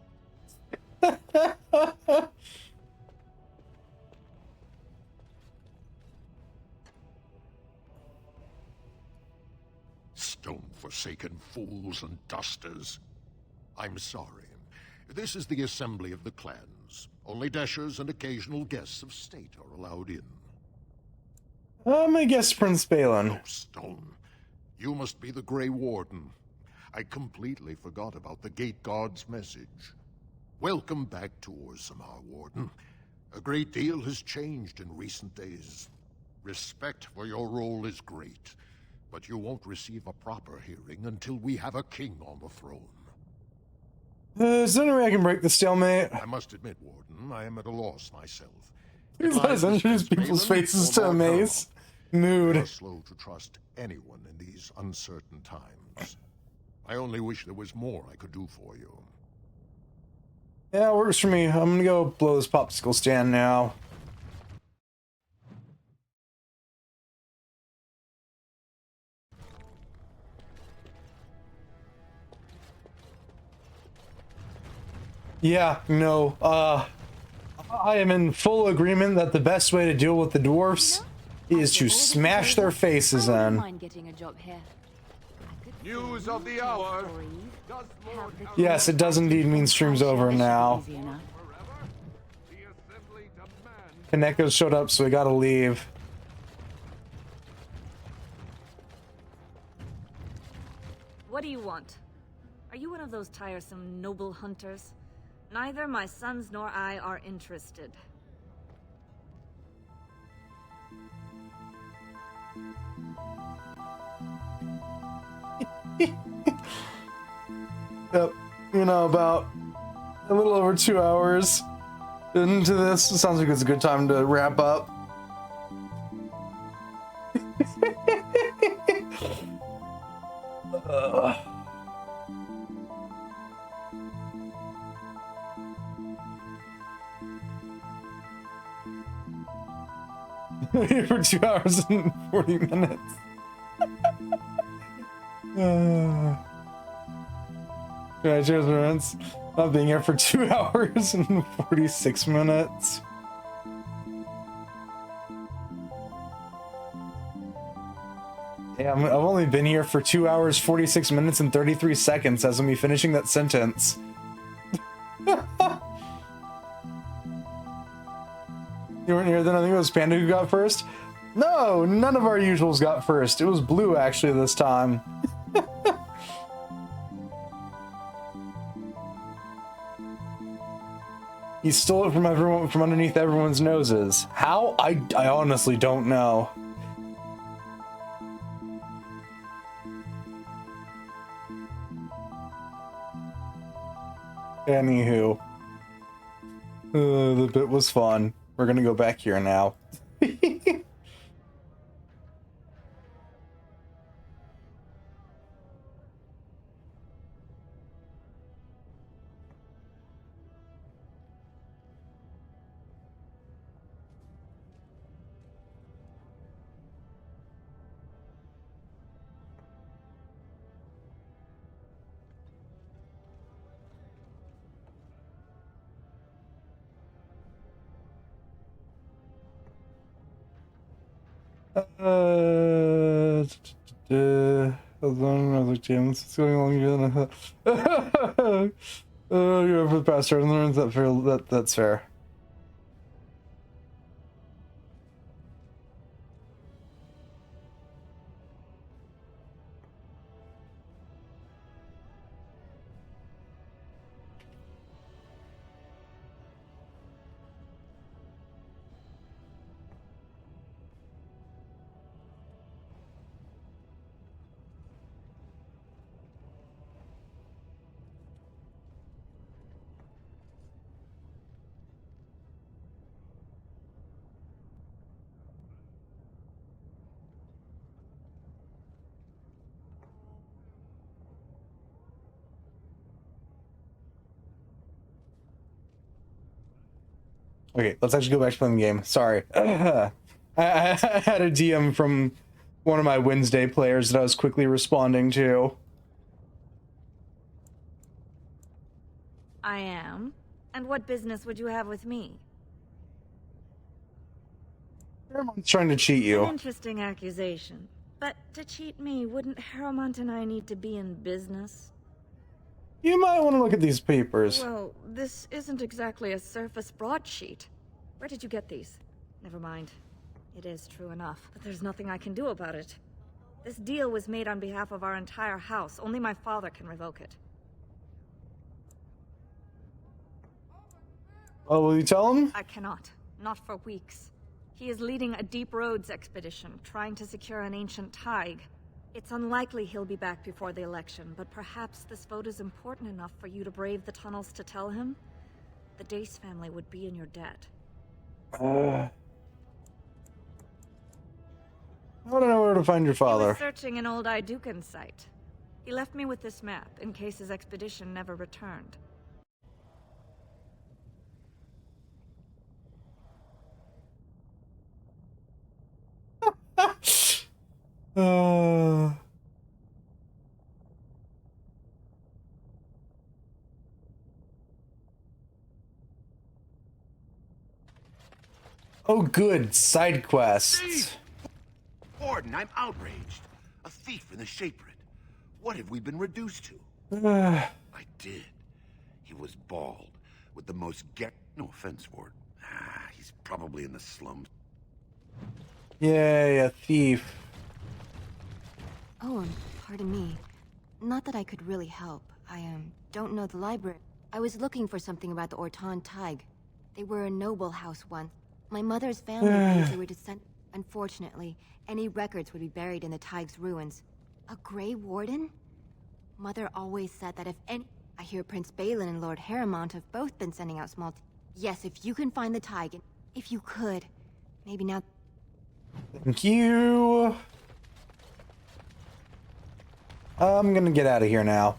Stone-forsaken fools and dusters. I'm sorry. This is the Assembly of the Clans. Only Deshers and occasional guests of state are allowed in. I guess Prince Balin. No, Stone. You must be the Grey Warden. I completely forgot about the Gate Guard's message. Welcome back to Orzammar, Warden. A great deal has changed in recent days. Respect for your role is great, but you won't receive a proper hearing until we have a king on the throne. Is there any way I can break the stalemate? I must admit, Warden, I am at a loss myself. Please let us introduce people's faces to a maze. Mood. You're slow to trust anyone in these uncertain times. I only wish there was more I could do for you. Yeah, it works for me. I'm gonna go blow this popsicle stand now. Yeah, no, I am in full agreement that the best way to deal with the dwarfs is to smash their faces in. News of the hour. Yes, it does indeed mean stream's over now. Kaneko showed up, so we gotta leave. What do you want? Are you one of those tiresome noble hunters? Neither my sons nor I are interested. Yep, you know, about a little over 2 hours into this. It sounds like it's a good time to wrap up. Here for 2 hours and 40 minutes. Cheers, friends. Not being here for 2 hours and 46 minutes. Yeah, I've only been here for 2 hours, 46 minutes, and 33 seconds as I'm be finishing that sentence. You weren't here then? I think it was Panda who got first. No, none of our usuals got first. It was Blue actually this time. He stole it from everyone, from underneath everyone's noses. How? I honestly don't know. Anywho. The bit was fun. We're gonna go back here now. James, it's going longer than I thought. You're for the past turn learns that fair. That's fair. Okay, let's actually go back to playing the game. Sorry. I had a DM from one of my Wednesday players that I was quickly responding to. I am. And what business would you have with me? Everyone's trying to cheat An you. interesting accusation. But to cheat me, wouldn't Harrowmont and I need to be in business? You might want to look at these papers. Well, this isn't exactly a surface broadsheet. Where did you get these? Never mind. It is true enough, but there's nothing I can do about it. This deal was made on behalf of our entire house. Only my father can revoke it. Oh, will you tell him? I cannot. Not for weeks. He is leading a Deep Roads expedition, trying to secure an ancient Tig. It's unlikely he'll be back before the election, but perhaps this vote is important enough for you to brave the tunnels to tell him? The Dace family would be in your debt. I want to know where to find your He father. was searching an old Idukan site. He left me with this map in case his expedition never returned. Oh, good. Side quests. Steve! Warden, I'm outraged. A thief in the Shapered. What have we been reduced to? I did. He was bald, with the most no offense, Ward. He's probably in the slums. Yay, a thief. Oh, pardon me. Not that I could really help. I, don't know the library. I was looking for something about the Orton Tig. They were a noble house once. My mother's family believes they were descended. Unfortunately, any records would be buried in the Tig's ruins. A Grey Warden? Mother always said that if any... I hear Prince Balin and Lord Harrimont have both been sending out small... Yes, if you can find the Tig, if you could. Maybe now... Thank you. I'm gonna get out of here now.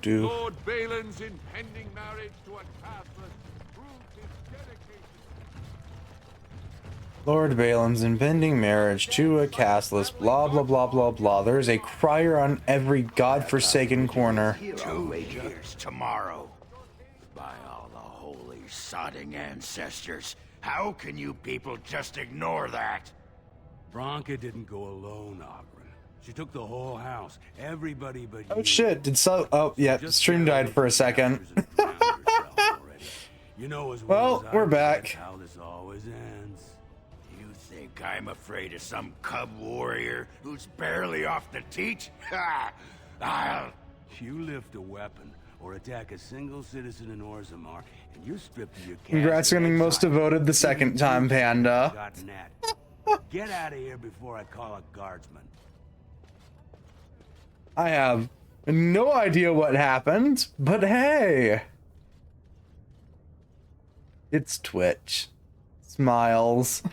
Do. Lord Balin's impending marriage to a Catherine proved his dedication. Lord Balin's impending marriage to a castless, blah blah blah blah blah. There's a crier on every godforsaken corner. 2 years tomorrow. By all the holy sodding ancestors, how can you people just ignore that? Branka didn't go alone, Ogren. She took the whole house. Everybody but Oh you. shit, did so... Oh, yeah, the stream died for a second. You know as Well, as I we're do, back. that's how this always ends. You think I'm afraid of some cub warrior who's barely off the teat? Ha! I'll... You lift a weapon or attack a single citizen in Orzammar, and you're stripped of your caste. Congrats on getting most devoted the second time, Panda. Gotten that. Get out of here before I call a guardsman. I have no idea what happened, but hey. It's Twitch. Smiles.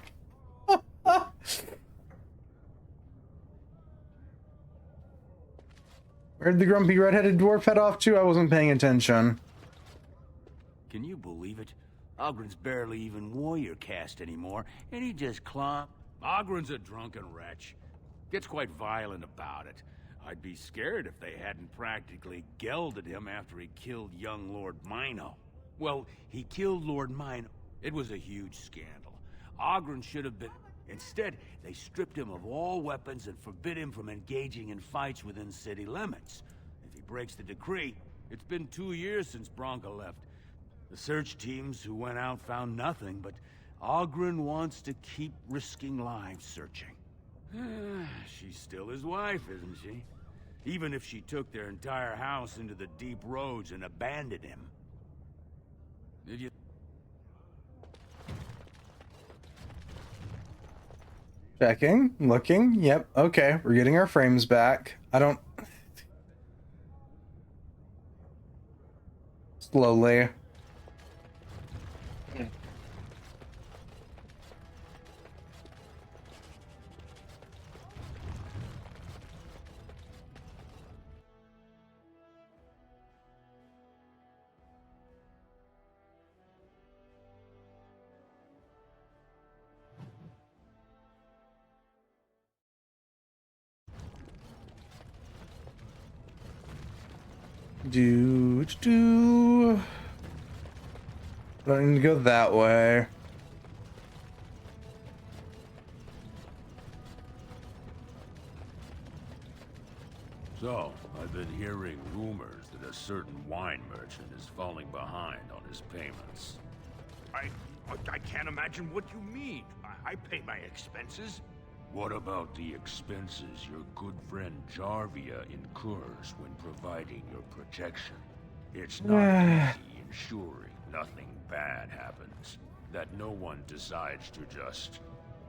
Where'd the grumpy red-headed dwarf head off to? I wasn't paying attention. Can you believe it? Ogren's barely even warrior caste anymore, and he just Ogren's a drunken wretch. Gets quite violent about it. I'd be scared if they hadn't practically gelded him after he killed young Lord Mino. Well, he killed Lord Mino. It was a huge scandal. Ogren should have been... Instead, they stripped him of all weapons and forbid him from engaging in fights within city limits. If he breaks the decree, it's been 2 years since Branka left. The search teams who went out found nothing, but Ogren wants to keep risking lives searching. She's still his wife, isn't she? Even if she took their entire house into the deep roads and abandoned him. Did you... Checking, looking, yep, okay, we're getting our frames back. I don't... Slowly. Do. I need to go that way. So, I've been hearing rumors that a certain wine merchant is falling behind on his payments. I can't imagine what you mean. I pay my expenses. What about the expenses your good friend Jarvia incurs when providing your protection? It's not easy ensuring nothing bad happens, that no one decides to just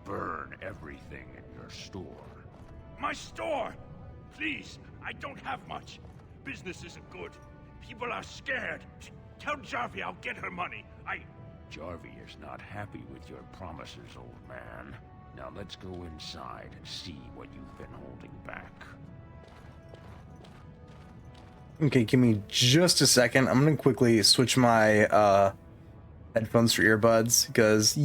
burn everything in your store. My store! Please, I don't have much. Business isn't good. People are scared. Tell Jarvia I'll get her money. Jarvia is not happy with your promises, old man. Now let's go inside and see what you've been holding back. Okay, give me just a second. I'm gonna quickly switch my headphones for earbuds because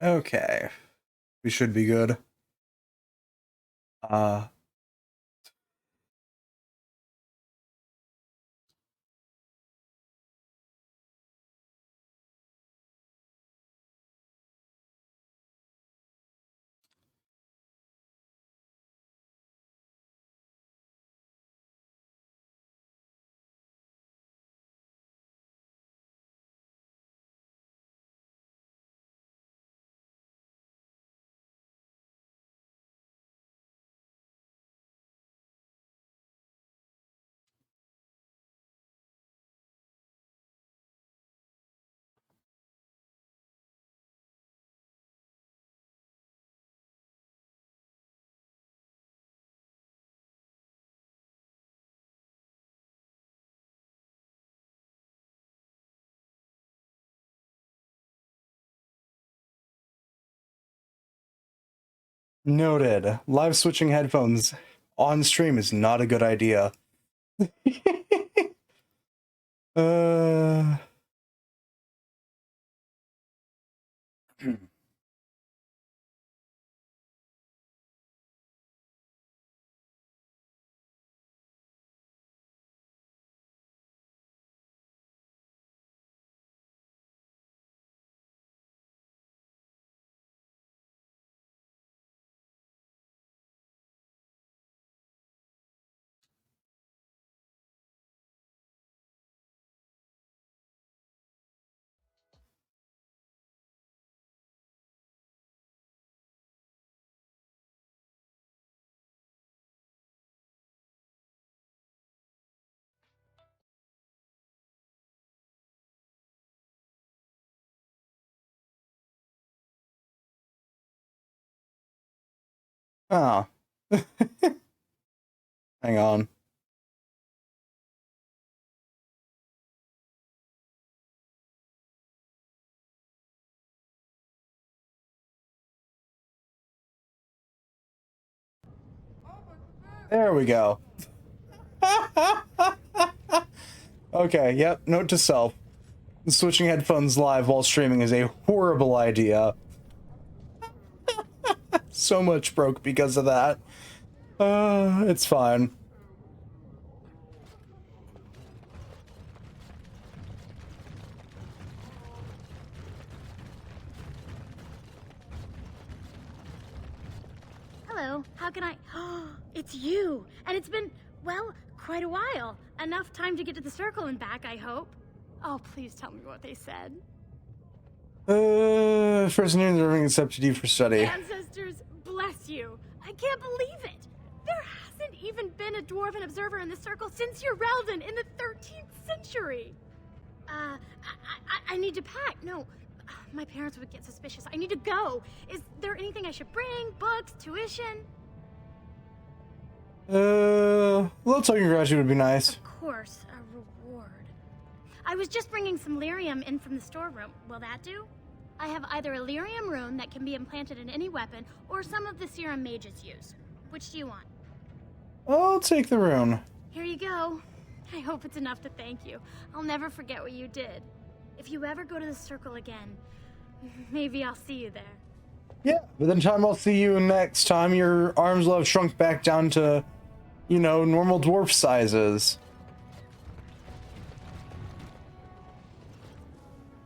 okay, we should be good. Noted. Live switching headphones on stream is not a good idea. Oh. Hang on. There we go. Okay, yep, note to self. Switching headphones live while streaming is a horrible idea. So much broke because of that. It's fine. Hello, how can I... It's you! And it's been, well, quite a while. Enough time to get to the circle and back, I hope. Oh, please tell me what they said. First name deserving accepted for study. Ancestors, bless you. I can't believe it. There hasn't even been a dwarven observer in the circle since Urelden in the 13th century. I need to pack. No, my parents would get suspicious. I need to go. Is there anything I should bring? Books? Tuition? A little token gratitude would be nice. Of course, a reward. I was just bringing some lyrium in from the storeroom. Will that do? I have either a lyrium rune that can be implanted in any weapon, or some of the serum mages use. Which do you want? I'll take the rune. Here you go. I hope it's enough to thank you. I'll never forget what you did. If you ever go to the circle again, maybe I'll see you there. Yeah, but the time I'll see you next time, your arms will have shrunk back down to, you know, normal dwarf sizes.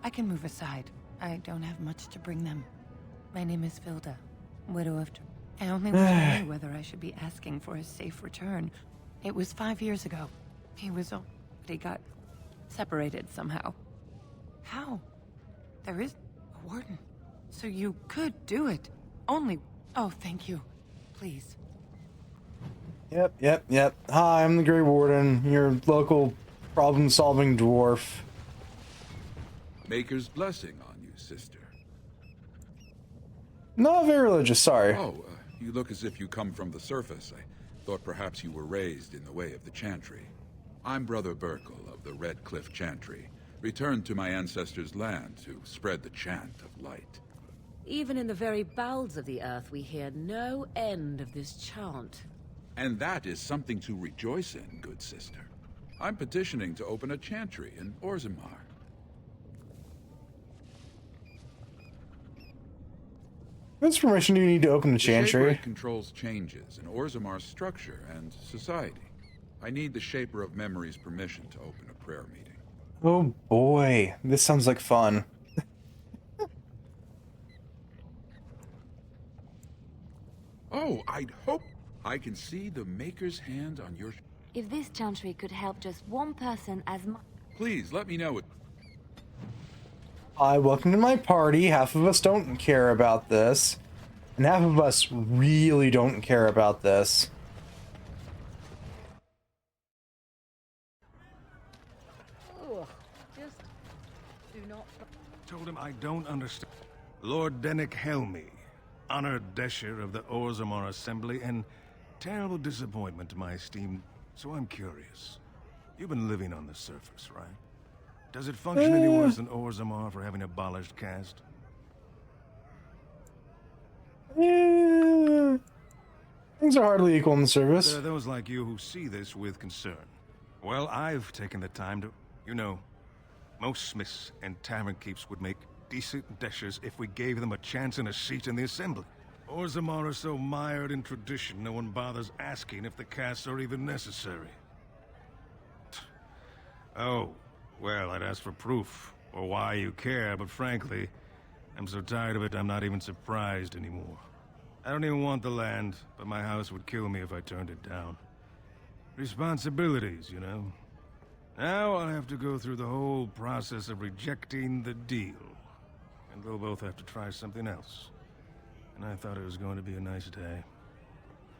I can move aside. I don't have much to bring them. My name is Vilda, widow of... I only wish I knew whether I should be asking for his safe return. It was 5 years ago. He was old, but he got separated somehow. How? There is a warden. So you could do it. Only... Oh, thank you. Please. Yep. Hi, I'm the Grey Warden, your local problem-solving dwarf. Maker's blessing on you, sister. Not very religious, sorry. Oh, you look as if you come from the surface. I thought perhaps you were raised in the way of the Chantry. I'm Brother Burkle of the Red Cliff Chantry, returned to my ancestors' land to spread the chant of light. Even in the very bowels of the earth, we hear no end of this chant. And that is something to rejoice in, good sister. I'm petitioning to open a chantry in Orzammar. What information do you need to open the chantry? The Shaper controls changes in Orzammar's structure and society. I need the Shaper of Memory's permission to open a prayer meeting. Oh boy, this sounds like fun. Oh, I'd hope I can see the Maker's hand on your... If this chantry could help just one person as much... Please, let me know it. Hi, welcome to my party. Half of us don't care about this. And half of us really don't care about this. Just do not... Told him I don't understand. Lord Dennick Helmy, honored Desher of the Orzammar Assembly, and terrible disappointment to my esteemed... So I'm curious. You've been living on the surface, right? Does it function any worse than Orzammar for having abolished caste? Yeah. Things are hardly equal in the service. There are those like you who see this with concern. Well, I've taken the time to... You know, most smiths and tavern keeps would make decent Deshers if we gave them a chance and a seat in the assembly. Orzammar is so mired in tradition, no one bothers asking if the castes are even necessary. Oh, well, I'd ask for proof, or why you care, but frankly, I'm so tired of it I'm not even surprised anymore. I don't even want the land, but my house would kill me if I turned it down. Responsibilities, you know. Now I'll have to go through the whole process of rejecting the deal. And they'll both have to try something else. And I thought it was going to be a nice day.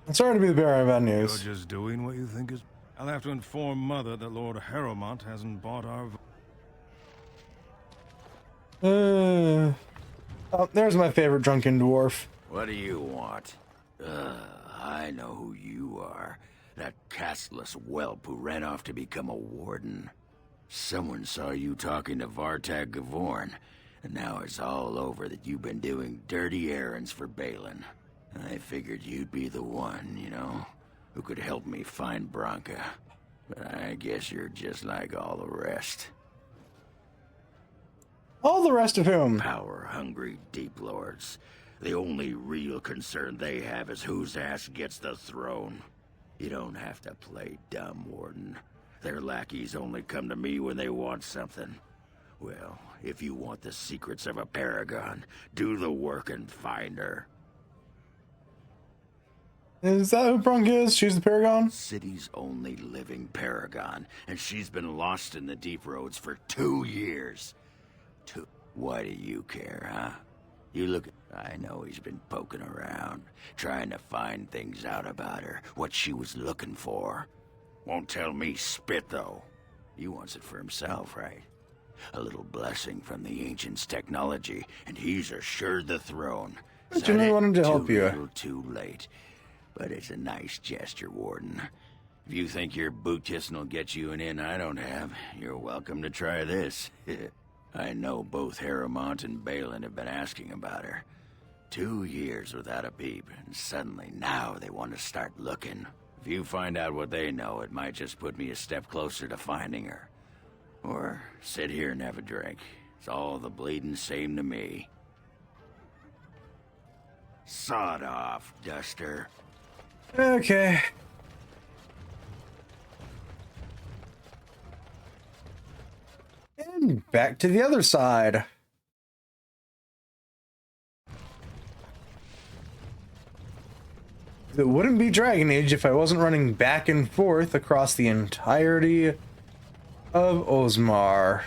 I'm sorry to be the bearer of bad news. You're just doing what you think is... I'll have to inform Mother that Lord Harrowmont hasn't bought our... Oh, there's my favorite drunken dwarf. What do you want? I know who you are. That castless whelp who ran off to become a warden. Someone saw you talking to Vartag Gavorn, and now it's all over that you've been doing dirty errands for Balin. I figured you'd be the one, you know, who could help me find Branka. But I guess you're just like all the rest. All the rest of whom? Power-hungry deep lords. The only real concern they have is whose ass gets the throne. You don't have to play dumb, Warden. Their lackeys only come to me when they want something. Well, if you want the secrets of a paragon, do the work and find her. Is that who Branka is? She's the paragon? City's only living paragon, and she's been lost in the deep roads for 2 years. Why do you care, huh? You look... I know he's been poking around, trying to find things out about her, what she was looking for. Won't tell me spit, though. He wants it for himself, right? A little blessing from the Ancients' technology, and he's assured the throne. I genuinely wanted to help you. Too little, too late. But it's a nice gesture, Warden. If you think your boot kissing will get you an in I don't have, you're welcome to try this. I know both Harrowmont and Balin have been asking about her. 2 years without a peep, and suddenly now they want to start looking. If you find out what they know, it might just put me a step closer to finding her. Or sit here and have a drink. It's all the bleeding same to me. Sod off, Duster. Okay. And back to the other side. It wouldn't be Dragon Age if I wasn't running back and forth across the entirety of Osmar.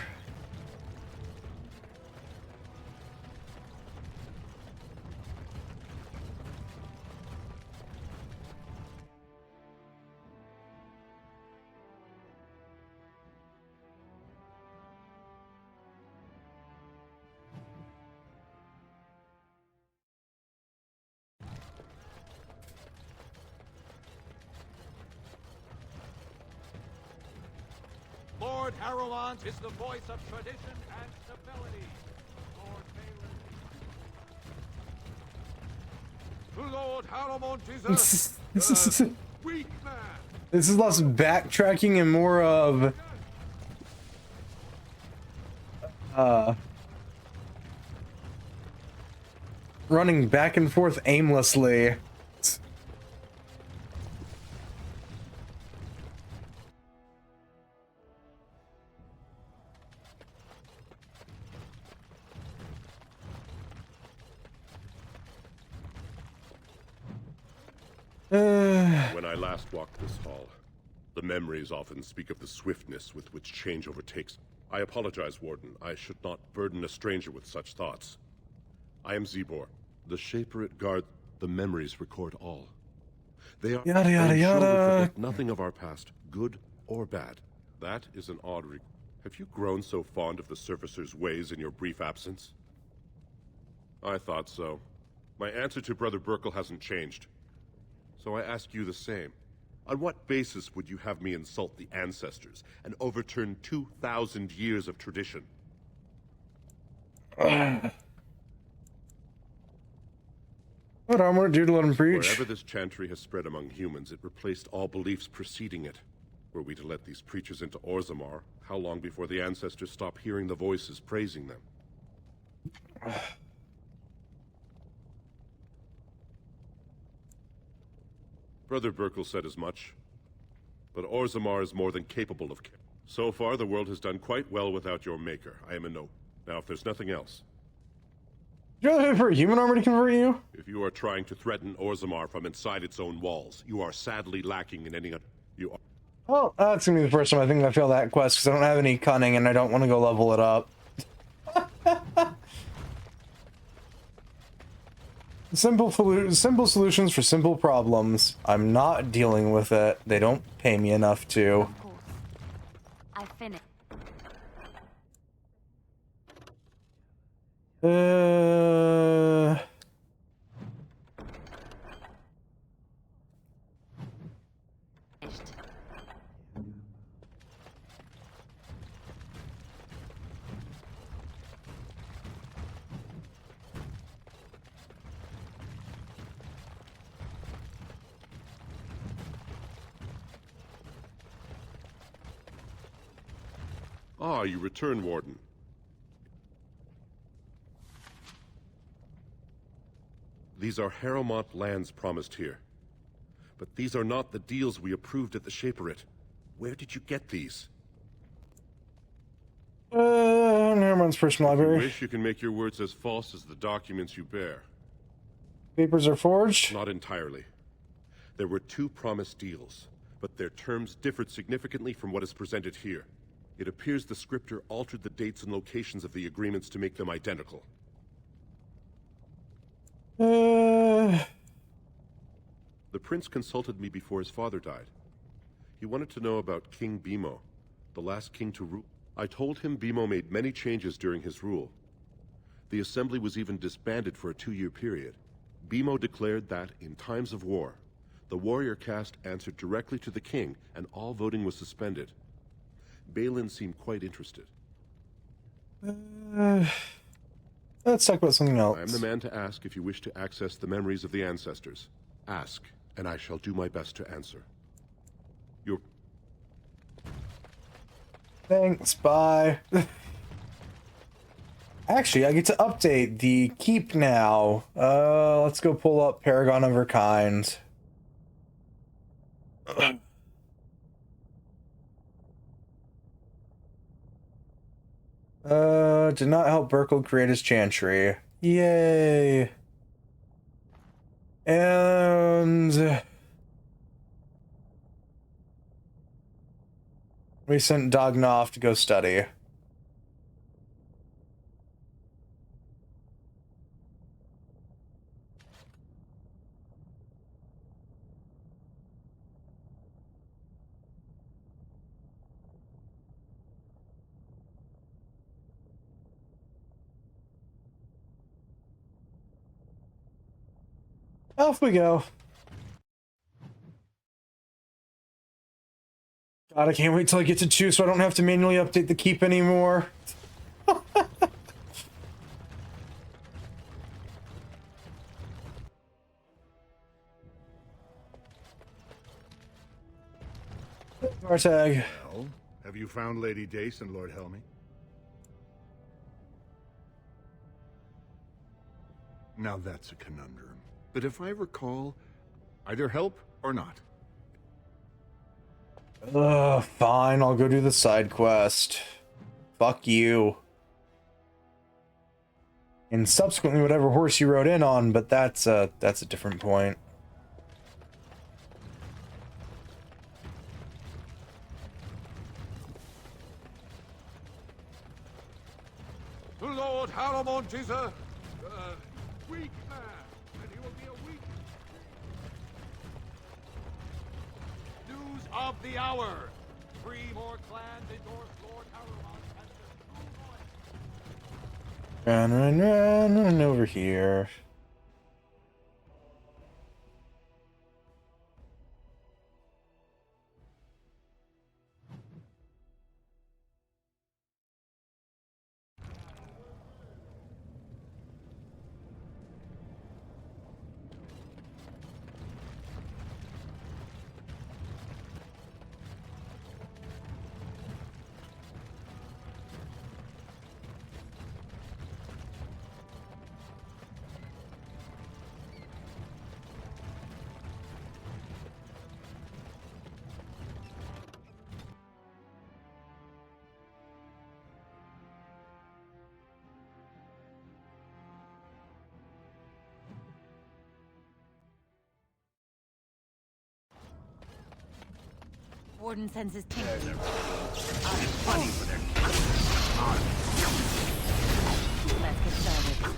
Lord Harrowmont is the voice of tradition and stability. Lord Harrowmont is a weak man. This is less backtracking and more of running back and forth aimlessly. When I last walked this hall, the memories often speak of the swiftness with which change overtakes. I apologize, Warden. I should not burden a stranger with such thoughts. I am Zebor. The Shaperit guard. The memories record all. They are yada yada yada. yada. Nothing of our past, good or bad. That is an odd. Have you grown so fond of the Surfacer's ways in your brief absence? I thought so. My answer to Brother Burkle hasn't changed. So I ask you the same. On what basis would you have me insult the ancestors and overturn 2,000 years of tradition? What armor do to let him preach? Wherever this chantry has spread among humans, it replaced all beliefs preceding it. Were we to let these preachers into Orzammar, how long before the ancestors stop hearing the voices praising them? Brother Burkle said as much, but Orzammar is more than capable of. So far, the world has done quite well without your maker. I am a no. Now, if there's nothing else. Do you rather for a human armor to convert you? If you are trying to threaten Orzammar from inside its own walls, you are sadly lacking in any. You are. Well, that's gonna be the first time I think I fail that quest because I don't have any cunning and I don't want to go level it up. Simple solutions for simple problems. I'm not dealing with it. They don't pay me enough to. Of course. I finished. Ah, you return, Warden. These are Harrowmont lands promised here. But these are not the deals we approved at the Shaperit. Where did you get these? Harrowmont's personal If you library. wish, you can make your words as false as the documents you bear. Papers are forged? Not entirely. There were 2 promised deals, but their terms differed significantly from what is presented here. It appears the scriptor altered the dates and locations of the agreements to make them identical. The prince consulted me before his father died. He wanted to know about King Bimo, the last king to rule. I told him Bimo made many changes during his rule. The assembly was even disbanded for a 2-year period. Bimo declared that, in times of war, the warrior caste answered directly to the king, and all voting was suspended. Balin seemed quite interested. Let's talk about something else. I am the man to ask if you wish to access the memories of the ancestors. Ask, and I shall do my best to answer. Your... Thanks, bye. Actually, I get to update the keep now. Let's go pull up Paragon of Her Kind. Did not help Burkle create his chantry. Yay. And we sent Dagna off to go study. Off we go. God, I can't wait till I get to 2 so I don't have to manually update the keep anymore. Vartag. Well, have you found Lady Dace and Lord Helmy? Now that's a conundrum. But if I recall, either help or not. Fine, I'll go do the side quest. Fuck you. And subsequently whatever horse you rode in on, but that's a different point. The Lord Haramont is a weak man, and he will be a weak. News of the hour. 3 more clans endorse Lord Haramont as the true voice. Run over here. Warden sends his team. Funny for their Let's get started.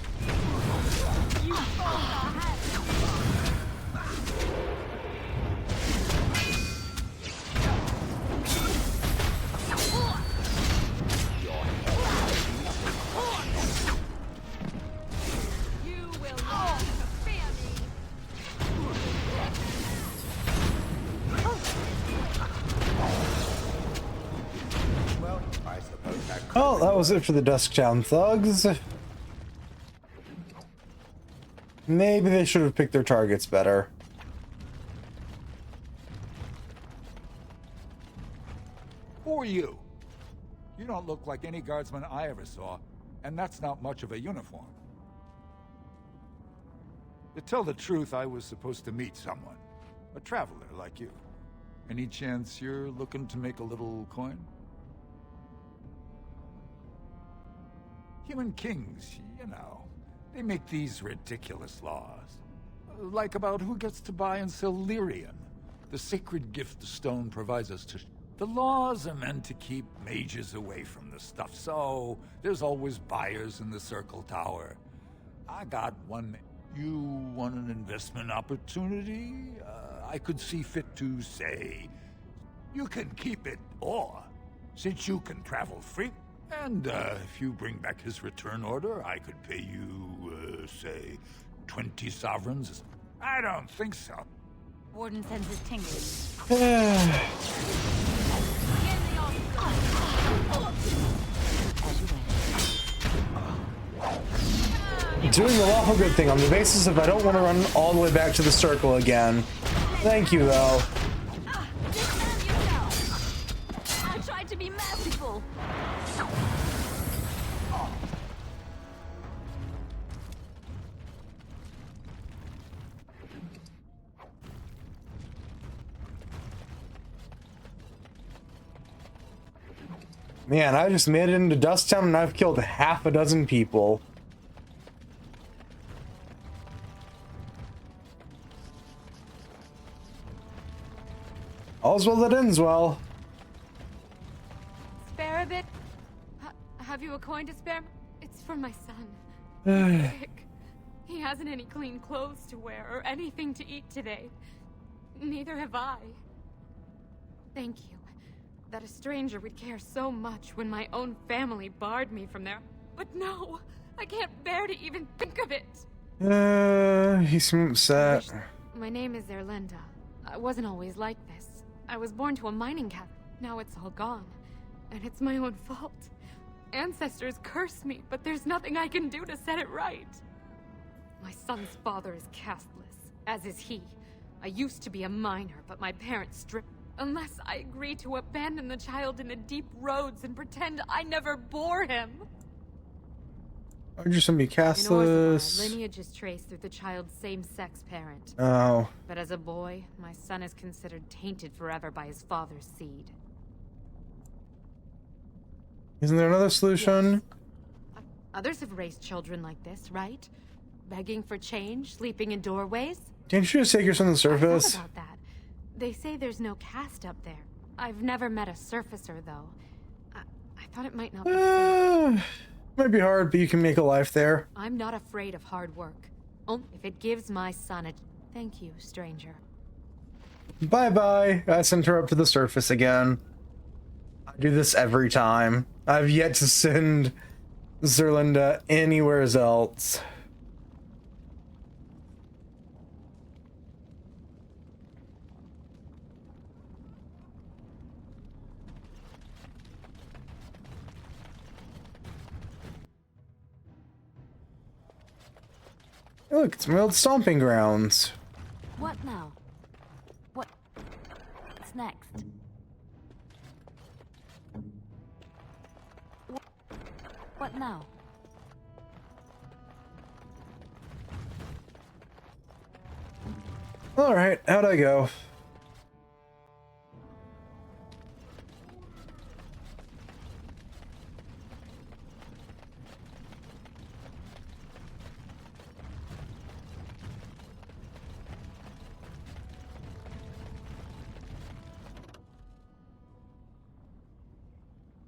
Oh, that was it for the Dusktown thugs. Maybe they should have picked their targets better. Who are you? You don't look like any guardsman I ever saw, and that's not much of a uniform. To tell the truth, I was supposed to meet someone. A traveler like you. Any chance you're looking to make a little coin? Human kings, you know, they make these ridiculous laws. Like about who gets to buy and sell Lyrian, the sacred gift the stone provides us to The laws are meant to keep mages away from the stuff, so there's always buyers in the Circle Tower. I got one. You want an investment opportunity? I could see fit to say, you can keep it, or since you can travel free, and if you bring back his return order, I could pay you, say, 20 sovereigns. I don't think so. Warden sends his tingling. Doing the lawful good thing on the basis if I don't want to run all the way back to the circle again. Thank you, though. I tried to be merciful. Man, I just made it into Dusttown and I've killed half a dozen people. All's well that ends well. Spare a bit? Have you a coin to spare? It's for my son. He's sick. He hasn't any clean clothes to wear or anything to eat today. Neither have I. Thank you. That a stranger would care so much when my own family barred me from there. But no, I can't bear to even think of it. He seems upset. My name is Erlinda. I wasn't always like this. I was born to a mining camp. Now it's all gone. And it's my own fault. Ancestors cursed me, but there's nothing I can do to set it right. My son's father is casteless, as is he. I used to be a miner, but my parents stripped. Unless I agree to abandon the child in the deep roads and pretend I never bore him. I'm just gonna be In castless. Orzammar, lineage is traced through the child's same-sex parent. Oh. But as a boy, my son is considered tainted forever by his father's seed. Isn't there another solution? Yes. Others have raised children like this, right? Begging for change, sleeping in doorways? Can't you just take your son to the surface? I thought about that. They say there's no caste up there. I've never met a surfacer, though. I thought it might not be safe. Might be hard, but you can make a life there. I'm not afraid of hard work. Only if it gives my son a... Thank you, stranger. Bye-bye. I sent her up to the surface again. I do this every time. I've yet to send Zerlinda anywhere else. Look, it's my old stomping grounds. What now? What's next? What now? Alright, how'd I go?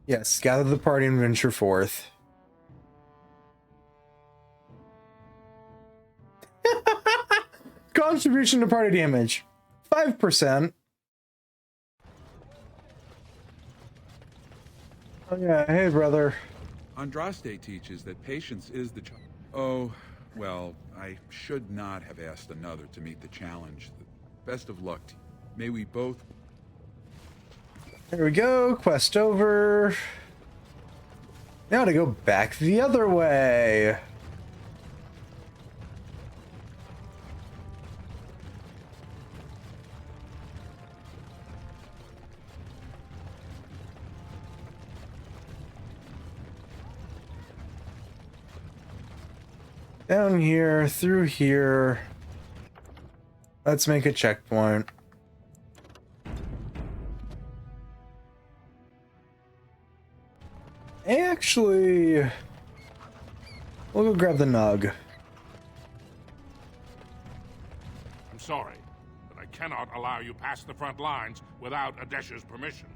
Yes, gather the party and venture forth. Contribution to party damage, 5%. Oh yeah, hey brother. Andraste teaches that patience is the Oh, well, I should not have asked another to meet the challenge. Best of luck to you. May we both... There we go, quest over. Now to go back the other way. Down here, through here. Let's make a checkpoint. Actually, we'll go grab the Nug. I'm sorry, but I cannot allow you past the front lines without Adesha's permission.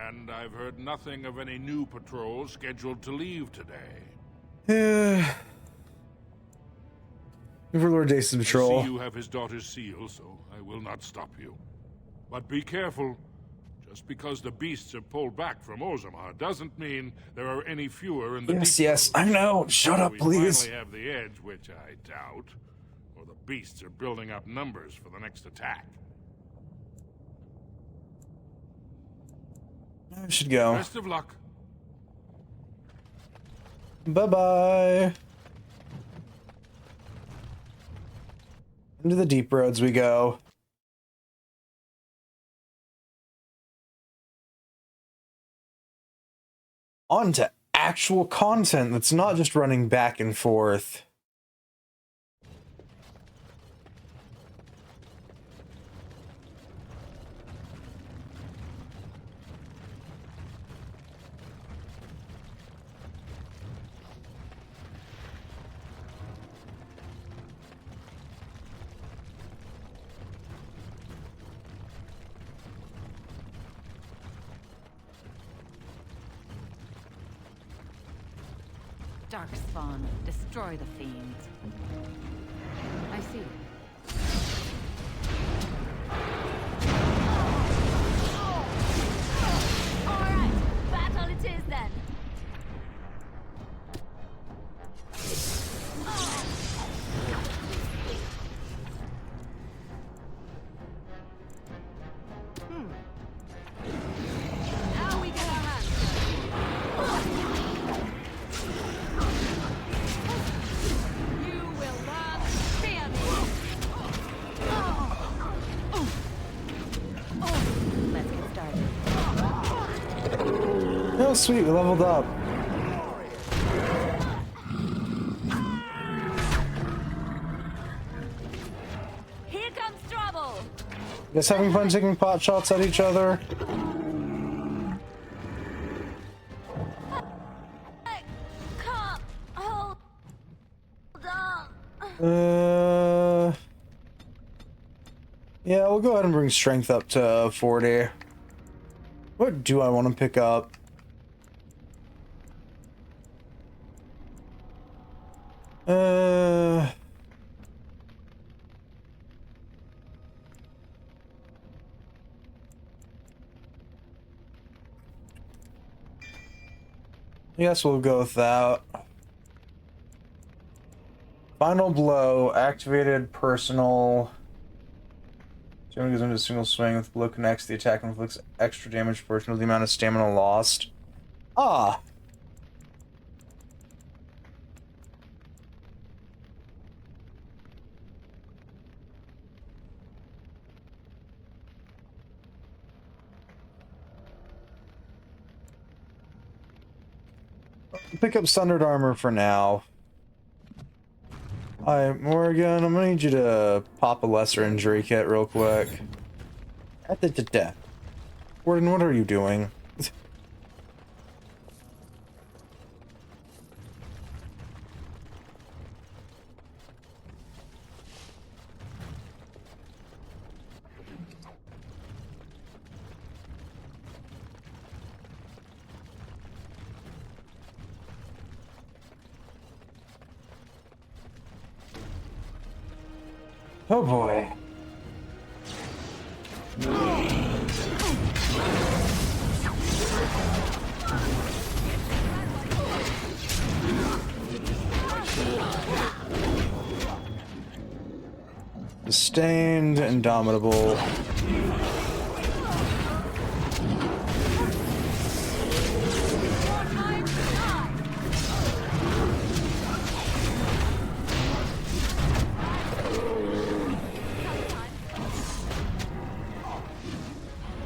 And I've heard nothing of any new patrols scheduled to leave today. Overlord Dace's patrol. I see you have his daughter's seal, so I will not stop you. But be careful. Just because the beasts have pulled back from Orzammar doesn't mean there are any fewer in the Yes, I know. Shut up, please. We finally have the edge, which I doubt, or the beasts are building up numbers for the next attack. I should go. Best of luck. Bye-bye. Into the deep roads we go. On to actual content that's not just running back and forth. Darkspawn, destroy the fiends. I see. All right, battle it is then. Now we get our hands. You will learn to fear me. Let's get started. Oh, sweet, we leveled up. Here comes trouble. Guys having fun taking pot shots at each other? I can't hold on. Yeah, we'll go ahead and bring strength up to 40. What do I want to pick up? I guess we'll go with that. Final blow, activated personal. Stamina goes into a single swing. With blow connects, the attack inflicts extra damage proportional to the amount of stamina lost. Ah! Pick up Sundered Armor for now. Alright, Morgan, I'm gonna need you to pop a lesser injury kit real quick. Warden, what are you doing? Oh boy. Sustained, Indomitable.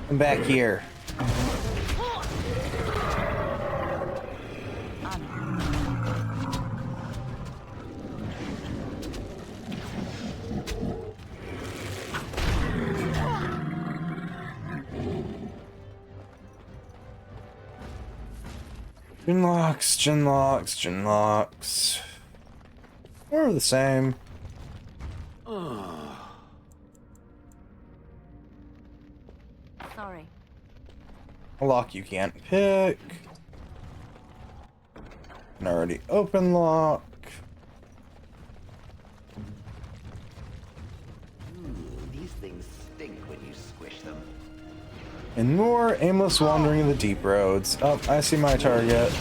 I'm back here. Genlocks. We're the same. Sorry. A lock you can't pick. An already open lock. These things stink when you squish them. And more aimless wandering in the deep roads. Oh, I see my target.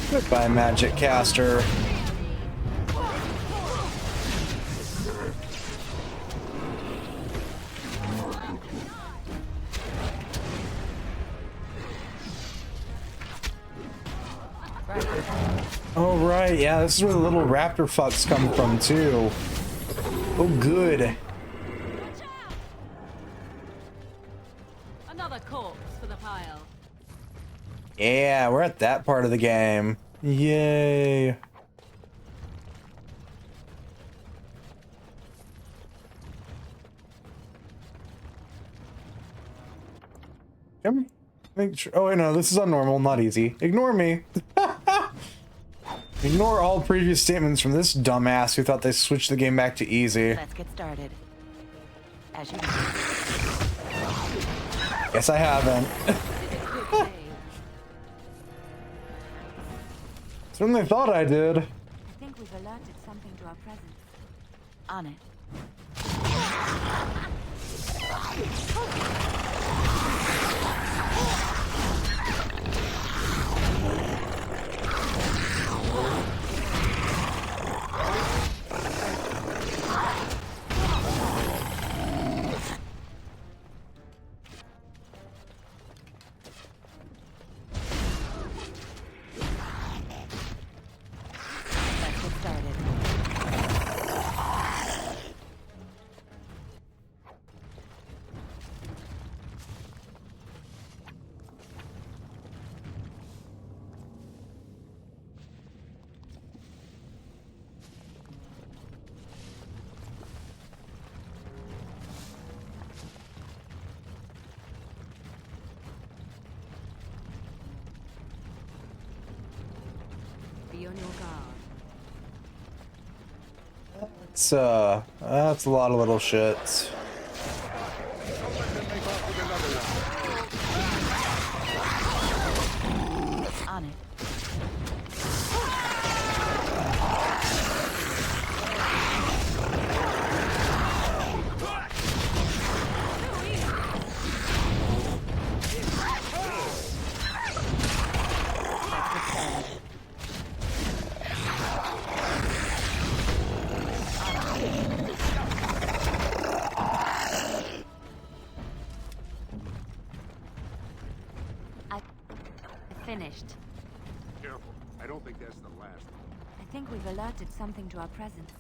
Goodbye, magic caster. Oh, right, yeah, this is where the little raptor fucks come from, too. Oh, good. Another corpse for the pile. Yeah, we're at that part of the game. Yay. Come. Make sure. Oh, wait, no, this is on normal, not easy. Ignore me. Ignore all previous statements from this dumbass who thought they switched the game back to easy. Let's get started. As you Guess I haven't. Certainly thought I did. I think we've alerted something to our presence. on it. Let's get started. Be on your guard. That's a lot of little shits. On it. Finished. Careful. I don't think that's the last. I think we've alerted something to our presence.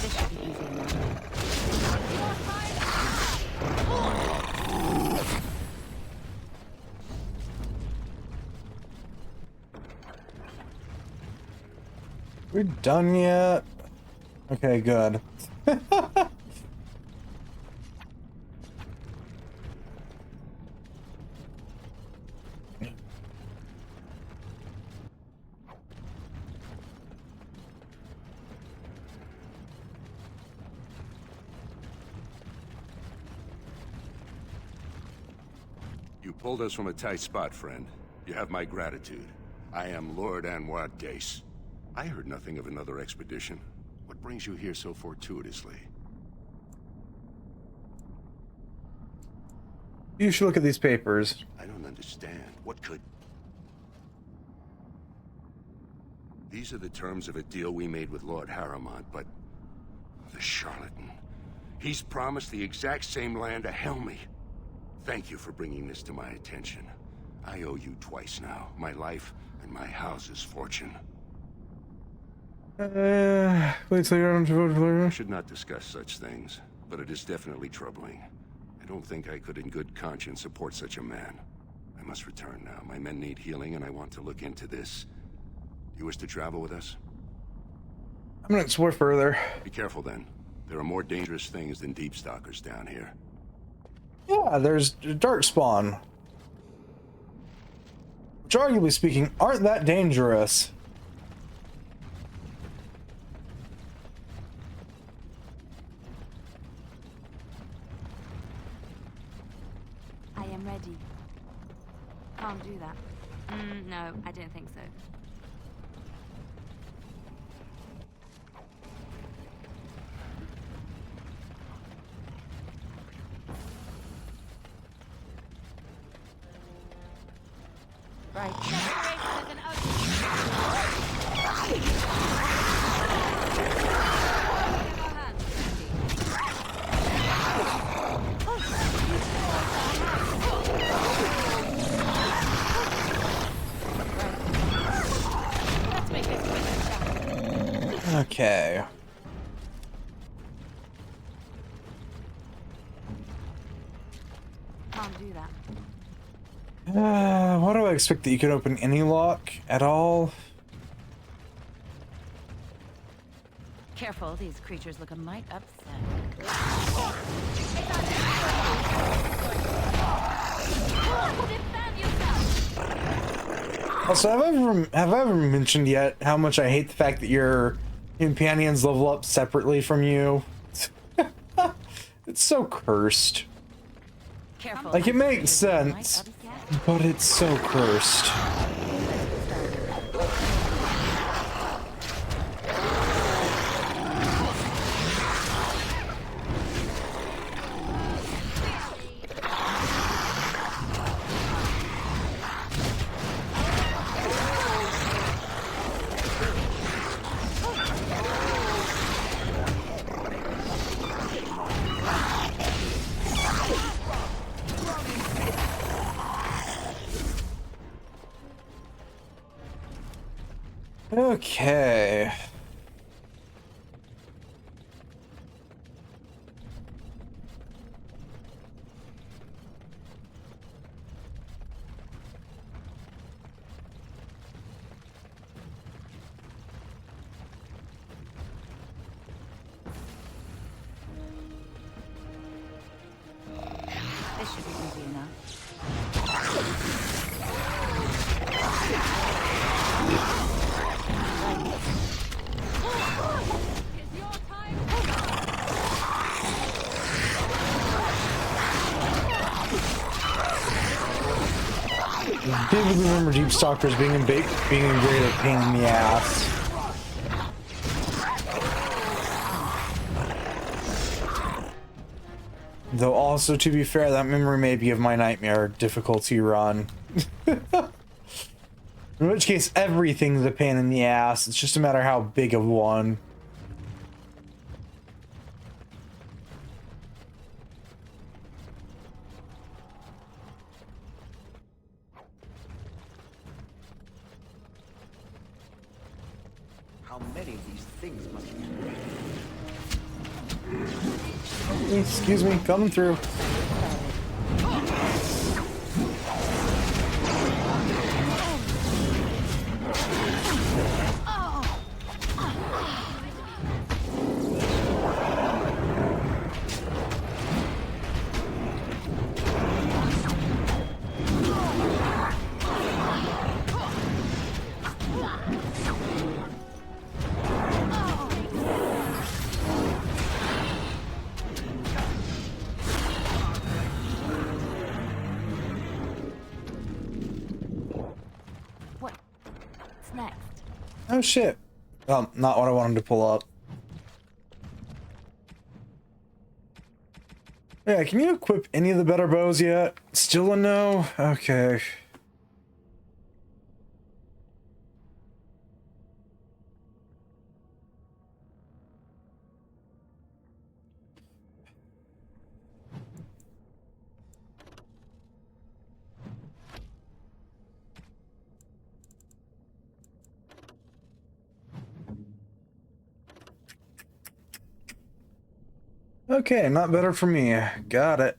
This should be easy enough. We done yet? Okay, good. You pulled us from a tight spot, friend. You have my gratitude. I am Lord Anwar Dace. I heard nothing of another expedition. What brings you here so fortuitously? You should look at these papers. I don't understand. What could... These are the terms of a deal we made with Lord Harrowmont, but... the charlatan. He's promised the exact same land to Helmy. Thank you for bringing this to my attention. I owe you twice now. My life and my house's fortune. Wait till you're on to I should not discuss such things, but it is definitely troubling. I don't think I could in good conscience support such a man. I must return now. My men need healing, and I want to look into this. You wish to travel with us? I'm gonna explore further. Be careful then. There are more dangerous things than deep stalkers down here. Yeah, there's Darkspawn. Which, arguably speaking, aren't that dangerous. I am ready. Can't do that. No, I don't think so. Okay. Can't do that. What do I expect that you could open any lock at all? Careful, these creatures look a mite upset. Also, have I ever mentioned yet how much I hate the fact that your companions level up separately from you? It's so cursed. Careful. Like, it makes sense, but it's so cursed. Okay. This should be easy enough. Vividly remember Deep Stalkers being a great pain in the ass. Though also, to be fair, that memory may be of my nightmare difficulty run. In which case, everything's a pain in the ass. It's just a matter how big of one. How many of these things must be? Excuse me, coming through. What's next? Oh shit. Well, not what I wanted to pull up. Yeah, can you equip any of the better bows yet? Still a no? Okay. Okay, not better for me. Got it.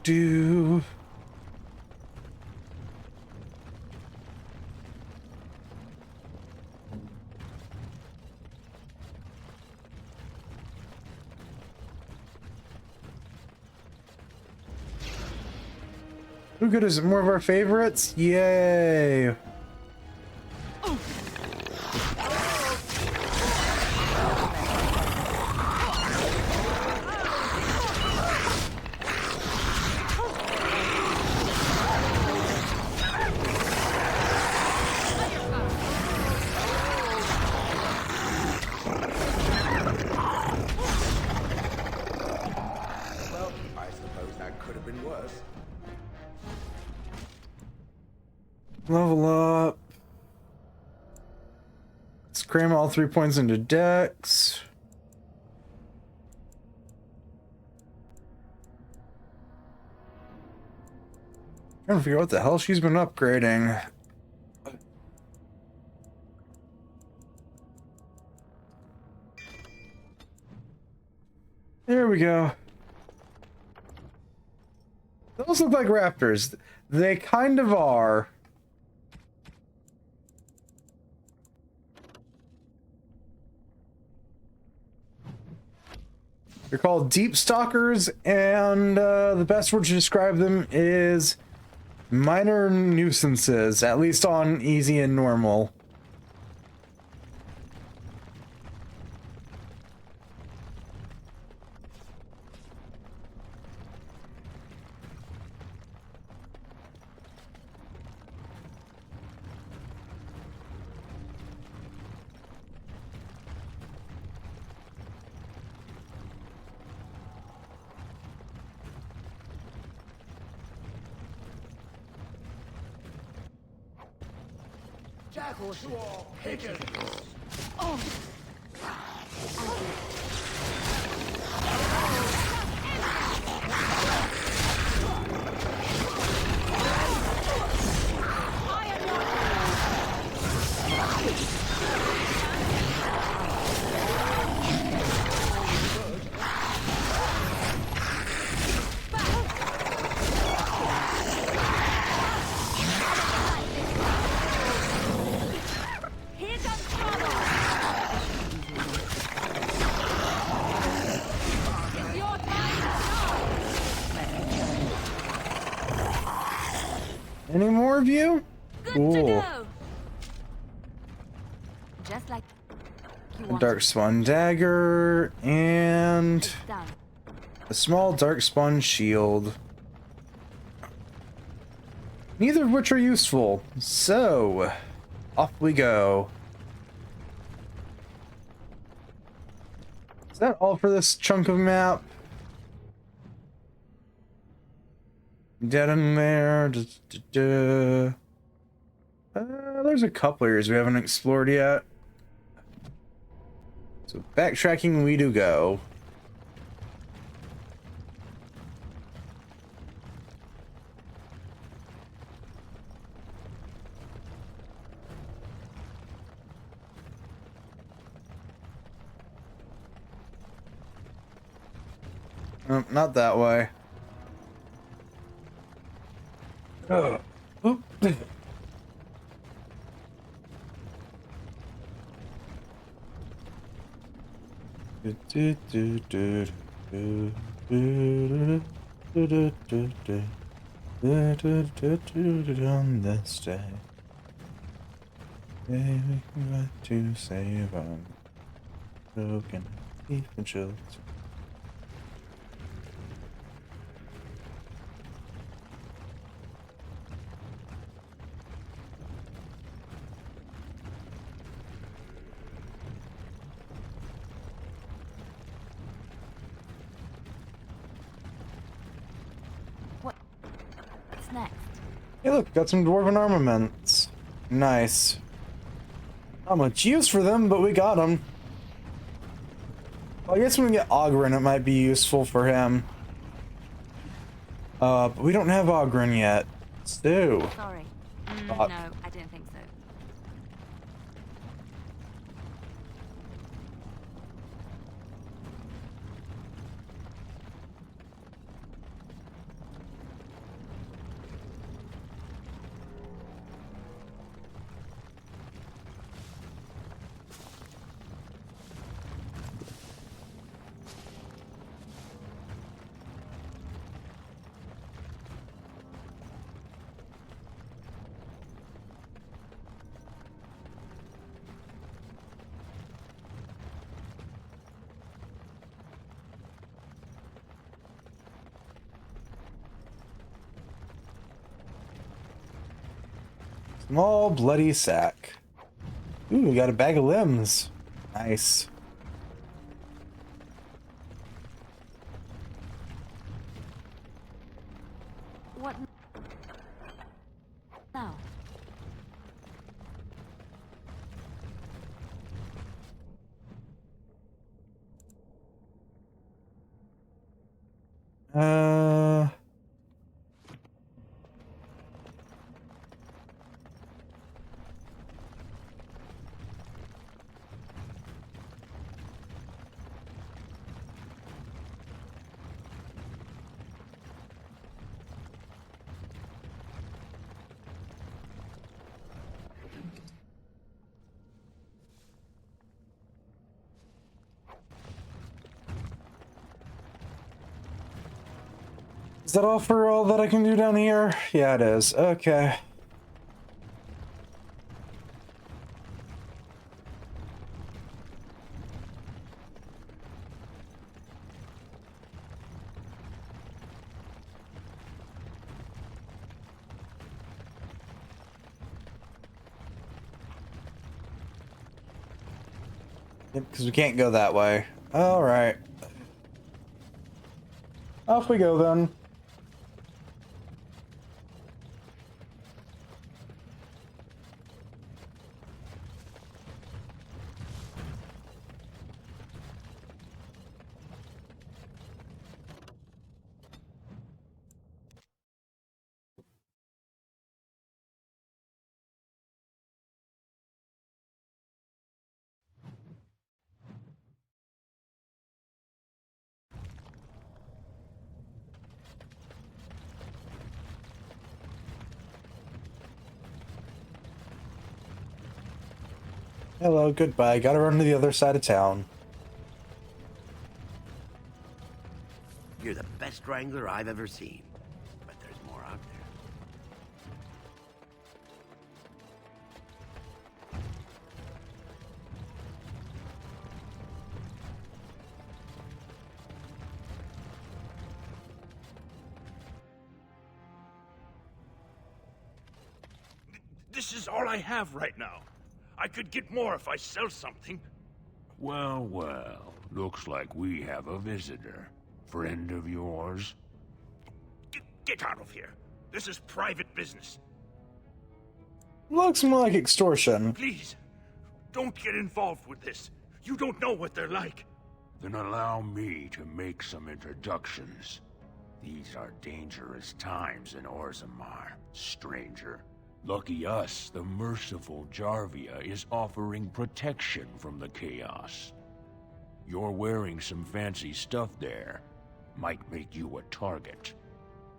Do. Who good is it? More of our favorites? Yay! Well, I suppose that could have been worse. Level up. Let's cram all 3 points into Dex. Trying to figure out what the hell she's been upgrading. There we go. Those look like raptors. They kind of are. They're called deep stalkers, and the best word to describe them is minor nuisances, at least on easy and normal. Any more of you? Cool. Just like you A want. dark spawn dagger and Done. a small dark spawn shield. Neither of which are useful. So, off we go. Is that all for this chunk of map? Dead in there. There's a couple areas we haven't explored yet. So backtracking we do go. Nope, not that way. Oh. Oop. On this day, we got to save on broken beef and chills. next? Hey look, got some dwarven armaments. Nice. Not much use for them, but we got them. Well, I guess when we get Oghren, it might be useful for him. But we don't have Oghren yet. So. Sorry. No, I didn't think so. Small bloody sack. Ooh, we got a bag of limbs. Nice. What now? Uh. Is that all for all that I can do down here? Yeah, it is. Okay. Yep, because we can't go that way. All right. Off we go then. Hello, goodbye. Gotta run to the other side of town. You're the best wrangler I've ever seen. But there's more out there. This is all I have right now. I could get more if I sell something. Well, well. Looks like we have a visitor. Friend of yours? Get out of here. This is private business. Looks more like extortion. Please, don't get involved with this. You don't know what they're like. Then allow me to make some introductions. These are dangerous times in Orzammar, stranger. Lucky us, the merciful Jarvia is offering protection from the chaos. You're wearing some fancy stuff there. Might make you a target.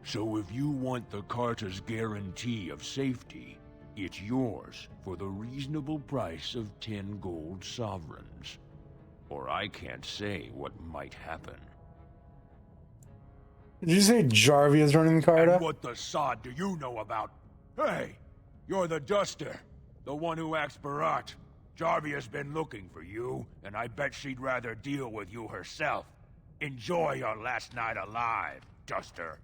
So if you want the Carta's guarantee of safety, it's yours for the reasonable price of 10 gold sovereigns. Or I can't say what might happen. Did you say Jarvia's running the Carta? And what the sod do you know about? Hey, you're the Duster, the one who acts Barat. Jarvia's been looking for you, and I bet she'd rather deal with you herself. Enjoy your last night alive, Duster.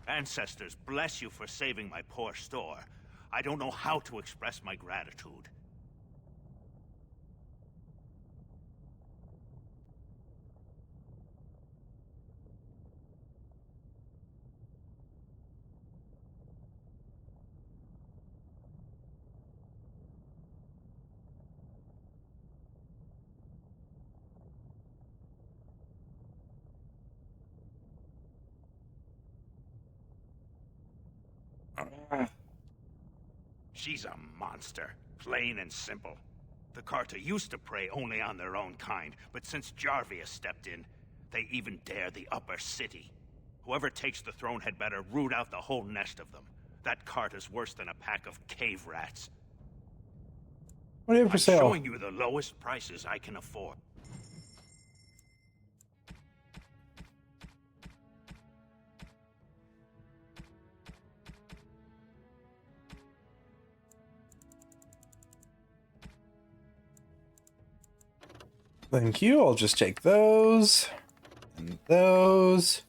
Ancestors, bless you for saving my poor store. I don't know how to express my gratitude. She's a monster, plain and simple. The Carta used to prey only on their own kind, but since Jarvia stepped in, they even dare the upper city. Whoever takes the throne had better root out the whole nest of them. That Carta's worse than a pack of cave rats. What do you have for sale? I'm showing you the lowest prices I can afford. Thank you. I'll just take those and those.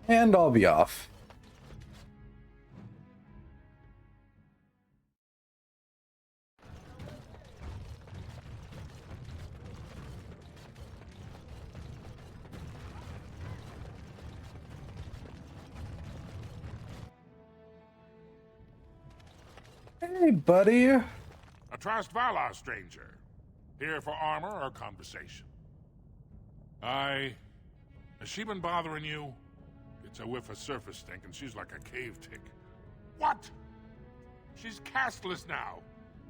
And I'll be off. Hey, buddy. Atrast Valar, stranger. Here for armor or conversation? Has she been bothering you? It's a whiff of surface stink, and she's like a cave tick. What? She's castless now.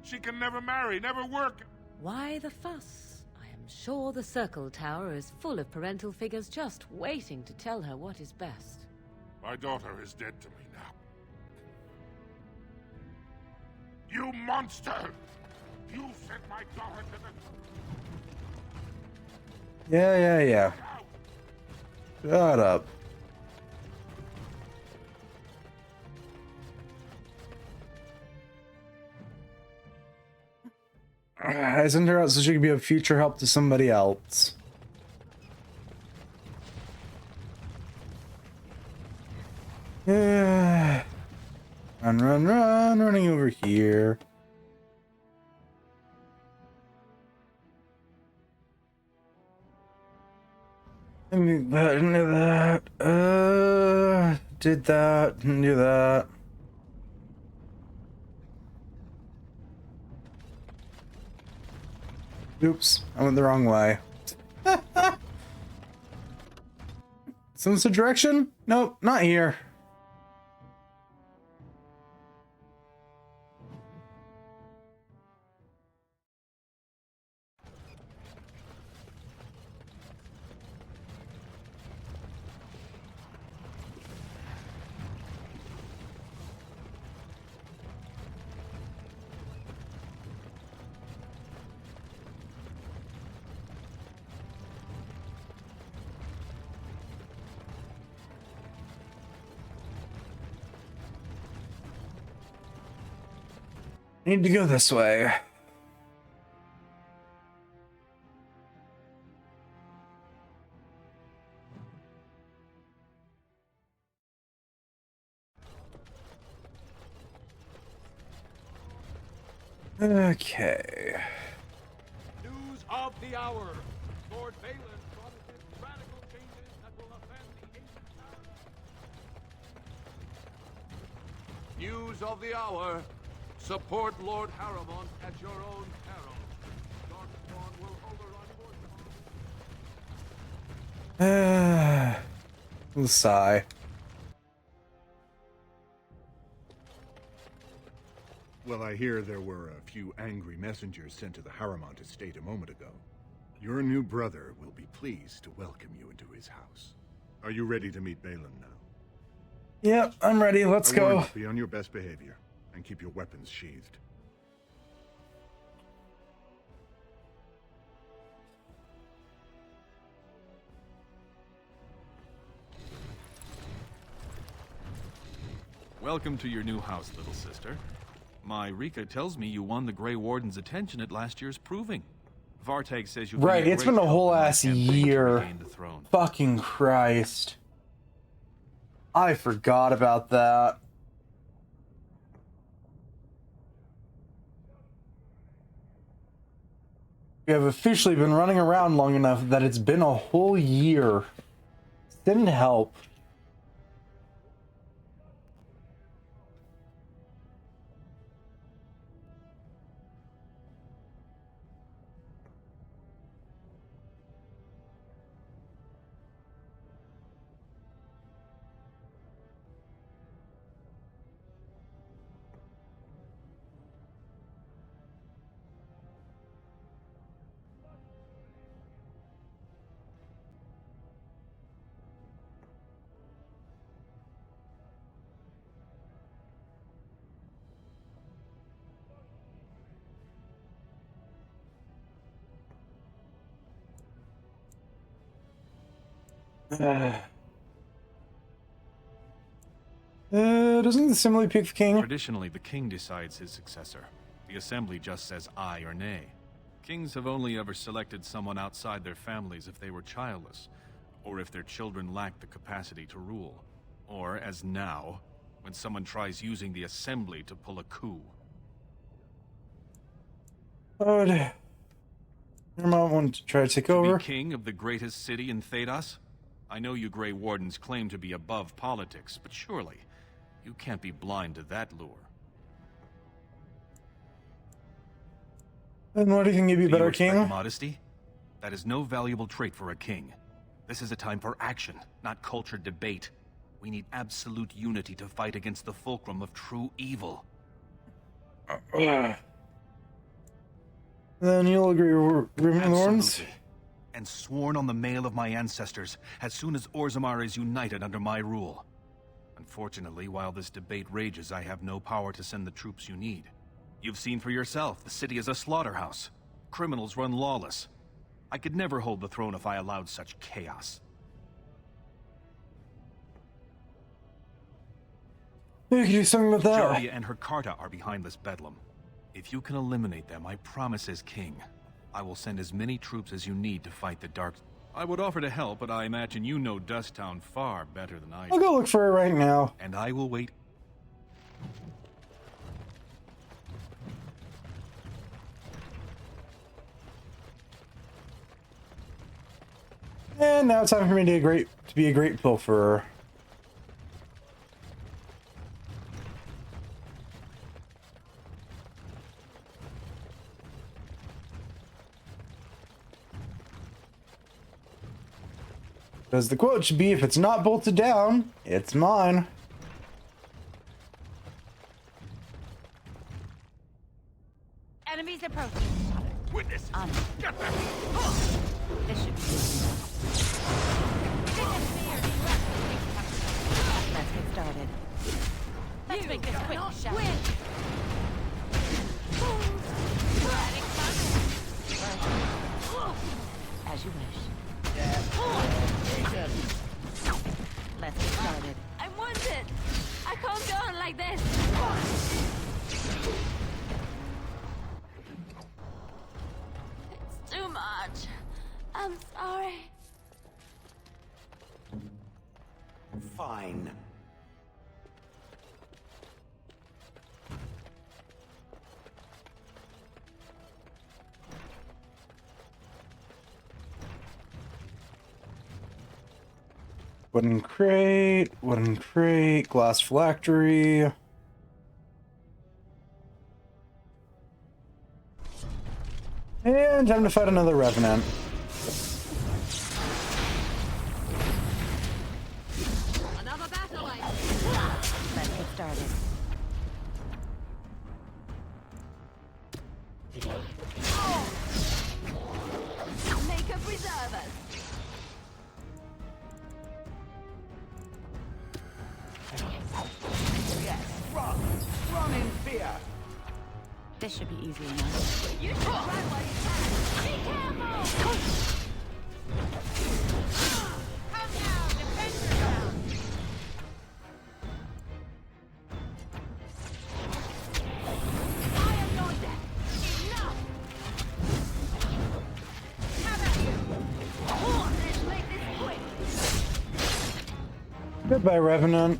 She can never marry, never work. Why the fuss? I am sure the Circle Tower is full of parental figures just waiting to tell her what is best. My daughter is dead to me now. You monster! You sent my daughter to the... Yeah. Shut up. I sent her out so she could be of future help to somebody else. Run, running over here. Did that, didn't do that. Oops, I went the wrong way. Sense of direction? Nope, not here. Need to go this way. Okay. News of the hour. Lord Balin promises radical changes that will offend the ancient powers. News of the hour. Support Lord Harrimont at your own peril. Darkspawn will overrun We'll sigh. Well, I hear there were a few angry messengers sent to the Harrimont estate a moment ago. Your new brother will be pleased to welcome you into his house. Are you ready to meet Balin now? Yep, I'm ready. Let's go. Be on your best behavior and keep your weapons sheathed. Welcome to your new house, little sister. My Rika tells me you won the Grey Warden's attention at last year's proving. Vartag says you've Right, it's been a whole ass year. Fucking Christ. I forgot about that. We have officially been running around long enough that it's been a whole year. Send help. Doesn't the assembly pick the king? Traditionally, the king decides his successor. The assembly just says aye or nay. Kings have only ever selected someone outside their families if they were childless, or if their children lacked the capacity to rule. Or, as now, when someone tries using the assembly to pull a coup. Oh, your mom wanted to try to take over. Be king of the greatest city in Thedas? I know you Grey Wardens claim to be above politics, but surely you can't be blind to that lure. And what do you think you'd be better king? Modesty? That is no valuable trait for a king. This is a time for action, not cultured debate. We need absolute unity to fight against the fulcrum of true evil. Then you'll agree with Thorns? And sworn on the mail of my ancestors as soon as Orzammar is united under my rule. Unfortunately, while this debate rages, I have no power to send the troops you need. You've seen for yourself, the city is a slaughterhouse. Criminals run lawless. I could never hold the throne if I allowed such chaos. You can do something with that. Jarvia and her Carta are behind this bedlam. If you can eliminate them, I promise as king, I will send as many troops as you need to fight the Dark. I would offer to help, but I imagine you know Dust Town far better than I do. I'll go look for it right now. And I will wait. And now it's time for me to be a great pilferer. Because the quote should be, if it's not bolted down, it's mine. Enemies approaching. Witness! On. Get them! This should be Let's get started. Let's make this quick, shall we? As you wish. Let's get started. I'm wounded. I can't go on like this. It's too much. I'm sorry. Fine. Wooden crate, glass phylactery. And time to fight another revenant. Another battle light. Let's get started. Make a preservers. Yes, run! Run in fear! This should be easy enough. You should run while you can. Be careful! Come now, defend yourself! I am not dead. Enough! How about you? Let's make this quick. Goodbye, Revenant.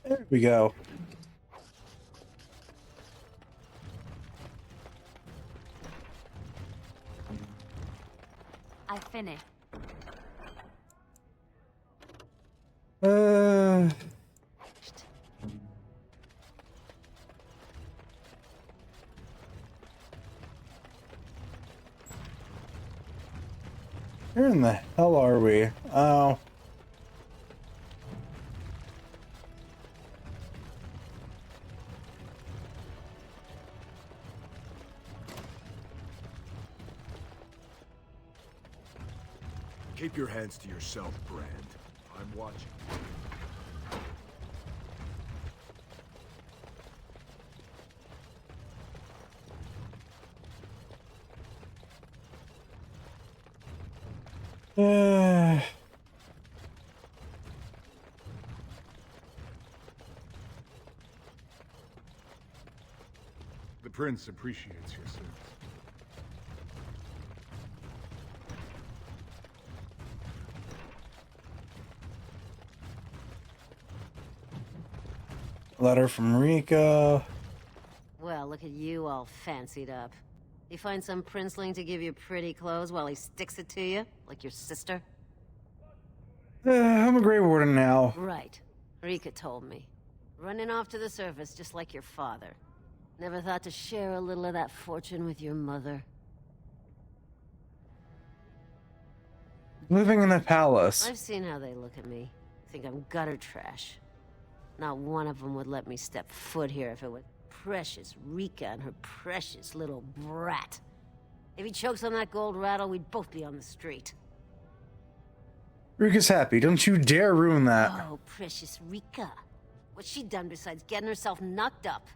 There we go. I finished. Where in the hell are we? Oh. Keep your hands to yourself, Brand. I'm watching. The Prince appreciates your service. Letter from Rika. Well, look at you all fancied up. You find some princeling to give you pretty clothes while he sticks it to you, like your sister? I'm a Grey Warden now. Right. Rika told me. Running off to the surface just like your father. Never thought to share a little of that fortune with your mother? Living in a palace. I've seen how they look at me. Think I'm gutter trash. Not one of them would let me step foot here if it was precious Rika and her precious little brat. If he chokes on that gold rattle, we'd both be on the street. Rika's happy. Don't you dare ruin that. Oh, precious Rika. What's she done besides getting herself knocked up?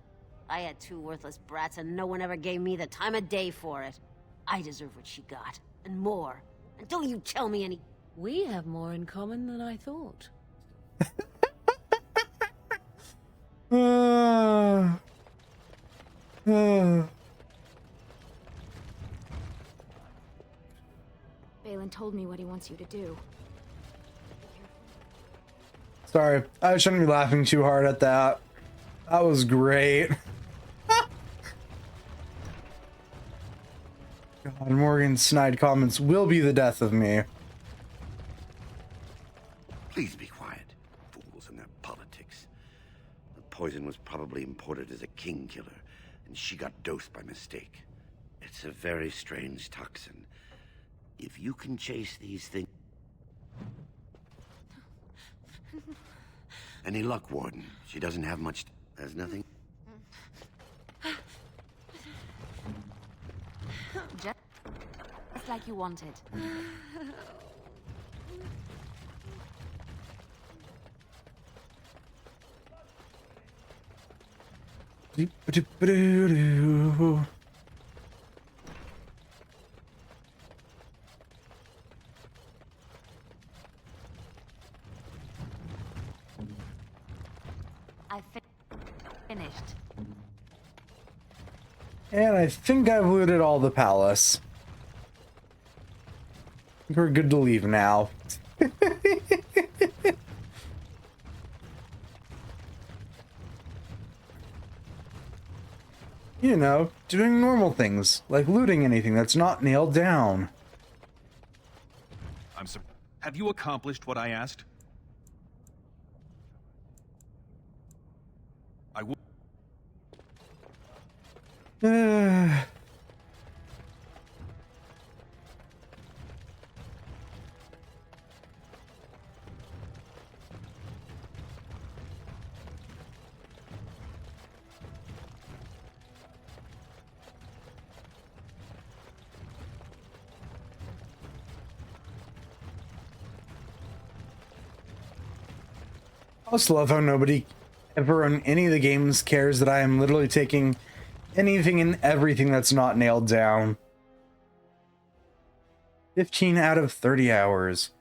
I had two worthless brats and no one ever gave me the time of day for it. I deserve what she got, and more. And don't you tell me any... We have more in common than I thought. Balin told me what he wants you to do. Sorry, I shouldn't be laughing too hard at that. That was great. God, Morgan's snide comments will be the death of me. Please be quiet. Fools and their politics. The poison was probably imported as a king killer, and she got dosed by mistake. It's a very strange toxin. If you can chase these things... Any luck, Warden? She doesn't have much... There's nothing... Just like you wanted. I finished. And I think I've looted all the palace. We're good to leave now. You know, doing normal things, like looting anything that's not nailed down. Have you accomplished what I asked? I will. I just love how nobody ever on any of the games cares that I am literally taking anything and everything that's not nailed down. 15 out of 30 hours.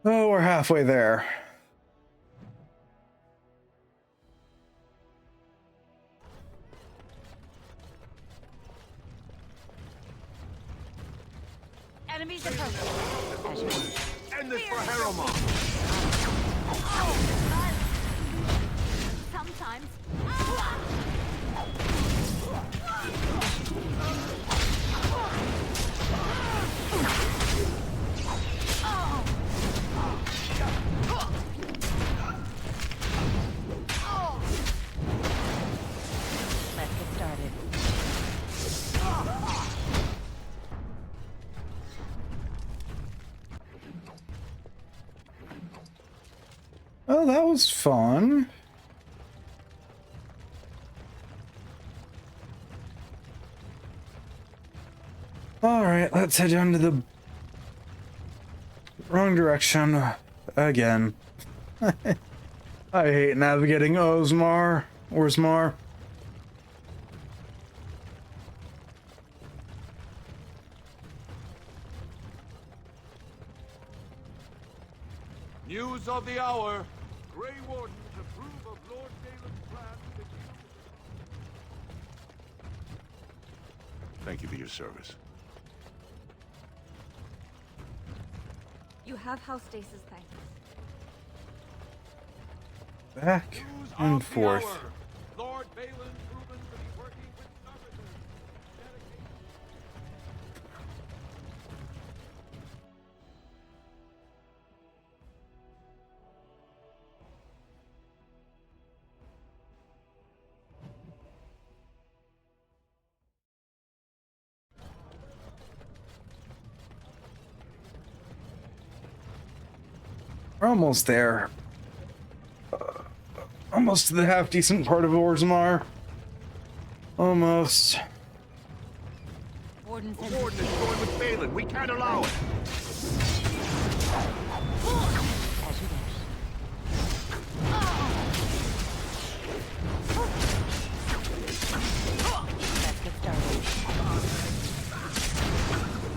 Oh, we're halfway there. Enemies approaching. End this for Harrowmont! Well, that was fun. Alright, let's head down to the wrong direction again. I hate navigating Orzammar. News of the hour. Grey Wardens approve of Lord Balin's plan to Thank you for your service. You have House Dace's thanks. Back and forth. Lord Balin proven to be working with services. We're almost there. Almost to the half-decent part of Orzammar. Almost. The warden is going with Balin. We can't allow it. Let's get started.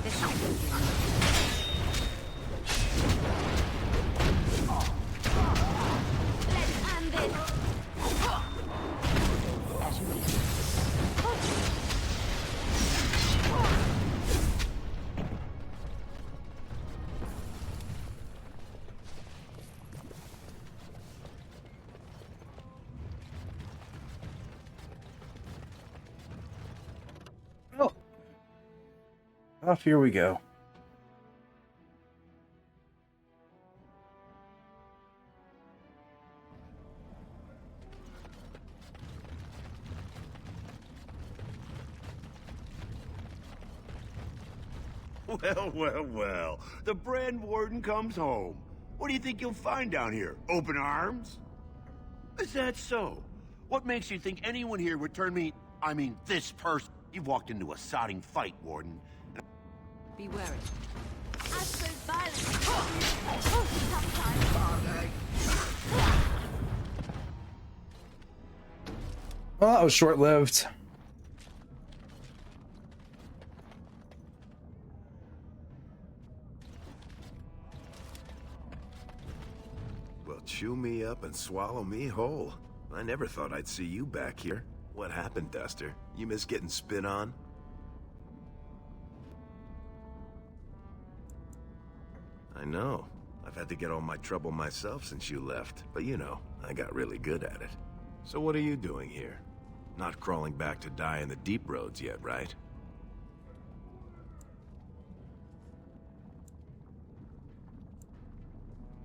This should be easy. Off here we go. Well, well, well. The Brand Warden comes home. What do you think you'll find down here? Open arms? Is that so? What makes you think anyone here would turn me... I mean, this person... You've walked into a sodding fight, Warden. Be wary. Absolute violence. Well, that was short-lived. Well, chew me up and swallow me whole. I never thought I'd see you back here. What happened, Duster? You miss getting spit on? I know. I've had to get all my trouble myself since you left, but you know, I got really good at it. So what are you doing here? Not crawling back to die in the deep roads yet, right?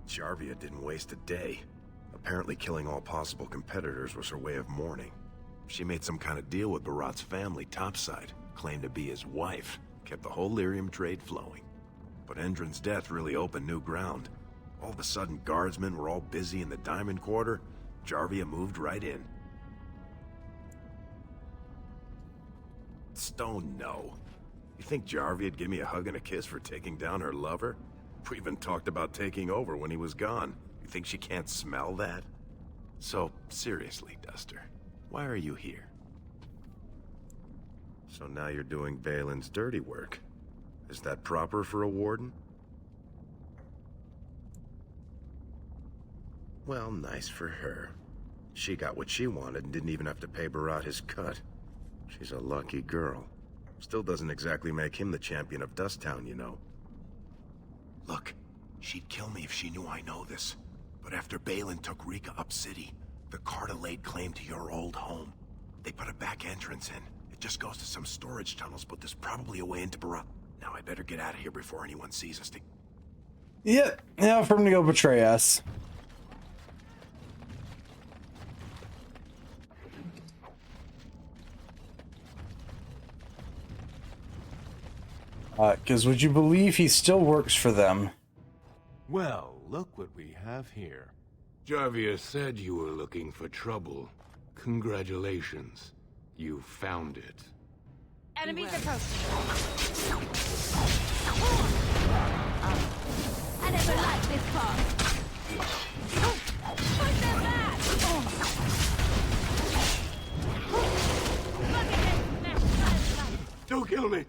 Jarvia didn't waste a day. Apparently killing all possible competitors was her way of mourning. She made some kind of deal with Barat's family topside, claimed to be his wife, kept the whole lyrium trade flowing. But Endron's death really opened new ground. All of a sudden, guardsmen were all busy in the Diamond Quarter. Jarvia moved right in. Stone, no. You think Jarvia'd give me a hug and a kiss for taking down her lover? We even talked about taking over when he was gone. You think she can't smell that? So, seriously, Duster, why are you here? So now you're doing Balin's dirty work. Is that proper for a warden? Well, nice for her. She got what she wanted and didn't even have to pay Barat his cut. She's a lucky girl. Still doesn't exactly make him the champion of Dusttown, you know. Look, she'd kill me if she knew I know this. But after Balin took Rika up city, the Carta laid claim to your old home. They put a back entrance in. It just goes to some storage tunnels, but there's probably a way into Barat. Now I better get out of here before anyone sees us. Yeah, now for him to go betray us. Because would you believe he still works for them? Well, look what we have here. Jarvia said you were looking for trouble. Congratulations. You found it. Enemies approaching. I never liked this part. Push them back! Don't kill me!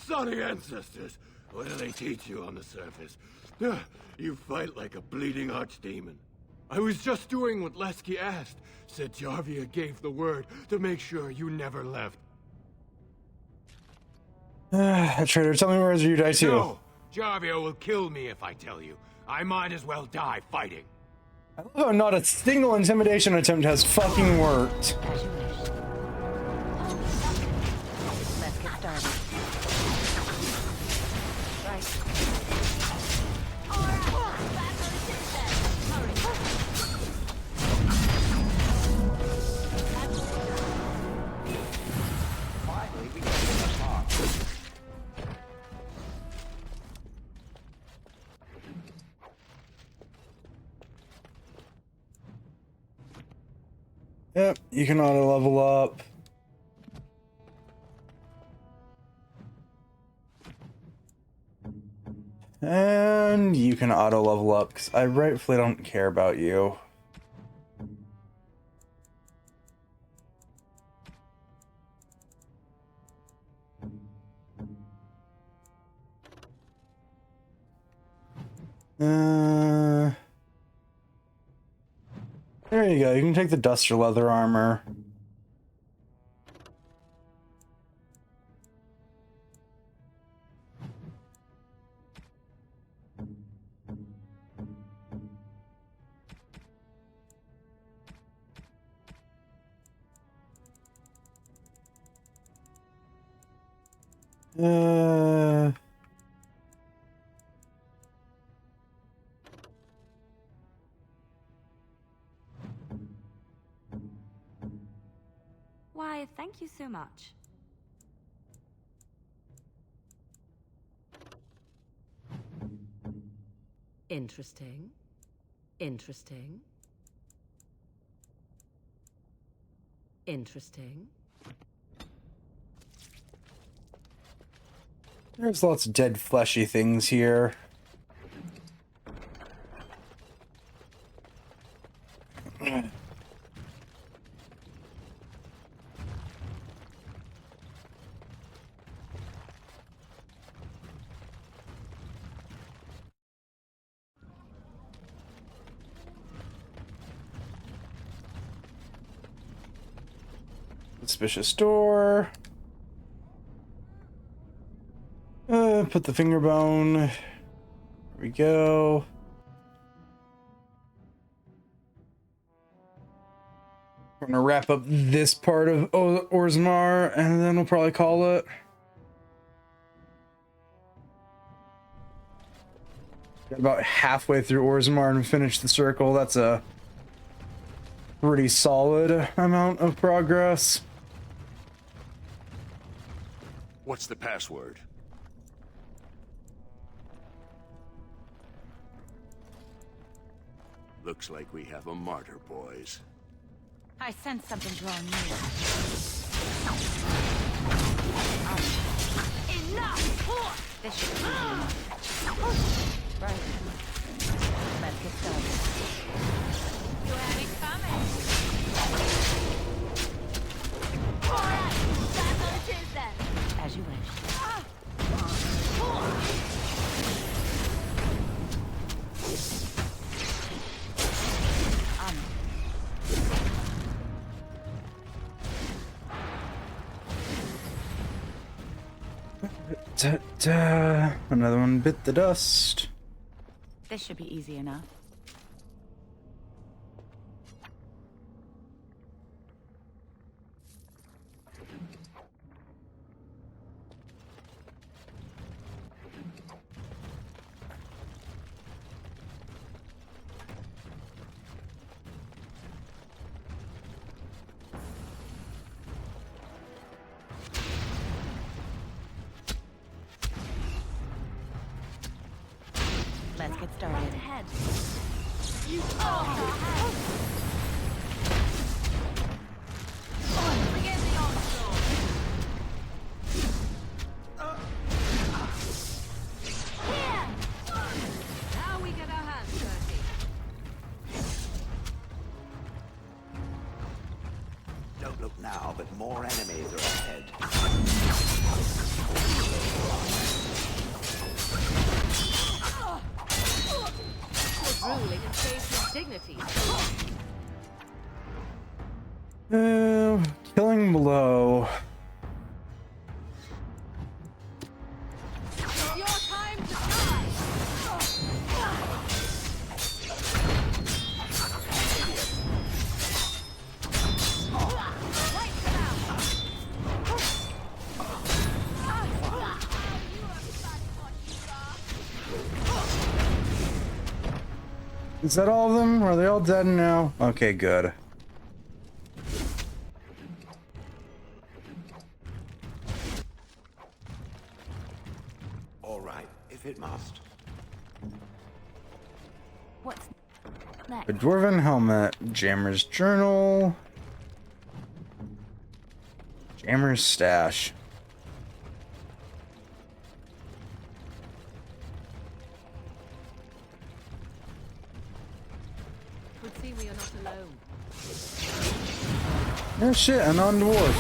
Sorry, ancestors. What do they teach you on the surface? You fight like a bleeding archdemon. I was just doing what Lesky asked. Said Jarvia gave the word to make sure you never left. Traitor, tell me where's your dice too. No! Jarvia will kill me if I tell you. I might as well die fighting. I love how not a single intimidation attempt has fucking worked. Let's get started. Right. Finally, we can get the talk. Yep, you can auto level up. And you can auto level up, because I rightfully don't care about you. There you go, you can take the Duster leather armor. Why, thank you so much. Interesting. Interesting. Interesting. There's lots of dead fleshy things here. Suspicious door. Put the finger bone. There we go. We're gonna wrap up this part of Orzammar, and then we'll probably call it. Got about halfway through Orzammar and finish the circle. That's a pretty solid amount of progress. What's the password? Looks like we have a martyr, boys. I sense something drawing near. Enough! This should be enough. Right. Let's get started. You had it coming. Alright, that's what it is then. As you wish. Another one bit the dust. This should be easy enough. Let's get started. Ahead. Now we get our hands dirty. Don't look now, but more enemies are ahead. Ruling and saves his dignity. Killing blow. It's your time to die. Is that all of them? Are they all dead now? Okay, good. All right, if it must. What's next? A dwarven helmet, Jammer's journal, Jammer's stash. Would seem we are not alone. Oh shit, a non-dwarf.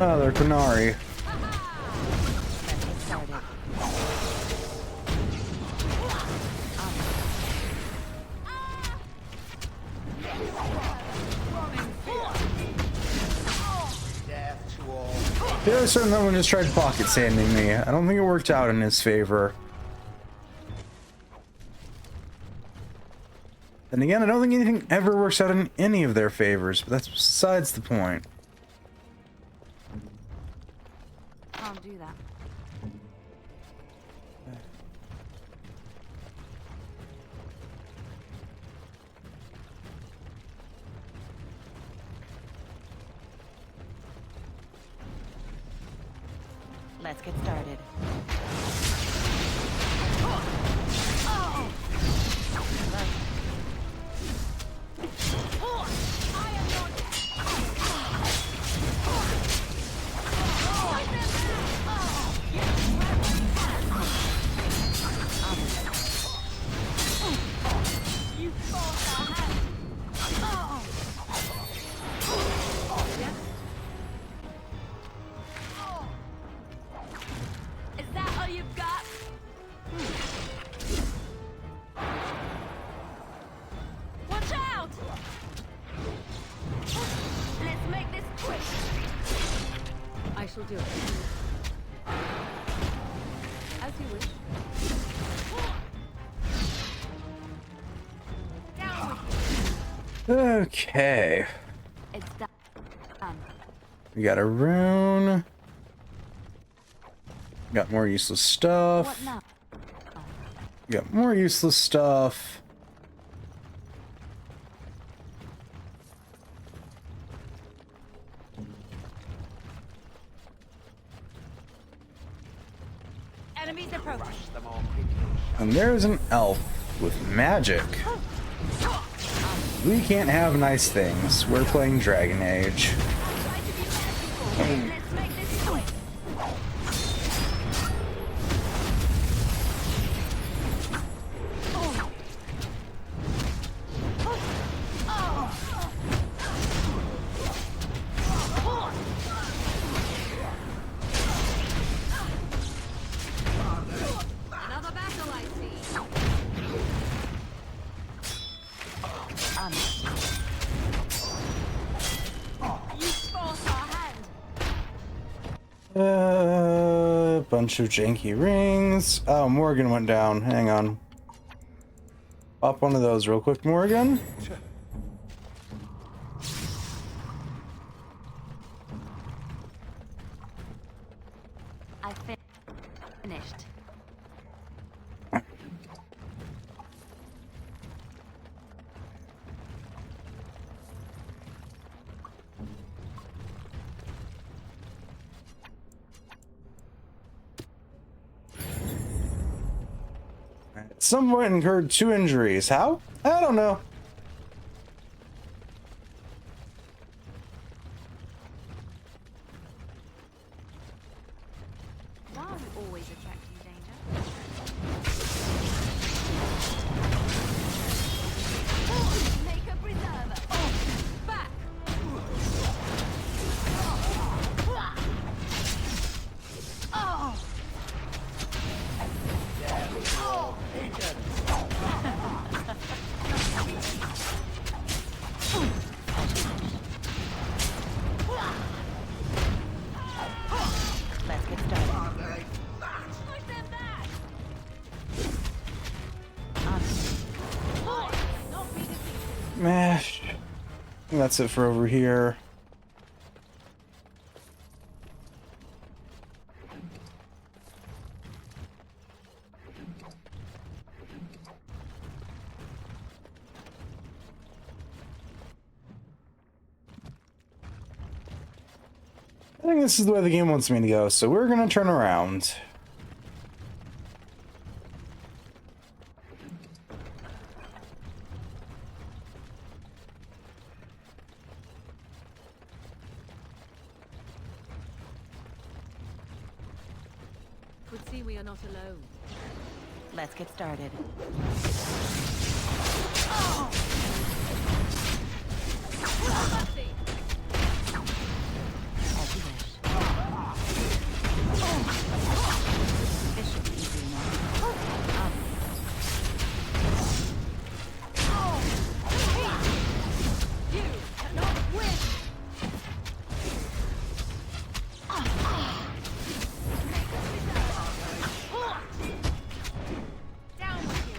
Oh, they're Qunari. The other certain that one just tried pocket sanding me. I don't think it worked out in his favor. And again, I don't think anything ever works out in any of their favors, but that's besides the point. Can't do that. Let's get started. Is that all you've got? Watch out! Let's make this quick. I shall do it. As you wish. Down with Okay. you. It's done. We got a rune. Got more useless stuff. What now? Got more useless stuff. Enemies approaching. And there's an elf with magic. We can't have nice things. We're playing Dragon Age. Let's make this quick. Another battle I see. You force our hand. Bunch of janky rings. Oh, Morgan went down. Hang on. Pop one of those real quick, Morgan. I finished. some point incurred 2 injuries. How? I don't know. Why are we always attracting danger? Make a preserver. Back. Oh. Let's get started. Mash. That's it for over here. I think this is the way the game wants me to go, so we're gonna turn around. Could see we are not alone. Let's get started. As you wish. This should be easy enough. You cannot win. Down with you.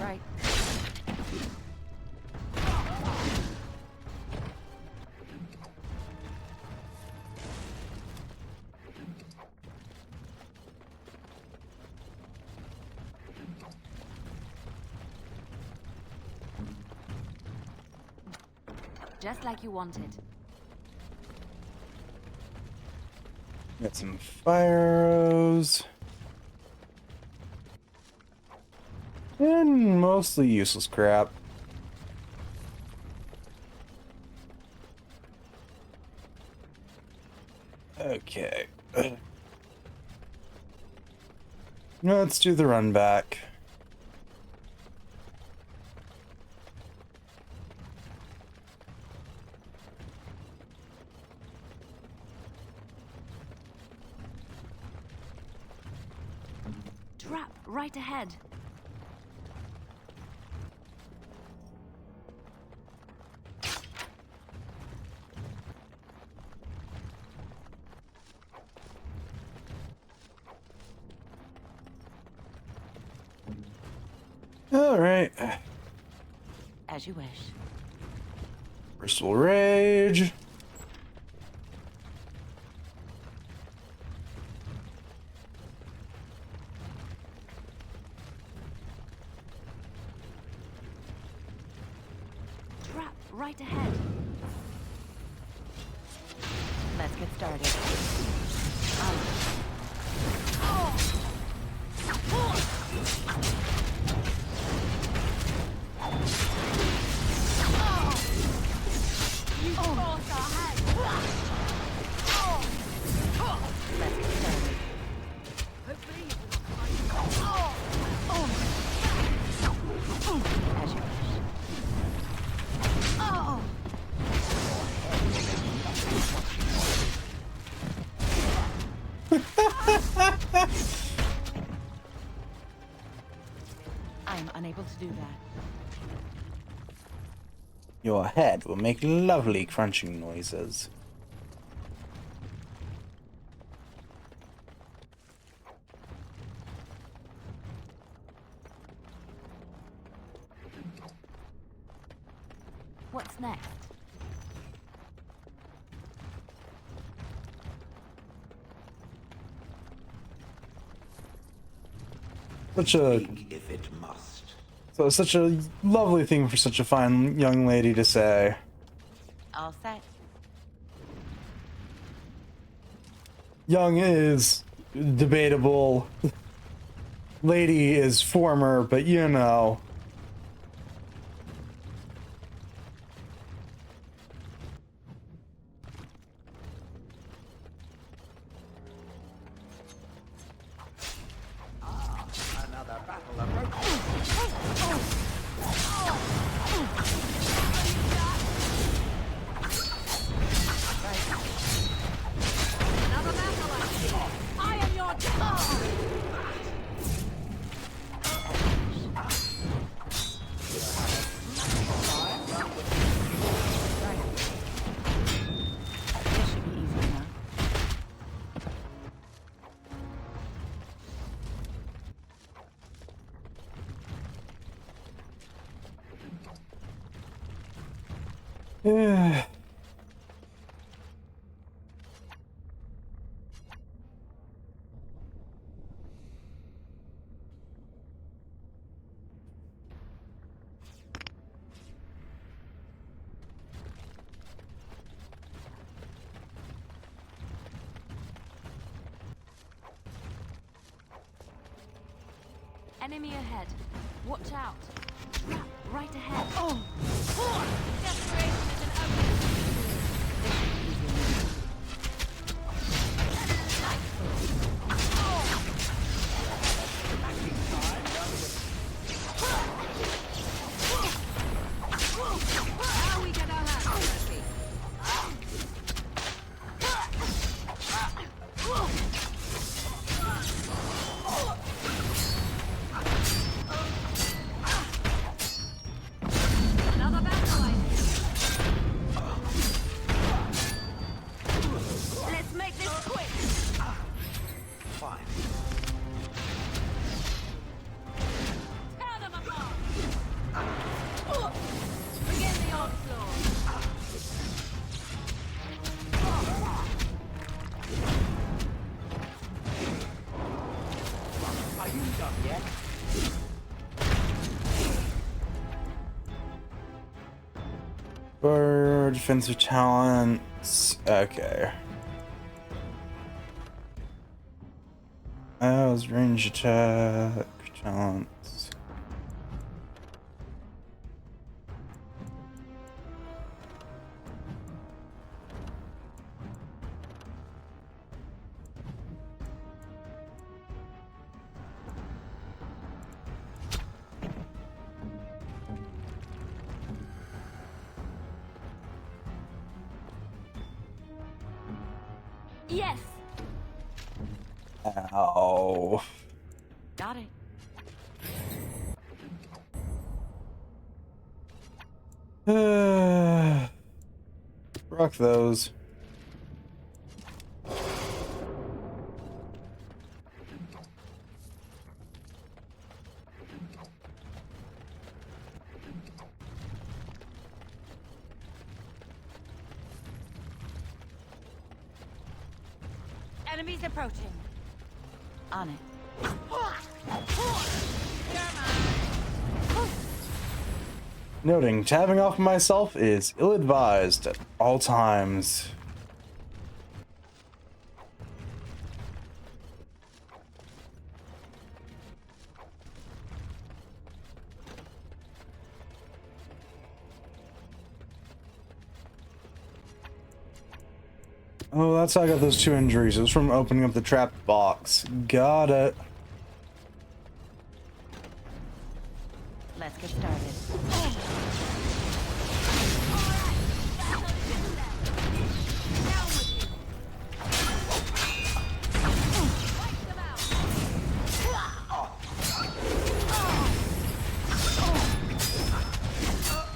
Right. Just like you wanted. Got some fire arrows. And mostly useless crap. Okay. Let's do the run back. Trap right ahead. All right. As you wish. Bristol Rage. Trap right ahead. Let's get started. You forced our hand. Let's get started. Hopefully As you wish. Oh. I am unable to do that. Your head will make lovely crunching noises. What's next? Such a If it must. so such a lovely thing for such a fine young lady to say. All set. Young is debatable. lady is former, but you know. Yeah. Enemy ahead. Watch out. Trap right ahead. Oh! Desperation is an ugly. Now we get our hands dirty. Another battle line. Let's make this quick. Fine. Tear them apart. Begin the onslaught. Are you done yet? For defensive talents. Okay. That was range attack talents. Yes. Ow. Got it. Rock those. Enemies approaching. On it. Noting, tabbing off myself is ill-advised at all times. Oh, that's how I got those 2 injuries. It was from opening up the trap box. Got it. Let's get started.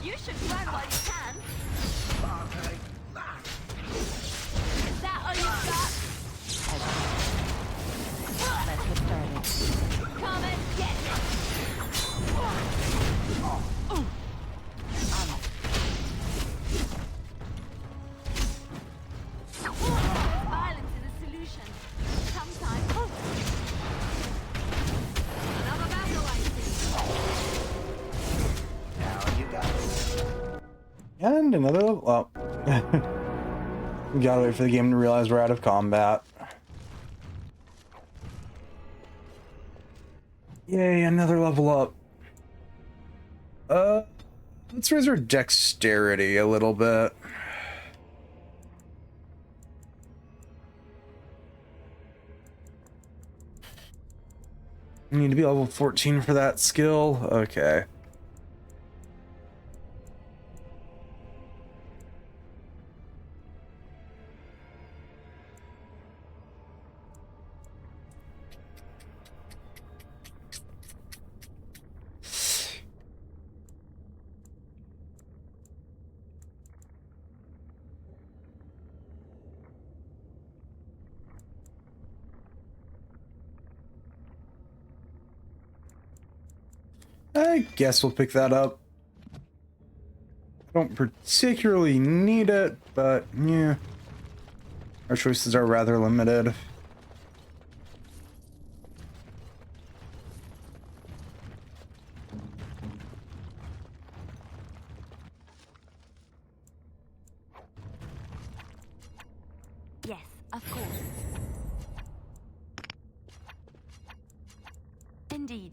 You should run while you can. Is that all you got? Let's get started. Come and get it. Violence is a solution. Sometimes. Another battle, I see. Now you got it. And another. Well, we gotta wait for the game to realize we're out of combat. Yay, another level up. Let's raise our dexterity a little bit. I need to be level 14 for that skill. Okay. I guess we'll pick that up. I don't particularly need it, but yeah. Our choices are rather limited. Yes, of course. Indeed.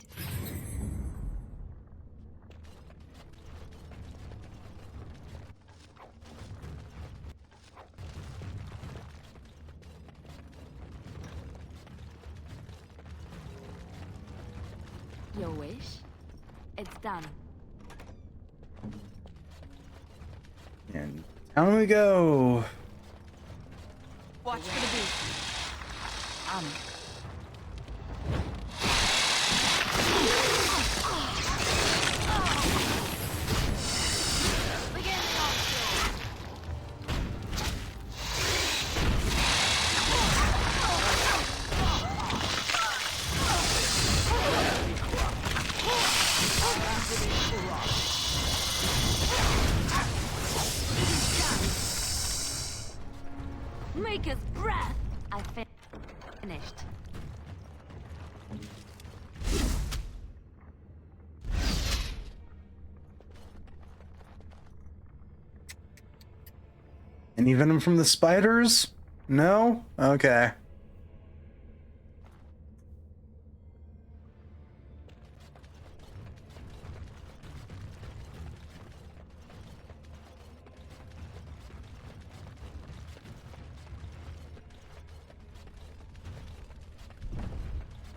Your wish? It's done. And down we go. Watch for the beast. Maker's breath! I finished. Any venom from the spiders? No? Okay.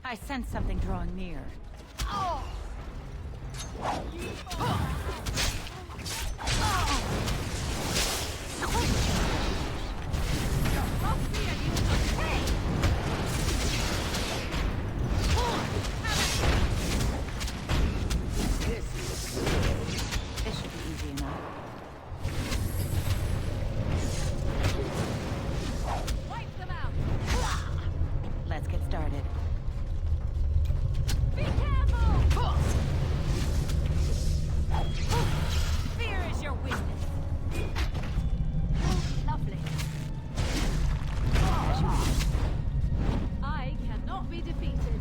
I sense something drawing near. This should be easy enough. Wipe them out! Let's get started. Be careful! Fear is your weakness. Lovely. I cannot be defeated.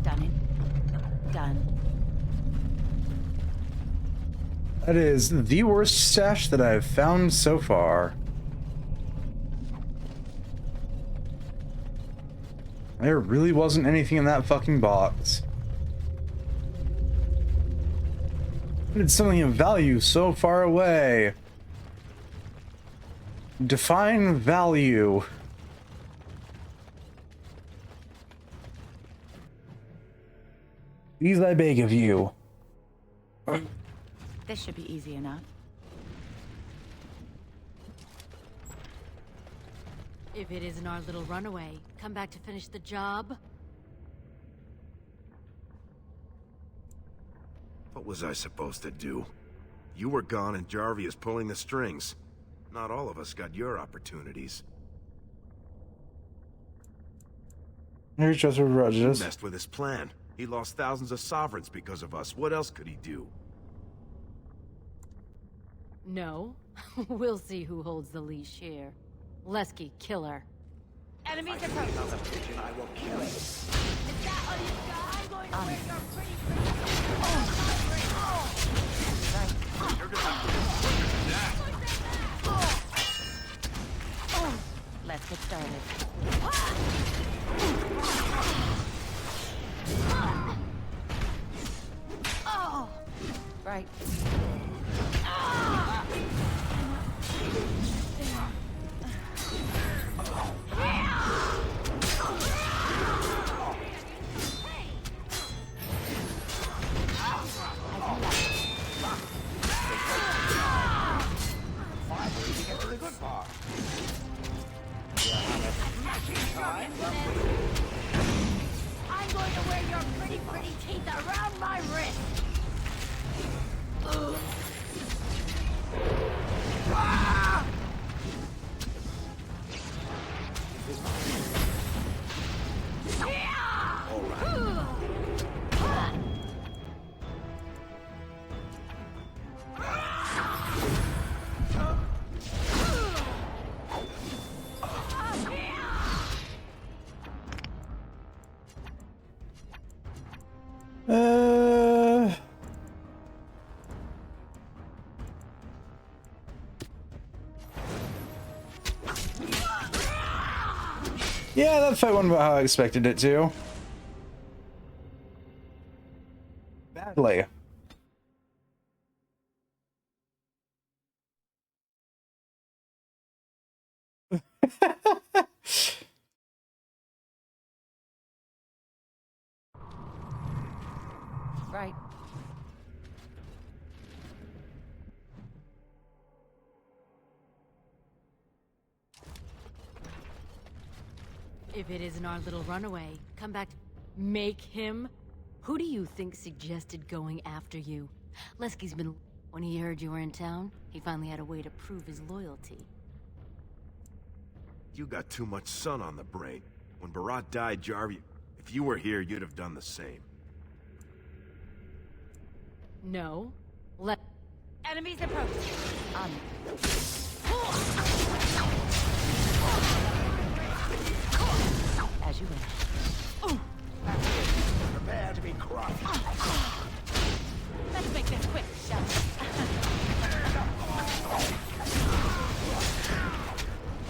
Done it. Done. That is the worst stash that I've found so far. There really wasn't anything in that fucking box. I did something of value so far away. Define value. These I beg of you. This should be easy enough. If it isn't our little runaway, come back to finish the job? What was I supposed to do? You were gone and Jarvie is pulling the strings. Not all of us got your opportunities. Here's just Rogers. He messed with his plan. He lost thousands of sovereigns because of us. What else could he do? No, We'll see who holds the leash here. Lesky, killer. Enemies approaching. I will kill it. Is that all you got? I'm going to wear your pretty Let's get started. Right. I'm going to wear your pretty teeth around my wrist. Yeah, that fight went about how I expected it to. Badly. Right. If it isn't our little runaway, come back. Make him? Who do you think suggested going after you? Lesky's been... When he heard you were in town, he finally had a way to prove his loyalty. You got too much sun on the brain. When Barat died, Jarvie, if you were here, you'd have done the same. No. Enemies approaching. As you wish. Prepare to be crushed. Let's make this quick, shall we?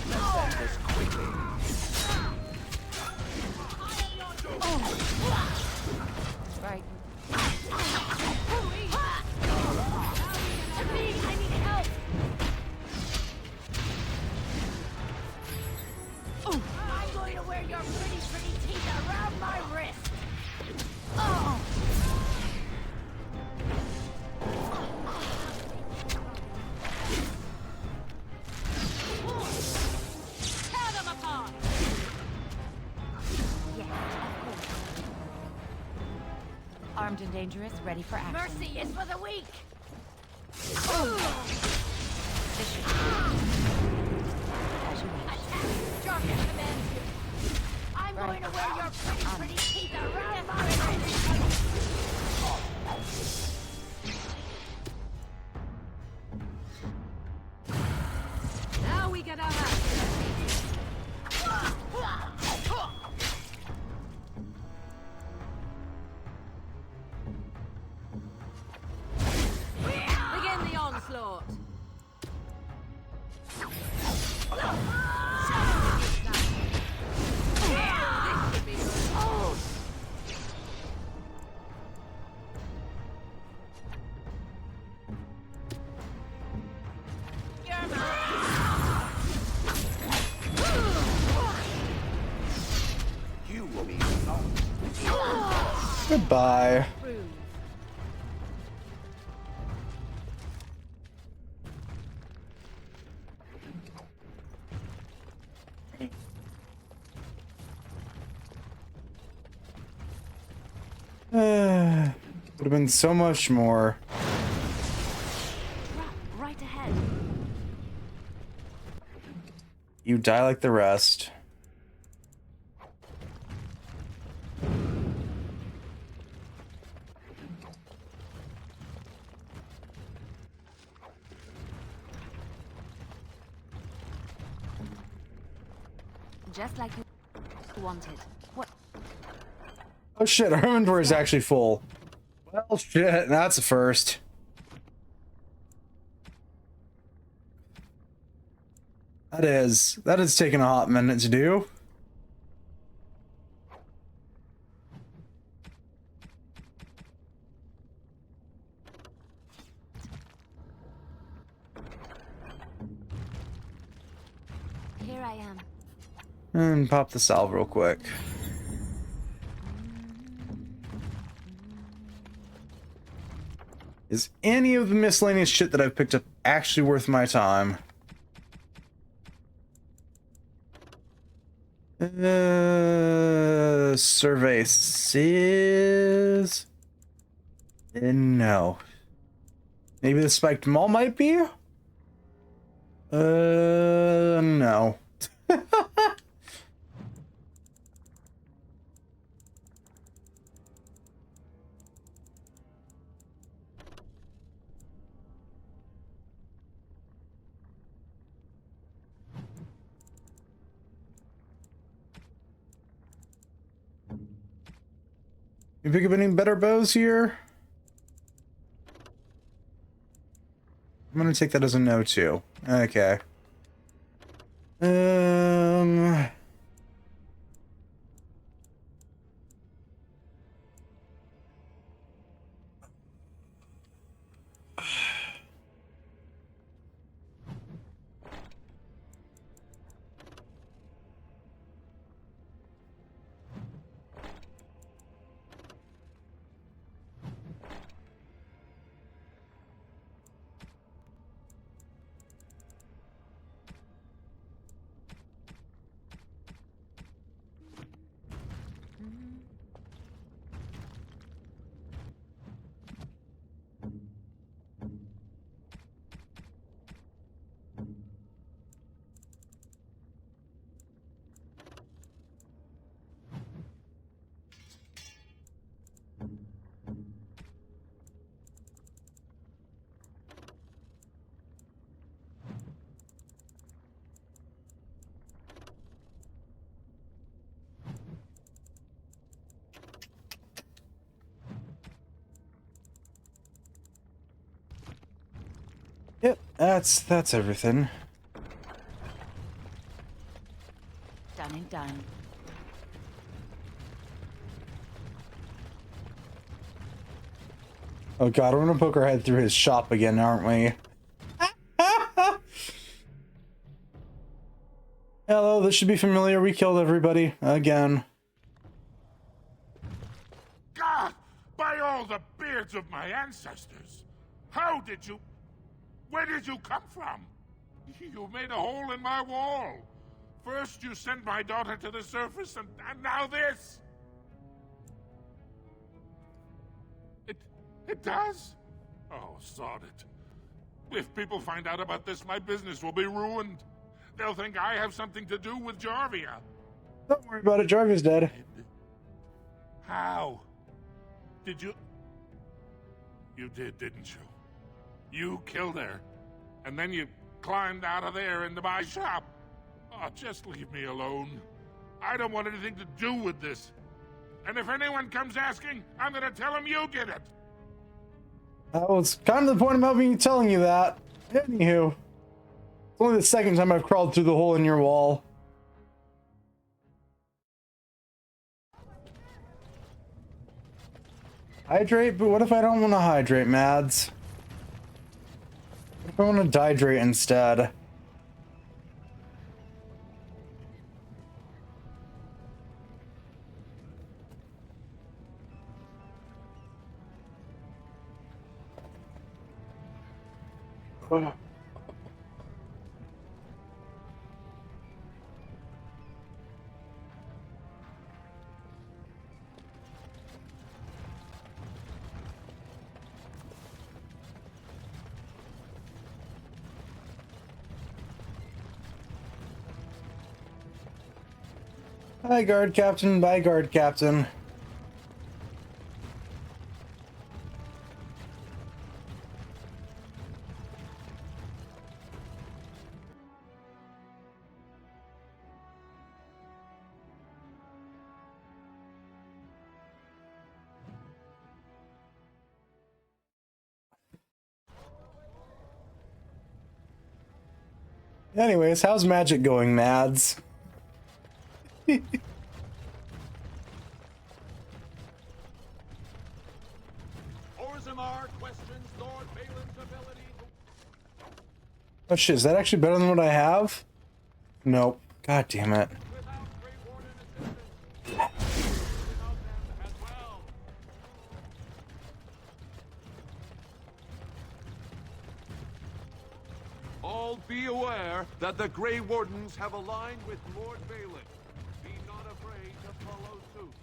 Let's end this quickly. Right. I need help. I'm going to wear your pretty teeth around my wrist. Tear them apart. Yes, of course. Armed and dangerous, ready for action. Mercy is for the weak. As you wish. Attack. Jarvis commands you. I'm going to wear your pretty teeth around my wrist. Now we get our hands. Begin the onslaught. You will be alone. Goodbye. Would have been so much more. Right ahead. You die like the rest. Just like you wanted. What? Oh shit, our inventory is actually full. Well, shit, that's a first. That is taking a hot minute to do. Here I am. And pop the salve real quick. Is any of the miscellaneous shit that I've picked up actually worth my time? Survey says... no. Maybe the spiked mall might be? No. You pick up any better bows here? I'm gonna take that as a no too. Okay. Yep, that's everything. Done and done. Oh god, we're gonna poke our head through his shop again, aren't we? Hello, this should be familiar. We killed everybody again. God! By all the beards of my ancestors! How did you... Where did you come from? You made a hole in my wall. First you sent my daughter to the surface, and now this! It does? Oh, sod it. If people find out about this, my business will be ruined. They'll think I have something to do with Jarvia. Don't worry about it, Jarvia's dead. How? Did you... You did, didn't you? You killed her, and then you climbed out of there into my shop. Oh, just leave me alone. I don't want anything to do with this. And if anyone comes asking, I'm gonna tell them you did it. That was kind of the point about me telling you that. Anywho, it's only the second time I've crawled through the hole in your wall. Hydrate? But what if I don't want to hydrate, Mads? What if I want to dihydrate instead? Oh. Hi, guard captain. Bye, guard captain. Anyways, how's magic going, Mads? Orzammar questions Lord Balin's ability to... Oh shit, is that actually better than what I have? Nope. God damn it. All be aware that the Grey Wardens have aligned with Lord Balin. Be not afraid to follow suit.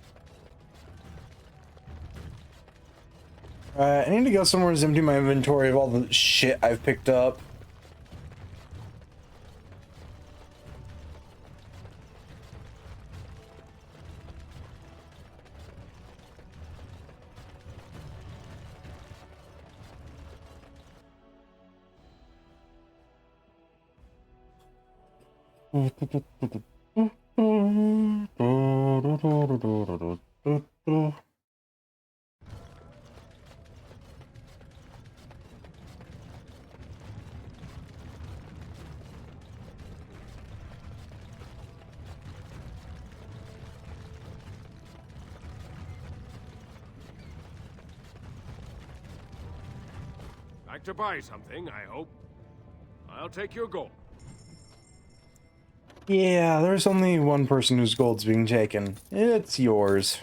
I need to go somewhere to empty my inventory of all the shit I've picked up. Like to buy something, I hope. I'll take your gold. Yeah, there's only one person whose gold's being taken. It's yours.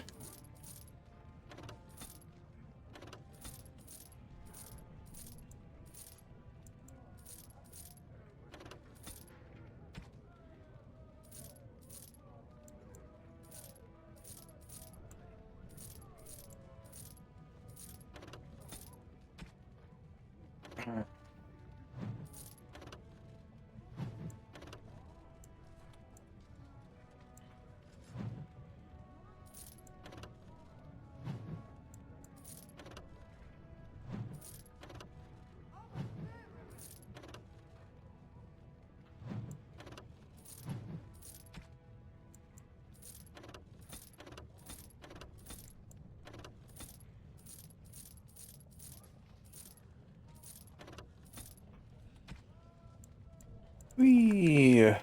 Whee!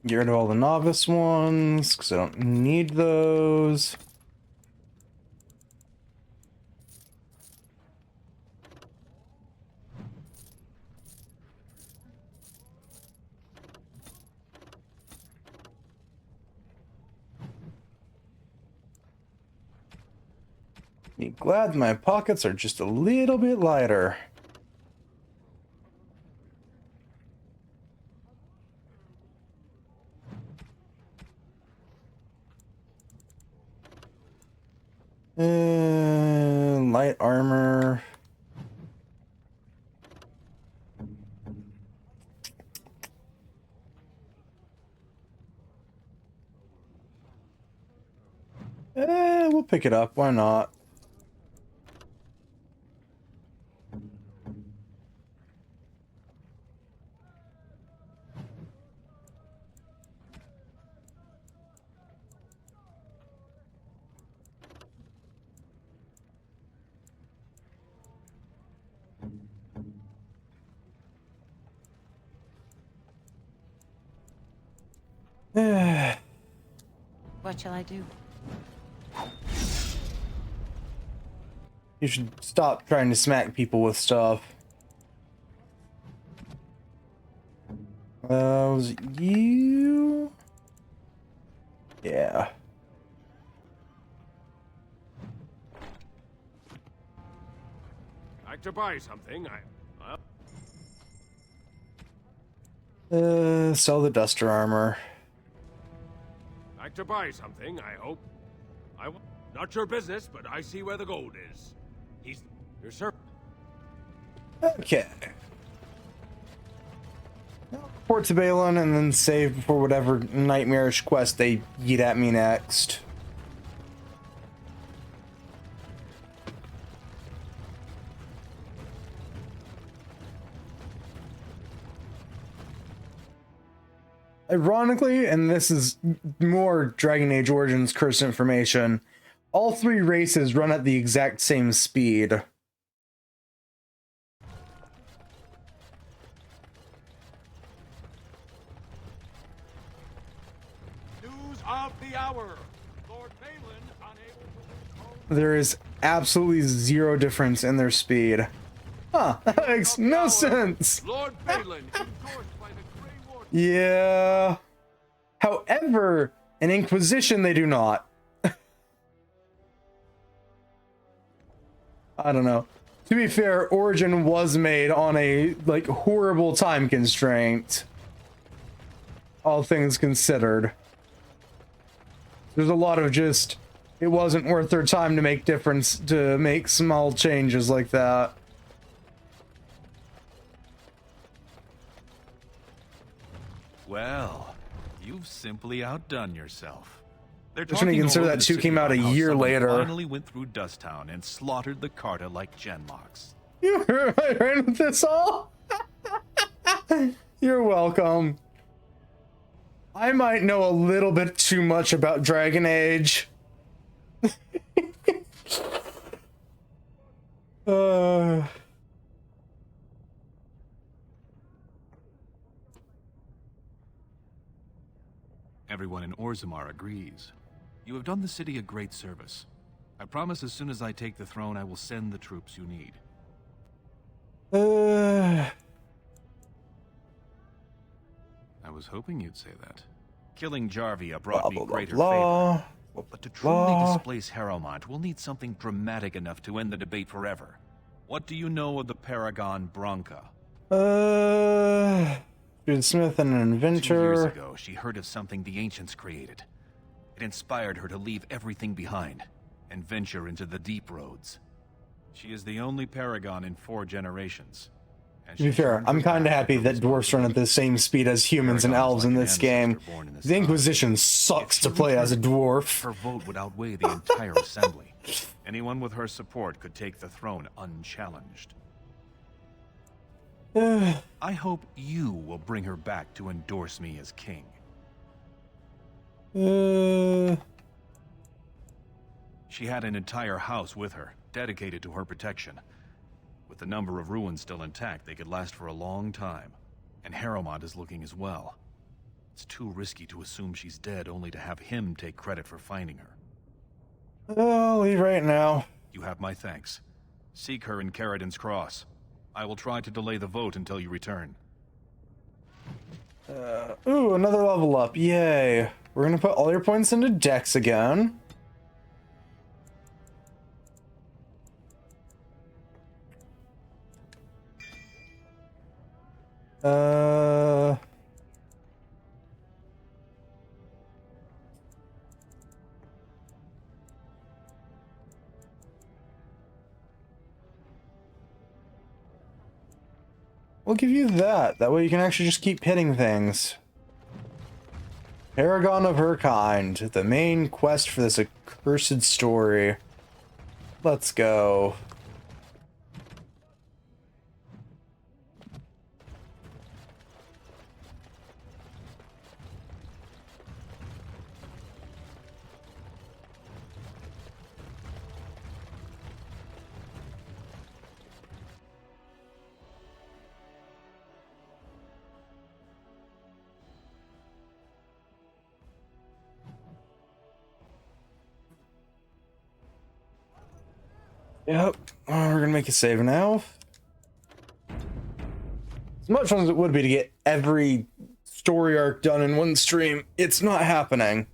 Get rid of all the novice ones, because I don't need those. Be glad my pockets are just a little bit lighter. Light armor. We'll pick it up. Why not? What shall I do? You should stop trying to smack people with stuff. Was it you? Yeah. Like to buy something, Sell the duster armor. Like to buy something, I hope. Not your business, but I see where the gold is. He's your servant. Okay. Report to Balin and then save before whatever nightmarish quest they yeet at me next. I Ironically, and this is more Dragon Age Origins cursed information, all three races run at the exact same speed. News of the hour. Lord Balin unable to... There is absolutely zero difference in their speed. Huh, that makes no sense. Lord Balin, endorsed by the Grey Warden. Yeah. However, in Inquisition, they do not. I don't know. To be fair, Origin was made on a, like, horrible time constraint. All things considered. There's a lot of just, it wasn't worth their time to make small changes like that. Well, you've simply outdone yourself. They're Especially when you talking consider all over that the 2 city came out a about how year someone later. Finally went through Dusttown and slaughtered the Carta like Genlocks. You ran with this all? You're welcome. I might know a little bit too much about Dragon Age. Everyone in Orzammar agrees. You have done the city a great service. I promise as soon as I take the throne, I will send the troops you need. I was hoping you'd say that. Killing Jarvia brought me greater favor. But to truly displace Harrowmont, we'll need something dramatic enough to end the debate forever. What do you know of the Paragon Branca? Jude Smith, an 2 inventor. years ago, she heard of something the Ancients created. It inspired her to leave everything behind and venture into the deep roads. She is the only Paragon in 4 generations. To be fair, I'm kind of happy that dwarfs run at the same speed as humans and elves in this game. The Inquisition sucks to play as a dwarf. Her vote would outweigh the entire assembly. Anyone with her support could take the throne unchallenged. I hope you will bring her back to endorse me as king. She had an entire house with her, dedicated to her protection. With the number of ruins still intact, they could last for a long time. And Harrowmont is looking as well. It's too risky to assume she's dead only to have him take credit for finding her. I'll leave right now. You have my thanks. Seek her in Caridin's Cross. I will try to delay the vote until you return. Ooh, another level up. Yay. We're gonna put all your points into Dex again. We'll give you that. That way you can actually just keep hitting things. Paragon of her kind. The main quest for this accursed story. Let's go. Yep, we're gonna make a save now. As much fun as it would be to get every story arc done in one stream, it's not happening.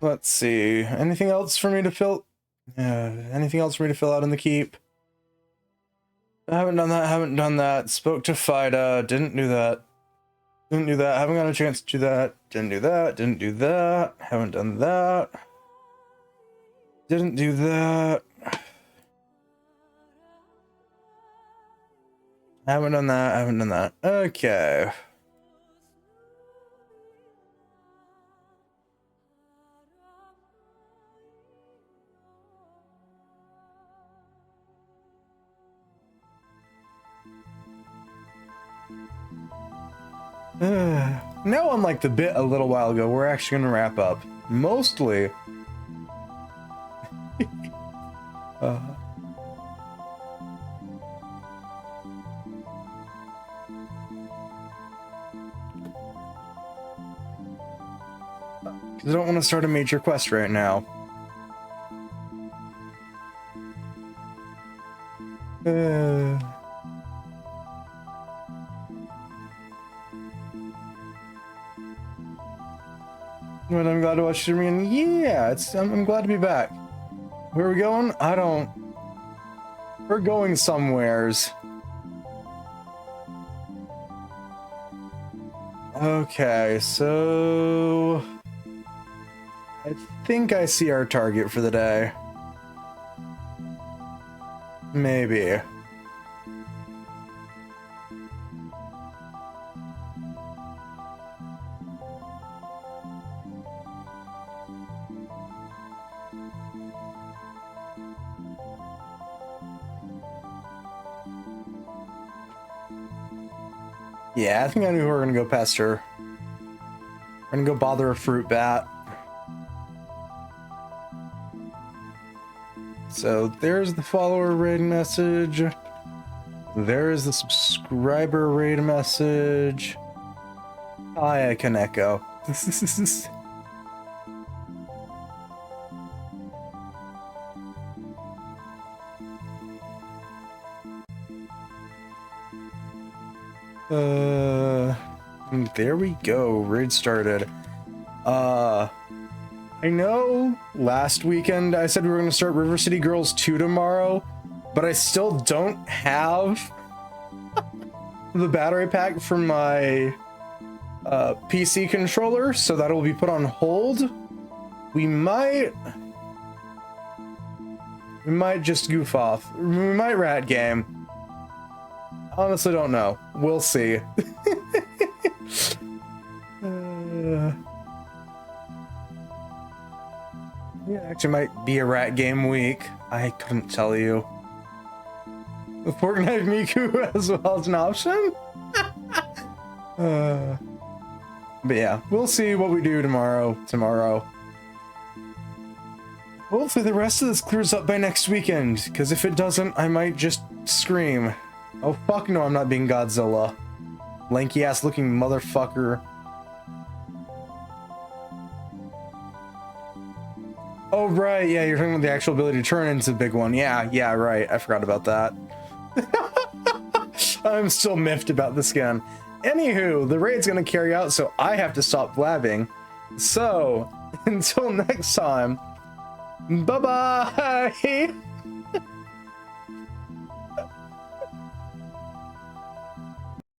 Let's see. Anything else for me to fill? Anything else for me to fill out in the keep? I haven't done that. Haven't done that. Spoke to Fida. Didn't do that. Didn't do that. Haven't got a chance to do that. Didn't do that. Didn't do that. Haven't done that. Didn't do that. Haven't done that. Haven't done that. Okay. Now, unlike the bit a little while ago, we're actually going to wrap up. Mostly. I don't want to start a major quest right now. But I'm glad to watch it again. Yeah, I'm glad to be back. Where are we going? We're going somewheres. Okay, so I think I see our target for the day. Maybe. Yeah, I think I knew we were gonna go past her. We're gonna go bother a fruit bat. So there's the follower raid message. There's the subscriber raid message. Hi, Kaneko. There we go. Raid started. I know last weekend I said we were going to start River City Girls 2 tomorrow, but I still don't have the battery pack for my PC controller, so that'll be put on hold. We might just goof off. We might rat game. Honestly, don't know. We'll see. Yeah, actually might be a rat game week. I couldn't tell you. The Fortnite Miku as well as an option? But yeah, we'll see what we do tomorrow. Hopefully the rest of this clears up by next weekend, because if it doesn't, I might just scream. Oh fuck no, I'm not being Godzilla. Lanky ass looking motherfucker. Oh right, yeah, you're talking about the actual ability to turn into a big one. Yeah, right. I forgot about that. I'm still miffed about the skin. Anywho, the raid's gonna carry out, so I have to stop blabbing. So, until next time, bye-bye!